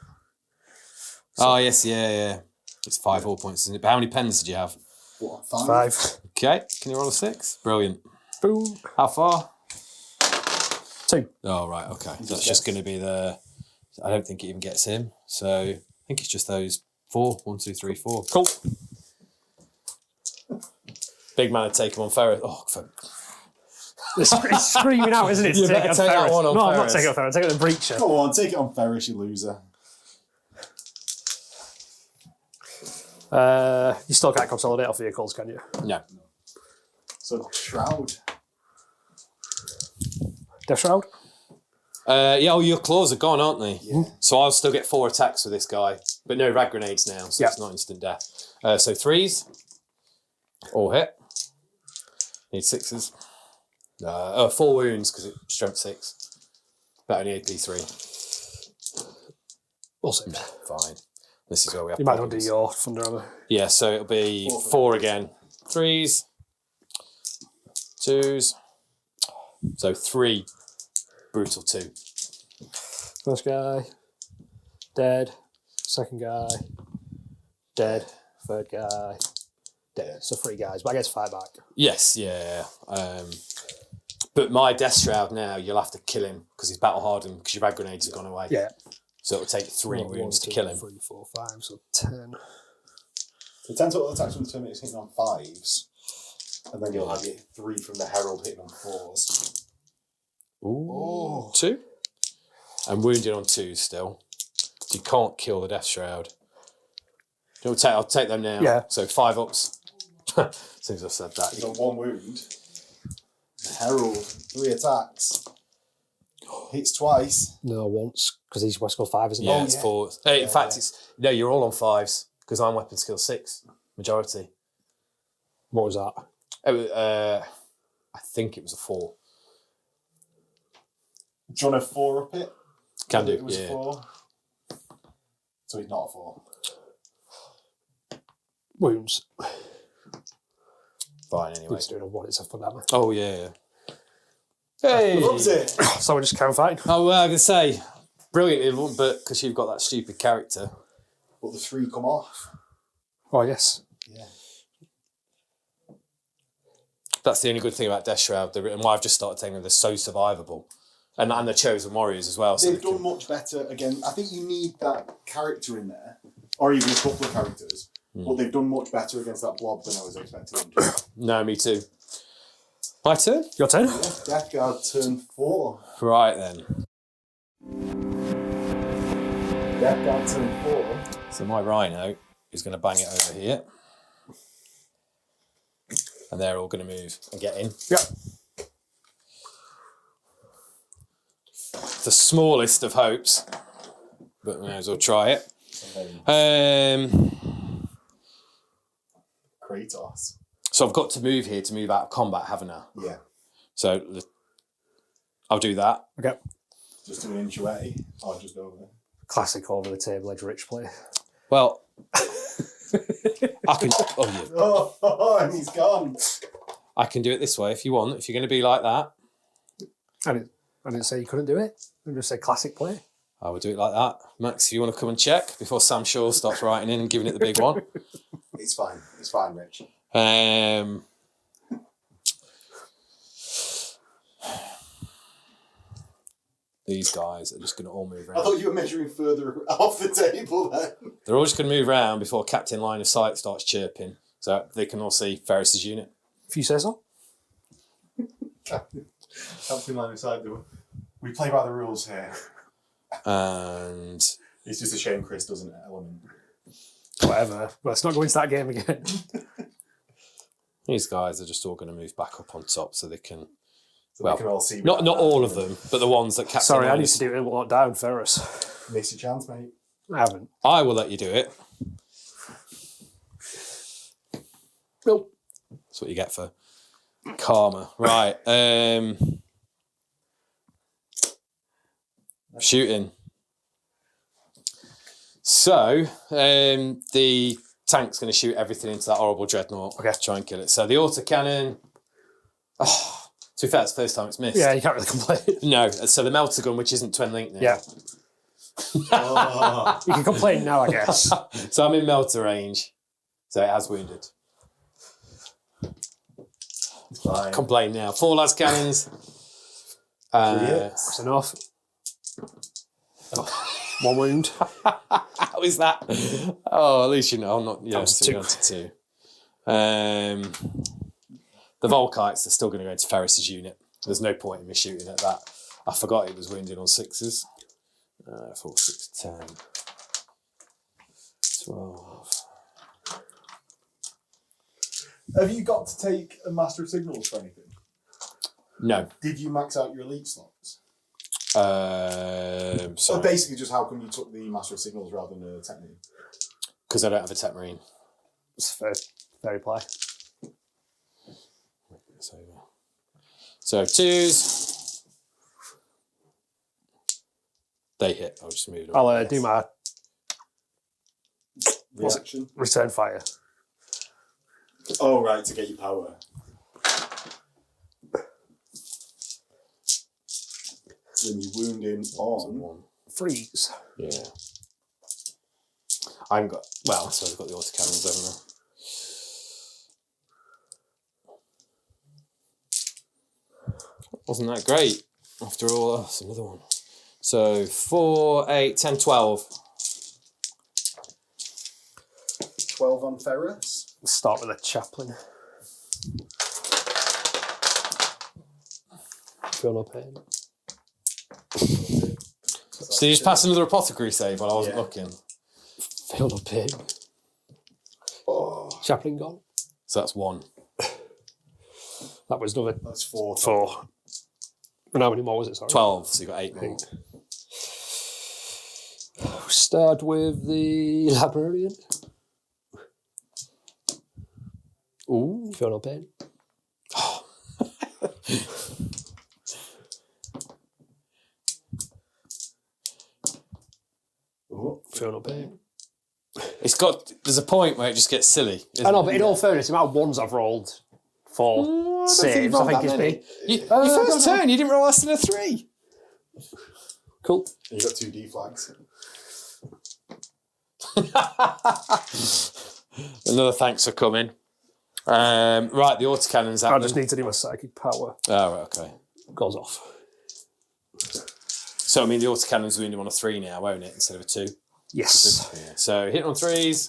Oh yes, yeah. It's 5 all points, isn't it? But how many pens did you have? What, 5. Okay, can you roll a 6? Brilliant. Boom. How far? 2. Oh right, okay. That's just going to be the. I don't think it even gets him. So I think it's just those 4. 1, 2, 3, 4. Cool. Big man would take him on Ferrus. Oh, fuck. It's screaming out, isn't it? You Take better it on take that Ferrus. one on No, I'm not Ferrus. taking it on Ferrus. I'm taking it on Breacher. Go on, take it on Ferrus, you loser. You still can't consolidate off vehicles, can you? No. So, Shroud. Death Shroud? Yeah, your claws are gone, aren't they? Yeah. So I'll still get 4 attacks with this guy, but no rag grenades now, so Yeah. it's not instant death. So 3s, all hit. Need 6s. 4 wounds because it's strength 6, but only AP 3. We'll see. Fine. This is where we have. You might as well do problems. your Thunder Armor. Yeah, so it'll be 4 again. 3s, 2s. So 3, brutal 2. First guy, dead. Second guy, dead. Third guy, dead. So 3 guys, but I guess 5 back. Yes, yeah. But my Death Shroud now, you'll have to kill him because he's battle hardened because your rag grenades have gone away. Yeah. So it'll take 3 wounds to kill him. 3, 4, 5, so 10. So 10 total attacks from the turn is hitting on 5s. And then you'll have your 3 from the Herald hitting on 4s. Ooh. 2. And wounded on 2 still. So you can't kill the Death Shroud. I'll take them now. Yeah. So 5 ups. As soon as I said that. He's on 1 wound. The Herald, 3 attacks. Hits twice. No, once, because he's West Skill 5, isn't Yeah, he? it's 4. In fact, it's no, you're all on 5s because I'm weapon skill 6, majority. What was that? I think it was a 4. Do you want to 4 up it? Can do, It was yeah. 4. So he's not a 4. Wounds. Fine, anyway. He's doing a 1, it's a Thunder Armor. Oh, yeah. Hey! Loves it. So we're just count fighting. Oh, well, I can say, brilliant, but because you've got that stupid character. But the 3 come off. Oh, yes. Yeah. That's the only good thing about Death Shroud, and why I've just started taking them, they're so survivable. And the Chosen Warriors as well. So They've done much better. Again, I think you need that character in there, or even a couple of characters. But they've done much better against that blob than I was expecting them to. No, me too. My turn? Your turn? Death Guard turn 4. Right then. Death Guard turn 4. So my Rhino is going to bang it over here. And they're all going to move and get in. Yep. The smallest of hopes, but we may as well try it. Kratos. So I've got to move here to move out of combat, haven't I? Yeah. So I'll do that. Okay. Just do an inch away, or just over there. Classic over the table edge rich play. Well, I can. Oh yeah. Oh, and he's gone. I can do it this way if you want. If you're going to be like that. I didn't say you couldn't do it. I just said classic play. I will do it like that. Max, if you want to come and check before Sam Shaw starts writing in and giving it the big one. It's fine. It's fine, Rich. These guys are just going to all move around. I thought you were measuring further off the table then. They're all just going to move around before Captain Line of Sight starts chirping, so they can all see Ferrus's unit. If you say so. Captain Line of Sight. We play by the rules here. And It's just a shame Chris doesn't element. Whatever. Let's not go into that game again. these guys are just all going to move back up on top so they can... So we can all see. Not all of them, but the ones that Captain Sorry, I Line need to do it a lot down, Ferrus. Miss your chance, mate. I haven't. I will let you do it. Nope. That's what you get for karma. Right. Shooting. So, the tank's going to shoot everything into that horrible dreadnought. Okay. To try and kill it. So the autocannon... Oh, to be fair, it's the first time it's missed. Yeah, you can't really complain. No. So the melter gun, which isn't twin link now. Yeah. Oh. You can complain now, I guess. So I'm in melter range. So it has wounded. Fine. Complain now. 4 las cannons. That's enough. One wound. How is that? Oh, at least you know. I'm not. Yeah, That was so you're two. down to 2. The Volkites are still going to go into Ferrus's unit. There's no point in me shooting at that. I forgot it was wounded on 6s. 4, 6, 10, 12. Have you got to take a Master of Signals for anything? No. Did you max out your elite slots? So So basically, just how come you took the Master of Signals rather than a Technique? because I don't have a Tech Marine. It's fair play. So 2s. They hit. I'll just move it. I'll do my Reaction. return fire. Oh, right, to get your power. Then you wound him on 1. Freeze. Yeah. I haven't got... Well, I suppose I've got the autocannons, haven't I? Wasn't that great? After all, oh, that's another one. So 4, 8, 10, 12. 12 on Ferrus. Start with a chaplain. Feel no pain. So you just passed another apothecary save while I wasn't looking. Feel no pain. Oh, Chaplain gone. So that's 1. That was another that's 4. 4. And how many more was it? Sorry. 12, so you got 8 more. Start with the librarian. Ooh. Feel no pain. Oh. Feel no pain. It's got... There's a point where it just gets silly. I know, but in all fairness, the amount of ones I've rolled for saves, I think it's been... Your first turn, you didn't roll less than a 3. Cool. And you got 2 D-flags. Another thanks for coming. Right, the autocannon's I happening. just need to do my psychic power. Oh, right, okay. Goes off. So, I mean, the autocannon's wounding on a 3 now, won't it, instead of a 2? Yes. Yeah. So, hit on 3s.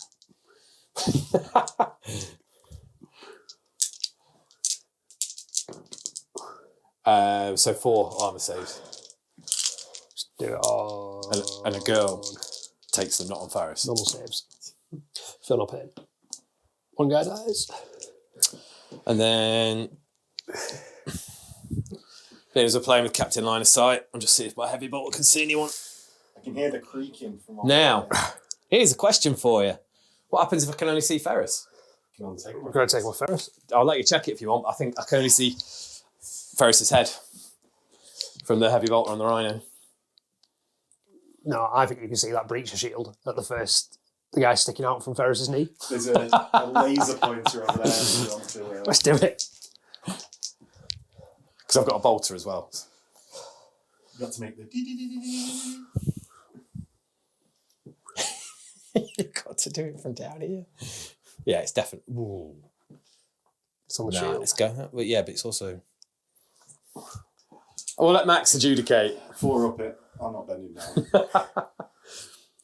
So 4 armour saves. Just do it on... And a girl takes them, not on Ferrus. Normal saves. Feel no pain. One guy dies. And then... There's a playing with Captain Line of Sight. I'm just seeing if my heavy bolt can see anyone. I can hear the creaking from... Now, here's a question for you. What happens if I can only see Ferrus? Can I take We're going to take one Ferrus. I'll let you check it if you want. I think I can only see Ferrus's head from the heavy bolter on the Rhino. No, I think you can see that breacher shield at the first... The guy sticking out from Ferrus's knee. There's a laser pointer over there. If you want to, Let's do it. Because I've got a bolter as well. You got to make the... You've got to do it from down here. Yeah, it's definitely. Ooh. It's on the Nah, shield. it's going. But yeah, but it's also. We'll let Max adjudicate. 4 up it. I'm not bending down.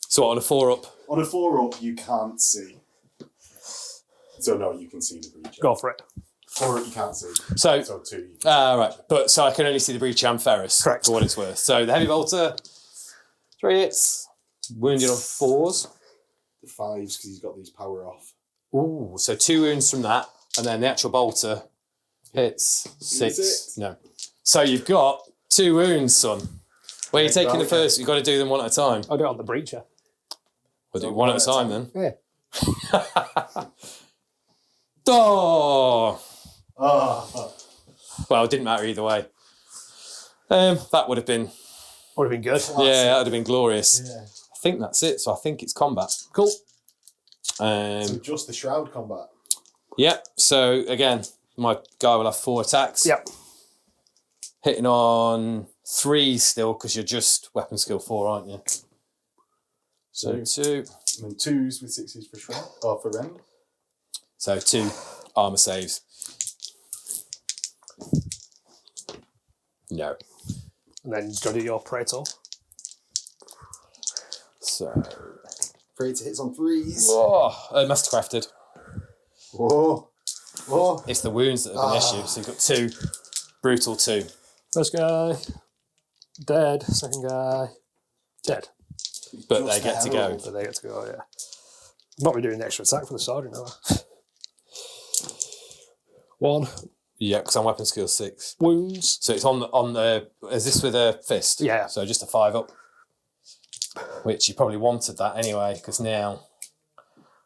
So what, on a 4 up? On a 4 up, you can't see. So no, you can see the breach. Go for it. 4 up, you can't see. So 2. You can right, but so I can only see the breach and Ferrus. Correct. For what it's worth. So the heavy bolter, 3 hits, wounded on 4s. the 5s because he's got these power off. Ooh, so 2 wounds from that, and then the actual bolter hits 6. 6. No. So you've got 2 wounds, son. Where are you taking the Okay. first? You've got to do them one at a time. I'll do it on the breacher. We'll do one at a time then. Yeah. Oh! Oh, Well, it didn't matter either way. That would have been, Would have been good. yeah, that would have been glorious. yeah. I think that's it. So I think it's combat. Cool. So just the shroud combat. Yep. So again, my guy will have 4 attacks. Yep. Hitting on 3 still because you're just weapon skill 4, aren't you? So 2. And then 2s with 6s for shroud or for rend. So 2 armor saves. No. And then go do your Praetor. So. Afraid to hits on 3s. Oh, mastercrafted. Whoa. Whoa. It's the wounds that have been issued. So you've got 2. Brutal 2. First guy, dead. Second guy, dead. But Just they get to the go. herald. So they get to go, yeah. Not be doing the extra attack for the sergeant, are I? 1. Yeah, because I'm weapon skill 6. Wounds. So it's on the. Is this with a fist? Yeah. So just a 5 up. Which you probably wanted that anyway, because now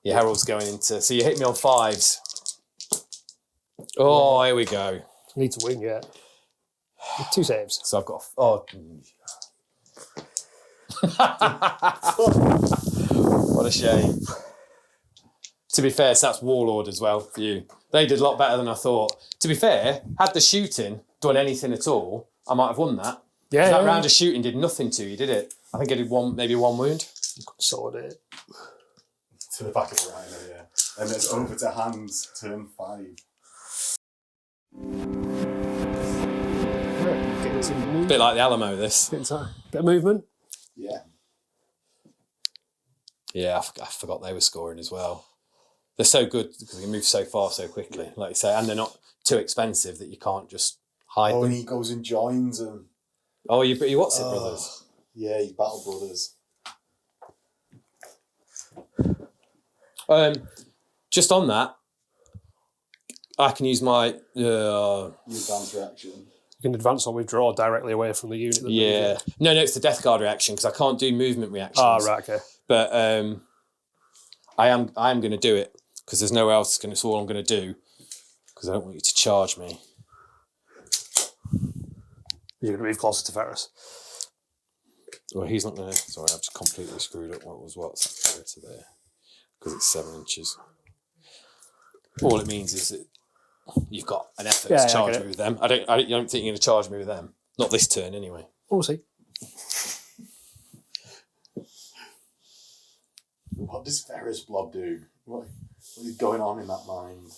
your herald's going into. So you hit me on 5s. Oh, here we go. Need to win, yeah. 2 saves. So I've got. Oh. What a shame. To be fair, so that's Warlord as well for you. They did a lot better than I thought. To be fair, had the shooting done anything at all, I might have won that. Yeah, That yeah. round of shooting did nothing to you, did it? I think I did maybe one wound. Solid it. To the back of the rhino, yeah. And it's over to hands, turn 5. Getting some movement. Bit like the Alamo, this. Bit of movement. Yeah. Yeah, I forgot they were scoring as well. They're so good because they can move so far so quickly, like you say, and they're not too expensive that you can't just hide Oh, them. and he goes and joins them. Oh, you what's it, brothers? Yeah, you battle brothers. Just on that, I can use my You advance reaction. You can advance or withdraw directly away from the unit. that yeah. moves No, it's the Death Guard reaction because I can't do movement it. reactions. Ah, right, okay. But I am going to do it because there's nowhere else. It's all I'm going to do because I don't want you to charge me. You're going to move closer to Ferrus. Well, he's not going to. Sorry, I've just completely screwed up what was what. So to there because it's 7 inches. All it means is that you've got an effort Yeah, to I charge get me it. with them. I don't think you're going to charge me with them. Not this turn, anyway. We'll see. What does Ferrus Blob do? What is going on in that mind?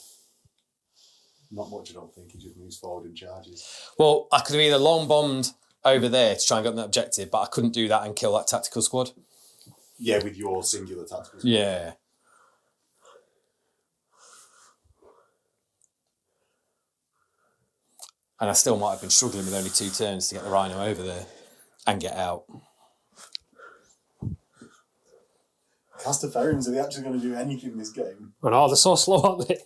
Not much, I don't think. He just moves forward and charges. Well, I could have either long bombed over there to try and get that objective, but I couldn't do that and kill that tactical squad. Yeah, with your singular tactical. Yeah. And I still might have been struggling with only 2 turns to get the Rhino over there and get out. Castaferans, are they actually going to do anything in this game? Oh no, they're so slow, aren't they?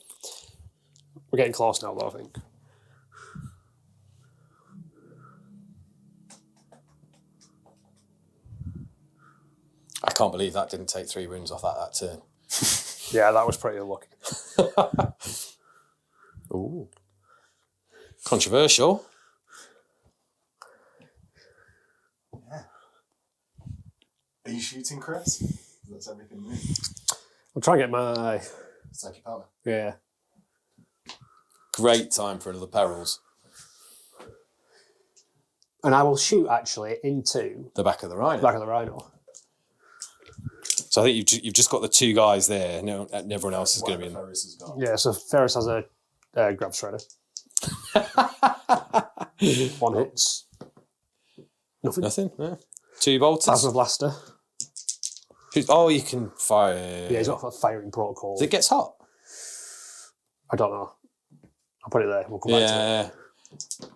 We're getting close now, though, I think. I can't believe that didn't take 3 wounds off that turn. Yeah, that was pretty unlucky. Ooh. Controversial. Yeah. Are you shooting, Chris? That's everything new. I'll try and get my... Psychic power. Yeah. Great time for another Perils. And I will shoot, actually, into The back of the Rhino. the back of the Rhino. So I think you've just got the 2 guys there. No, everyone else is going to be in. Ferrus has got. Yeah, so Ferrus has a grab shredder. 1 hits. Nothing. Nothing. No. 2 bolters. Plasma blaster. Oh, you can fire. Yeah, he's got a firing protocol. It gets hot. I don't know. I'll put it there. We'll come back to it. Yeah.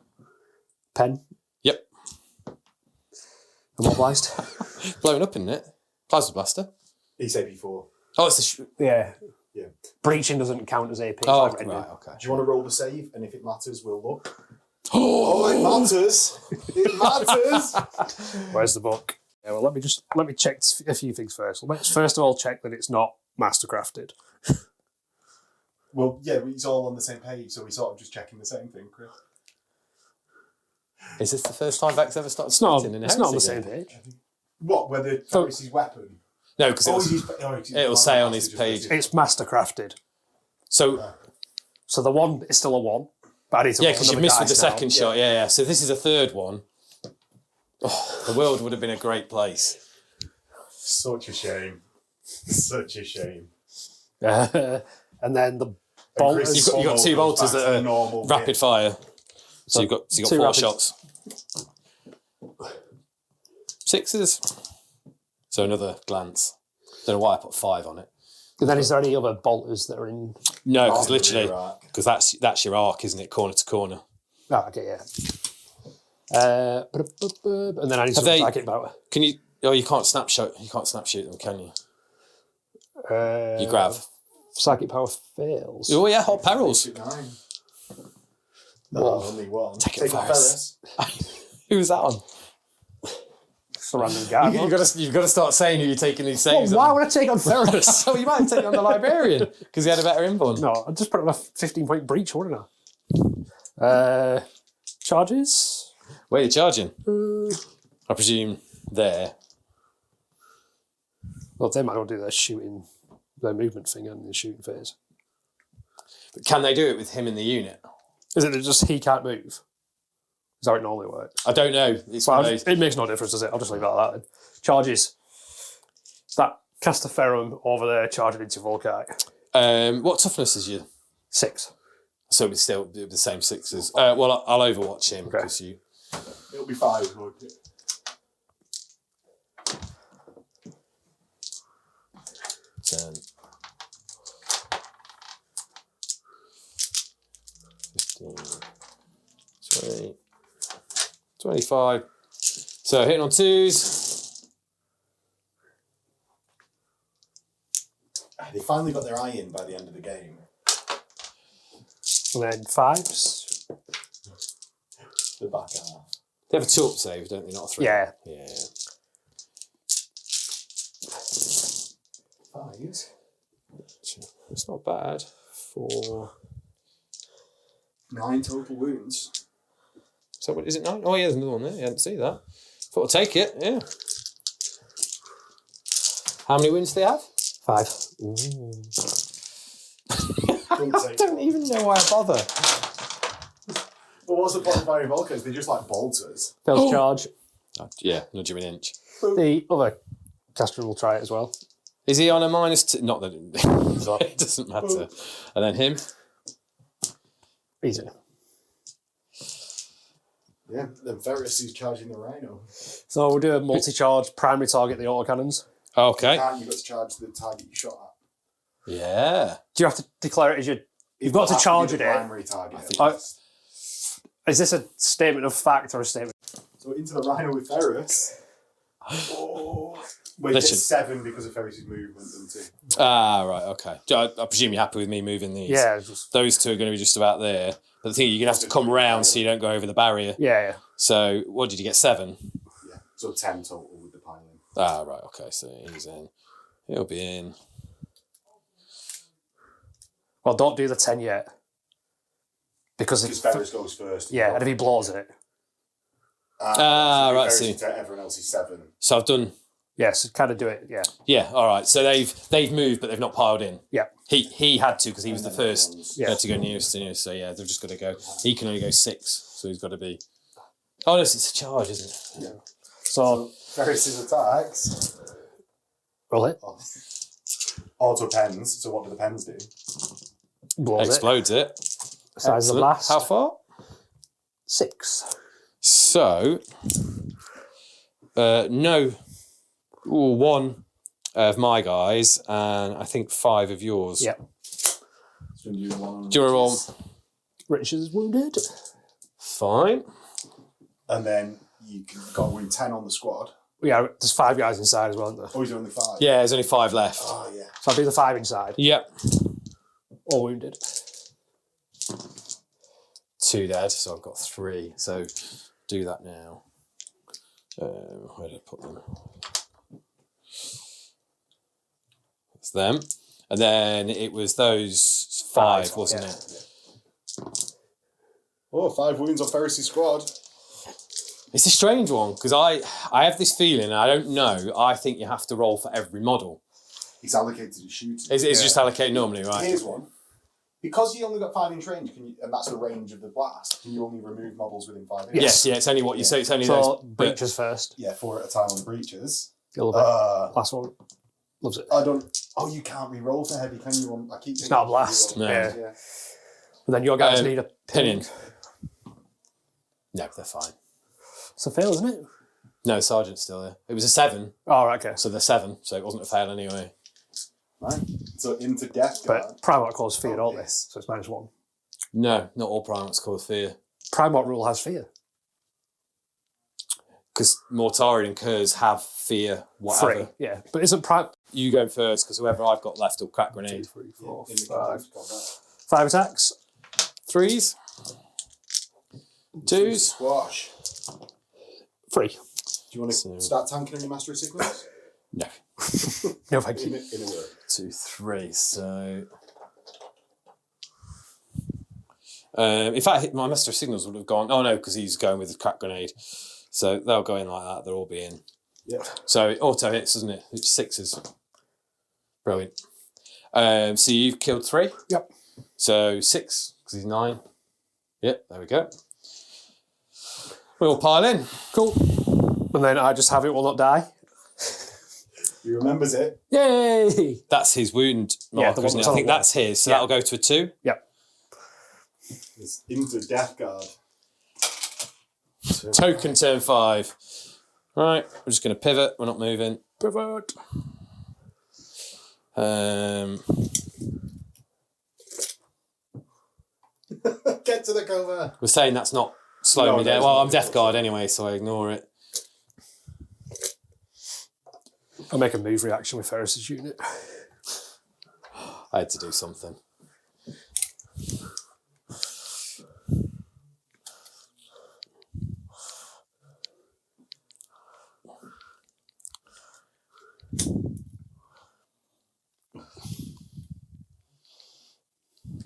Pen. Yep. Immobilized. Blowing up, isn't it? Plasma blaster. He said before. Oh, it's the. Yeah. Yeah. Breaching doesn't count as AP. Oh, Like right. Okay. Do you want to roll the save? And if it matters, we'll look. Oh, it matters. It matters. Where's the book? Yeah, well, let me check a few things first. Let's first of all check that it's not mastercrafted. Well, yeah, it's all on the same page, so we're sort of just checking the same thing, Chris. Is this the first time Vex ever started It's not. splitting in It's not on the Heresy same game? page. What? Whether Ferrus's weapon? No, because it'll say on his just page. It's mastercrafted. So So the 1 is still a 1. But I need to yeah, roll because you another missed with the dice now. second shot. Yeah. So this is a 3rd one. Oh, the world would have been a great place. Such a shame. Such a shame. And then the And bolters. Chris' You've got 2 goes bolters back to that the are normal rapid bit. fire. So you've got 2 4 rapid- shots. 6s. So another glance. Don't know why I put 5 on it. And then is there any other bolters that are in? No, because Oh, literally, right. because that's your arc, isn't it? Corner to corner. Oh, okay, yeah. And then I need Have to they- attack it power. Can you? Oh, you can't snapshot. You can't snapshoot them, can you? You grab. Psychic power fails. Oh yeah, hot perils. 9. Well, Only 1. Take it, Take Ferrus. Ferrus. Who was that on? it's a random guy. You've got to start saying who you're taking these Well, saves why on. would I take on Ferrus? Oh, you might have taken on the librarian because he had a better inborn. No, I just put on a 15-point breach, wouldn't I? Charges? Where are you charging? I presume there. Well, they might not do their movement thing and the shooting phase. But can they do it with him in the unit? Is it just he can't move? Is that how it normally works? I don't know. It's Well, one of those. it makes no difference, does it? I'll just leave it like that then. Charges. That Castaferum over there charging into Volkite. What toughness is you? 6. So it's still the same 6s. Well, I'll overwatch him Okay. because you. It'll be 5, won't it? 10, 15, 20, 25. So hitting on 2s. They finally got their eye in by the end of the game. And then 5s. The back half. They have a 2-up save, don't they? Not a 3. Yeah. Yeah. 5s. It's not bad. 4. 9 total wounds. So what is it? 9? Oh yeah, there's another one there. You hadn't seen that. Thought I'd take it. Yeah. How many wounds do they have? 5. I don't even know why I bother. But what's the point of firing Volkers? They're just like bolters. Fails charge. Yeah, nudge him an inch. The other caster will try it as well. Is he on a -2? Not that it doesn't matter. And then him. Easy. Yeah, then Ferrus is charging the Rhino. So we'll do a multi-charge, primary target the autocannons. Okay. And you've got to charge the target you shot at. Yeah. Do you have to declare it as your... You've got to It has charge be it the in. primary target. Is this a statement of fact or a statement? So into the Rhino with Ferrus. Oh. Wait, Listen. it's 7 because of Ferrus's movement, doesn't it? Ah, right, okay. I presume you're happy with me moving these. Yeah. Just, Those 2 are going to be just about there. But the thing, you're going to have to come round so you don't go over the barrier. yeah. So, what did you get? 7? Yeah. So 10 total with the piling. Ah, right, okay. So he's in. He'll be in. Well, don't do the 10 yet. Because Because if... Ferrus goes first. Yeah, and if he blows it. Right, Ferrus see. is to everyone else is 7. So I've done. Yes, kind of do it, yeah. Yeah, all right. So they've moved, but they've not piled in. Yeah. He had to because he was the first Yeah. to go nearest to nearest. So yeah, they've just got to go. He can only go 6, so he's got to be. Oh, no, it's a charge, isn't it? Yeah. So Ferrus's attacks. Roll it. Oh. Auto pens. So what do the pens do? Blows Explodes it. Size of the Excellent. blast. How far? 6. So, no. Ooh, 1 of my guys, and I think 5 of yours. Yep. So you do one. Do you roll? Richard is wounded. Fine. And then you got wound 10 on the squad. Yeah, there's 5 guys inside as well, isn't there? Oh, is there only 5? Yeah, there's only 5 left. Oh, yeah. So I'll do the 5 inside. Yep. All wounded. 2 dead, so I've got 3. So do that now. Where did I put them? That's them. And then it was those 5, wasn't yeah. it? Oh, 5 wounds on Ferrus' squad. It's a strange one because I have this feeling, and I don't know, I think you have to roll for every model. He's allocated to shooting. It's just allocated normally, right? Here's one. Because you only got 5 inch range, and that's the range of the blast, can you only remove models within 5 inches? Yes, yeah, it's only what you say. It's only So those. breaches first. Yeah, 4 at a time on the breaches. You'll love it. Last one. Loves it. I don't. Oh, you can't re-roll for heavy, can you? I keep. It's not a blast. No. Yeah. But then your guys need a Pinning. No, they're fine. It's a fail, isn't it? No, Sergeant's still there. It was a 7, Oh, right, okay. so they're 7, so it wasn't a fail anyway. Right. So into death guard. But Primarch cause fear, don't they? yes. So it's -1. No, not all Primates cause fear. Primarch rule has fear. Because Mortari and Kurz have fear, whatever. 3, yeah. But isn't Prime... You go first, because whoever I've got left will crack 2, grenade. 3, 4, In the 5. combat. 5 attacks. 3s. 2s. Squash. 3. Do you want to start tanking on your Master of Signals? No. No, thank In you. a word. 2, 3, so... in fact, my Master of Signals would have gone... Oh, no, because he's going with the crack grenade. So they'll go in like that. They'll all be in. Yeah. So it auto hits, doesn't it? It's 6s. Brilliant. So you've killed 3? Yep. So 6, because he's 9. Yep, there we go. We all pile in. Cool. And then I just have it will not die. He remembers it. Yay! That's his wound marker, the isn't one it? I think that's that's his. So Yeah. that'll go to a 2. Yep. It's into death guard. Token turn 5. Right, we're just going to pivot. We're not moving. Pivot. Get to the cover. We're saying that's not slowing No, me no, down. it's Well, not. I'm death guard anyway, so I ignore it. I'll make a move reaction with Ferrus's unit. I had to do something.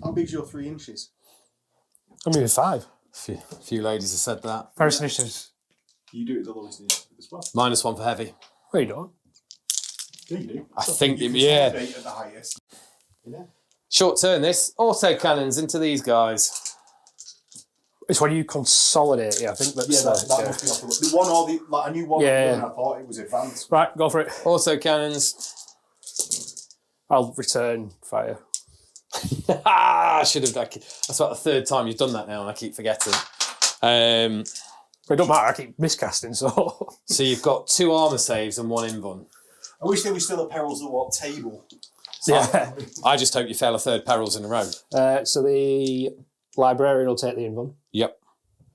How big's your 3 inches? I'm moving 5. A few ladies have said that. Ferrus initiatives. You do it the lowest initiative as well. -1 for heavy. Where you don't? Yeah, you do. I think, You yeah. consolidate at the highest. Yeah. Short turn this. Auto cannons into these guys. It's when you consolidate. Yeah, I think that's Yeah, that must be off the one or the. Like, I knew one, Yeah. and I thought it was advanced. Right, go for it. Auto cannons. I'll return fire. I should have. That's about the 3rd time you've done that now, and I keep forgetting. But it don't matter, I keep miscasting, so... So you've got 2 armor saves and 1 invuln. I wish they were still at Perils of the Warp table. yeah. I just hope you fail a 3rd perils in a row. So the librarian will take the invuln. Yep.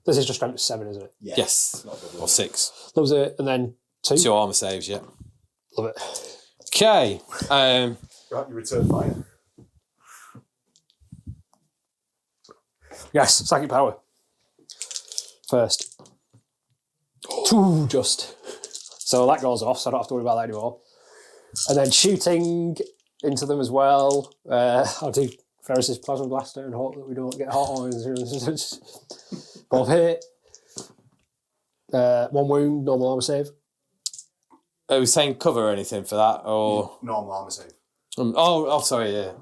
This is just strength 7, isn't it? Yeah. Yes. Not good, Or 6. Loves it, and then 2. 2 armor saves. Yep. Love it. Okay. Right, you return fire. Yes, psychic power. First. 2 just. So that goes off, so I don't have to worry about that anymore. And then shooting into them as well. I'll do Ferrus's plasma blaster and hope that we don't get hot on. Both hit. 1 wound, normal armor save. Are we saying cover or anything for that? Or Normal armor save. oh, sorry, yeah.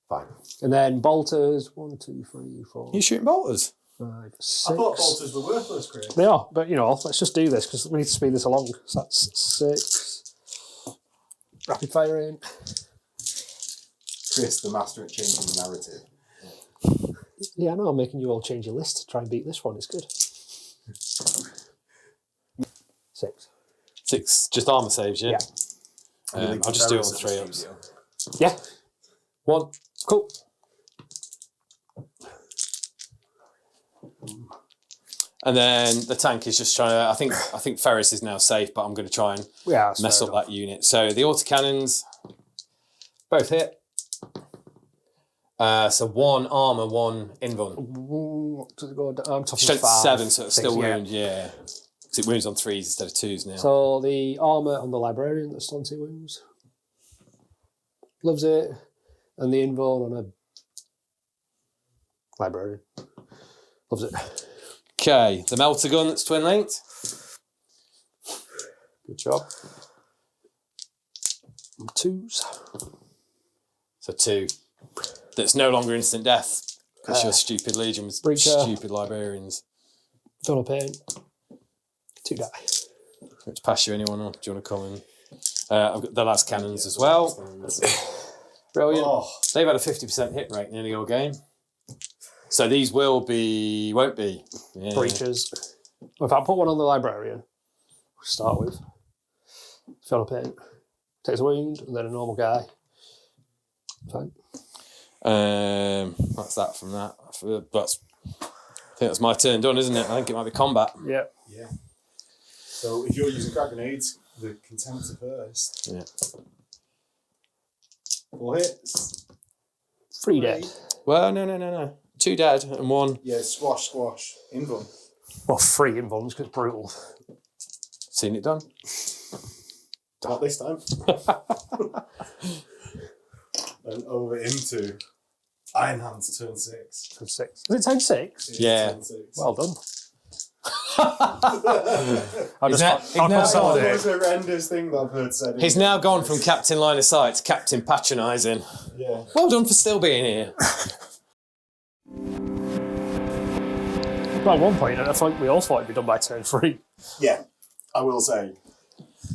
Fine. And then bolters. 1, 2, 3, 4, You shooting bolters? 5, 6. I thought bolters were worthless, Chris. They are, but you know, let's just do this because we need to speed this along. So that's 6. Rapid fire in. Chris, the master at changing the narrative. Yeah, I know. I'm making you all change your list to try and beat this one. It's good. 6. 6, just armour saves, yeah? Yeah. I'll just do it on 3 ups. Yeah. 1. Cool. And then the tank is just trying to. I think Ferrus is now safe, but I'm going to try and mess up that unit. So the autocannons both hit. So 1 armour, 1 invuln. What does it go down? Strength 7, so it's still wound, yeah. Because it wounds on 3s instead of 2s now. So the armour on the librarian that's on 2 wounds. Loves it. And the invuln on a librarian. Loves it. Okay, the melter gun that's twin linked. Good job. 2s. So 2. That's no longer instant death because your stupid legion was Breacher. stupid librarians. Feel no pain. 2 die. To pass you anyone on? Do you want to come in? I've got the last cannons as well. Brilliant. Oh. They've had a 50% hit rate nearly all game. So these won't be. Yeah. Breaches. If I put one on the librarian, we'll start with. Feel no pain. Takes a wound, and then a normal guy. Fine. That's that from that. I think that's my turn done, isn't it? I think it might be combat. Yeah. Yeah. So if you're using crack grenades, the contempt first. Yeah. 4 hits. 3 dead. Well, no. 2 dead and 1. Yeah, squash. Invuln. Well, 3 invulns because it's brutal. Seen it done. Not this time. And over into Iron Hands, turn 6. Turn 6. Is it turn 6? Yeah. Turn 6. Well done. He's now That's the most horrendous thing that I've heard said. He's now gone from Captain Line of Sight to Captain Patronising. Yeah. Well done for still being here. Well, at one point, I think we all thought it'd be done by turn 3. Yeah, I will say.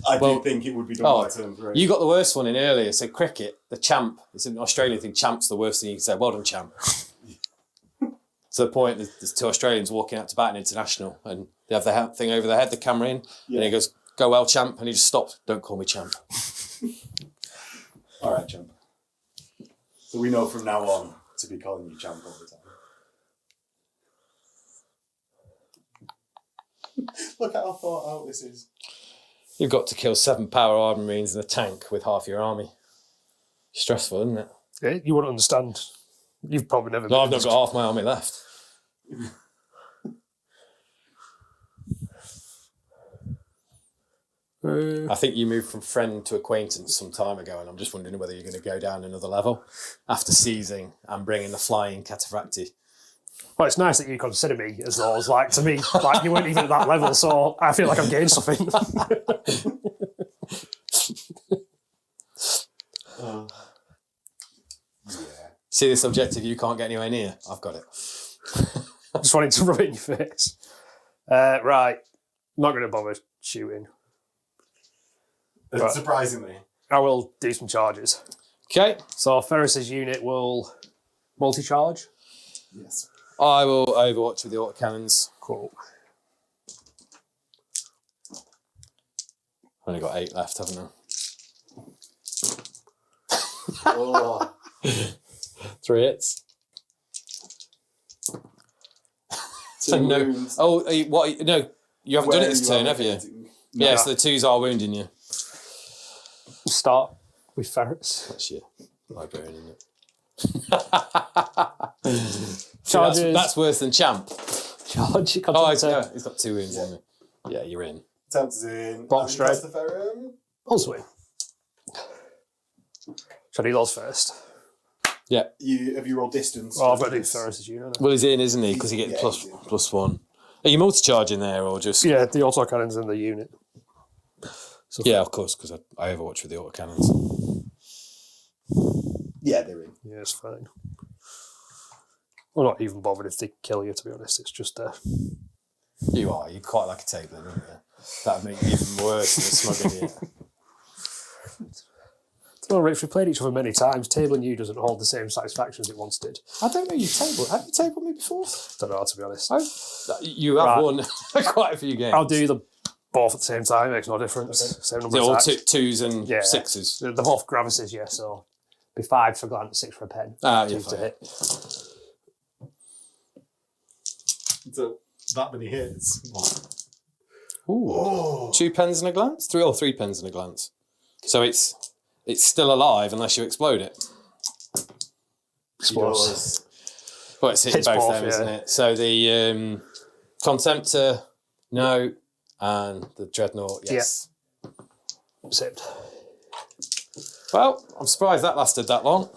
I do think it would be done by turn 3. You got the worst one in earlier. So cricket, the champ. It's an Australian thing. Champ's the worst thing you can say. Well done, champ. To the point that there's 2 Australians walking out to bat in international, and they have the thing over their head, the camera in, and he goes, "Go well, champ," and he just stopped. "Don't call me champ." All right, champ. So we know from now on to be calling you champ all the time. Look at how thought out this is. You've got to kill 7 power armed marines in a tank with half your army. Stressful, isn't it? Yeah, you wouldn't understand. You've probably never. No, I've not got half my army left. I think you moved from friend to acquaintance some time ago, and I'm just wondering whether you're going to go down another level after seizing and bringing the flying cataphracti. Well, it's nice that you consider me as those. Like, to me, like, you weren't even at that level, so I feel like I'm getting something. See this objective you can't get anywhere near? I've got it. I just wanted to rub it in your face. Right. Not going to bother shooting. But Surprisingly. I will do some charges. Okay. So Ferrus's unit will multi-charge. Yes. I will overwatch with the autocannons. Cool. Only got 8 left, haven't I? Oh. 3 hits. So no. Wounds. Oh, what? No, you haven't done it this turn, have you? No. Yeah, so the 2s are wounding you. Start with Ferrus. That's your librarian, isn't it? Charges. That's worse than champ. Charge. Oh, he's got 2 wounds, hasn't he? Yeah, you're in. Attempt is in. Box straight. The Ferrum. Also in. Shall I do those first? Yeah. Have you rolled distance? Oh, I've got to do Ferrus's unit. Well, he's in, isn't he? Because he gets +1. Are you multi-charging there, or just... Yeah, the autocannons in the unit. So Yeah, of course, because I overwatch with the autocannons. Yeah, they're in. yeah, it's fine. I'm not even bothered if they kill you, to be honest. It's just... You are. You're quite like a table, aren't you? That would make you even worse than a smug idiot. Well, Rich, we played each other many times. Tabling you doesn't hold the same satisfaction as it once did. I don't know you tabled. Have you tabled me before? Don't know, to be honest. You have won quite a few games. I'll do them both at the same time. It makes no difference. Okay. Same number They're of all attacks. twos and sixes. They're both gravises, yeah. So be 5 for glance, 6 for a pen. Yeah, to hit. So that many hits. Ooh. 2 pens and a glance? 3 or 3 pens and a glance. So it's still alive unless you explode it. Explodes. Well, it's hitting both them, yeah. isn't it? So the Contemptor, no, and the Dreadnought, yes. Yeah. Saved. Well, I'm surprised that lasted that long.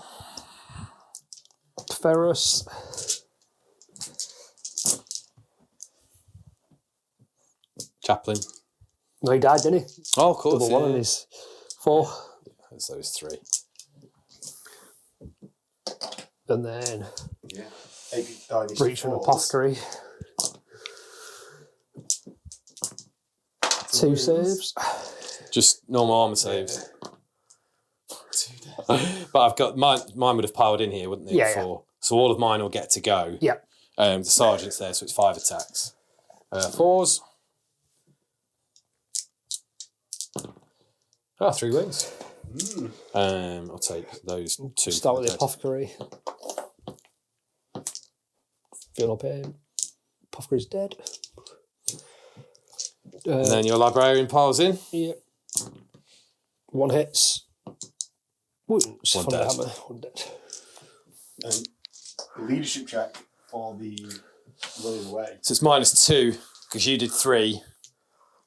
Ferrus. Chaplain. No, he died, didn't he? Oh, of course. Double one on his 4. That's those 3. And then Breach and Apothecary. 2 saves. Just normal armour saves. But I've got mine would have piled in here, wouldn't they? Yeah, So all of mine will get to go. Yeah. The sergeant's there, so it's 5 attacks. 4s. 3 wings. I'll take those 2. Start with the Apothecary. Feel no pain. Apothecary's dead. And then your Librarian piles in. Yeah. 1 hits. Wounds. 1 from the dead. hammer. 1 dead. Leadership check for the running away. So it's -2 because you did 3,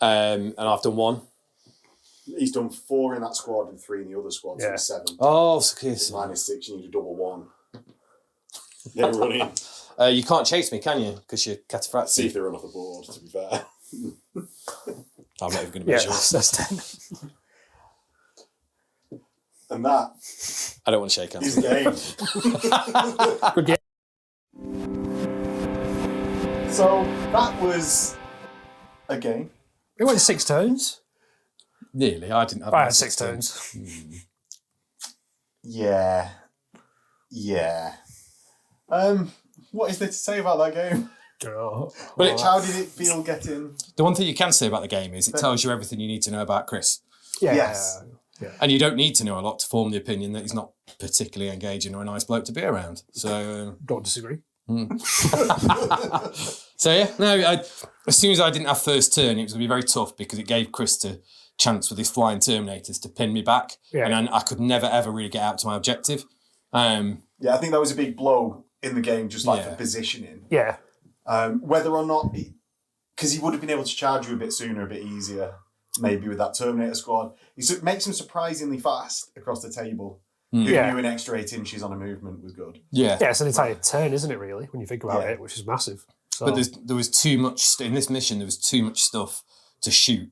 and I've done 1. He's done 4 in that squad and 3 in the other squad, so it's 7. Oh, so cute. -6, you need a double 1. They're running. You can't chase me, can you? Because you're cataphractic. See if they run off the board, to be fair. I'm not even going to Yeah, measure. that's 10. And that I don't want to shake hands. is the game. Good game. So that was a game. It went 6 turns. Nearly. I didn't have I my had 6 turns. turns. Yeah. What is there to say about that game? But How did it feel getting... the one thing you can say about the game is it tells you everything you need to know about Chris. Yeah. Yes. And you don't need to know a lot to form the opinion that he's not particularly engaging or a nice bloke to be around. So, Don't disagree. so yeah, no. As soon as I didn't have first turn, it was going to be very tough because it gave Chris the chance with his flying Terminators to pin me back, and then I could never ever really get out to my objective. Yeah, I think that was a big blow in the game, just like for positioning. Yeah. Whether or not, because he would have been able to charge you a bit sooner, a bit easier, maybe with that Terminator squad. It makes him surprisingly fast across the table. Who knew an extra 8 inches on a movement was good. Yeah, it's an entire turn, isn't it? Really, when you think about it, which is massive. So. But there was too much in this mission. There was too much stuff to shoot,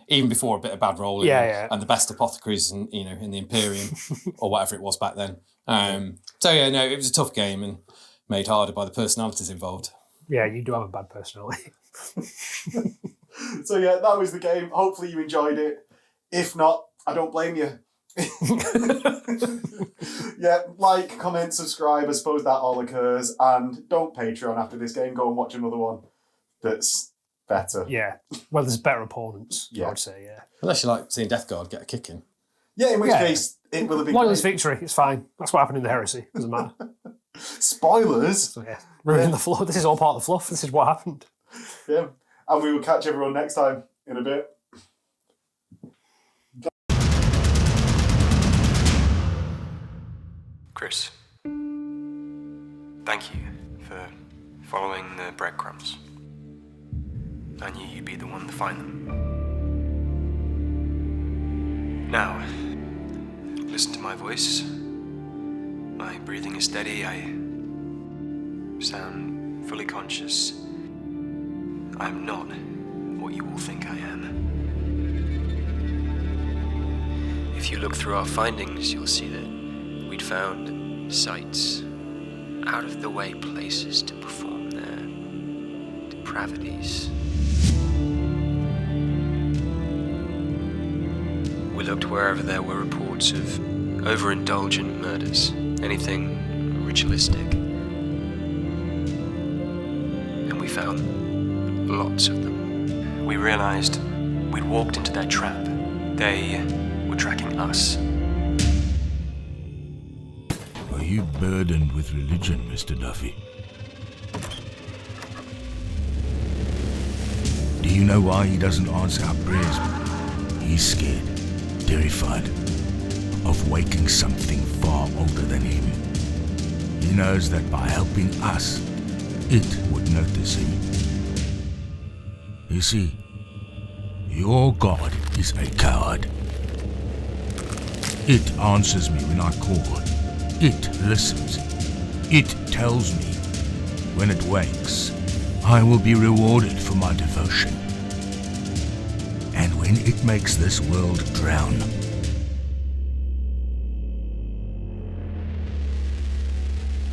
even before a bit of bad rolling. And the best apothecaries, in the Imperium or whatever it was back then. So yeah, no, it was a tough game and made harder by the personalities involved. Yeah, you do have a bad personality. So yeah, that was the game. Hopefully you enjoyed it. If not, I don't blame you. Yeah, like, comment, subscribe. I suppose that all occurs. And don't Patreon after this game. Go and watch another one that's better. Yeah. Well, there's better opponents, I would say, Unless you like seeing Death Guard get a kick in. Yeah, in which case it will have been Loyalist victory, it's fine. That's what happened in the Heresy. Doesn't matter. Spoilers. So, ruining the fluff. This is all part of the fluff. This is what happened. Yeah. And we will catch everyone next time in a bit. Chris, thank you for following the breadcrumbs. I knew you'd be the one to find them. Now, listen to my voice. My breathing is steady. I sound fully conscious. I'm not what you all think I am. If you look through our findings, you'll see that we'd found sites, out-of-the-way places to perform their depravities. We looked wherever there were reports of overindulgent murders, anything ritualistic. And we found lots of them. We realized we'd walked into their trap. They were tracking us. Are you burdened with religion, Mr. Duffy? Do you know why he doesn't answer our prayers? He's scared, terrified, of waking something far older than him. He knows that by helping us, it would notice him. You see, your God is a coward. It answers me when I call. It listens. It tells me when it wakes, I will be rewarded for my devotion. And when it makes this world drown,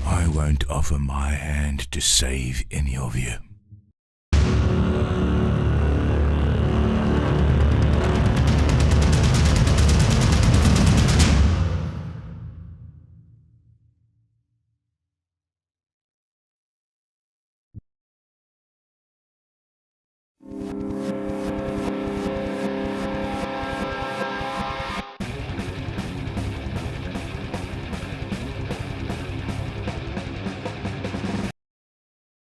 I won't offer my hand to save any of you.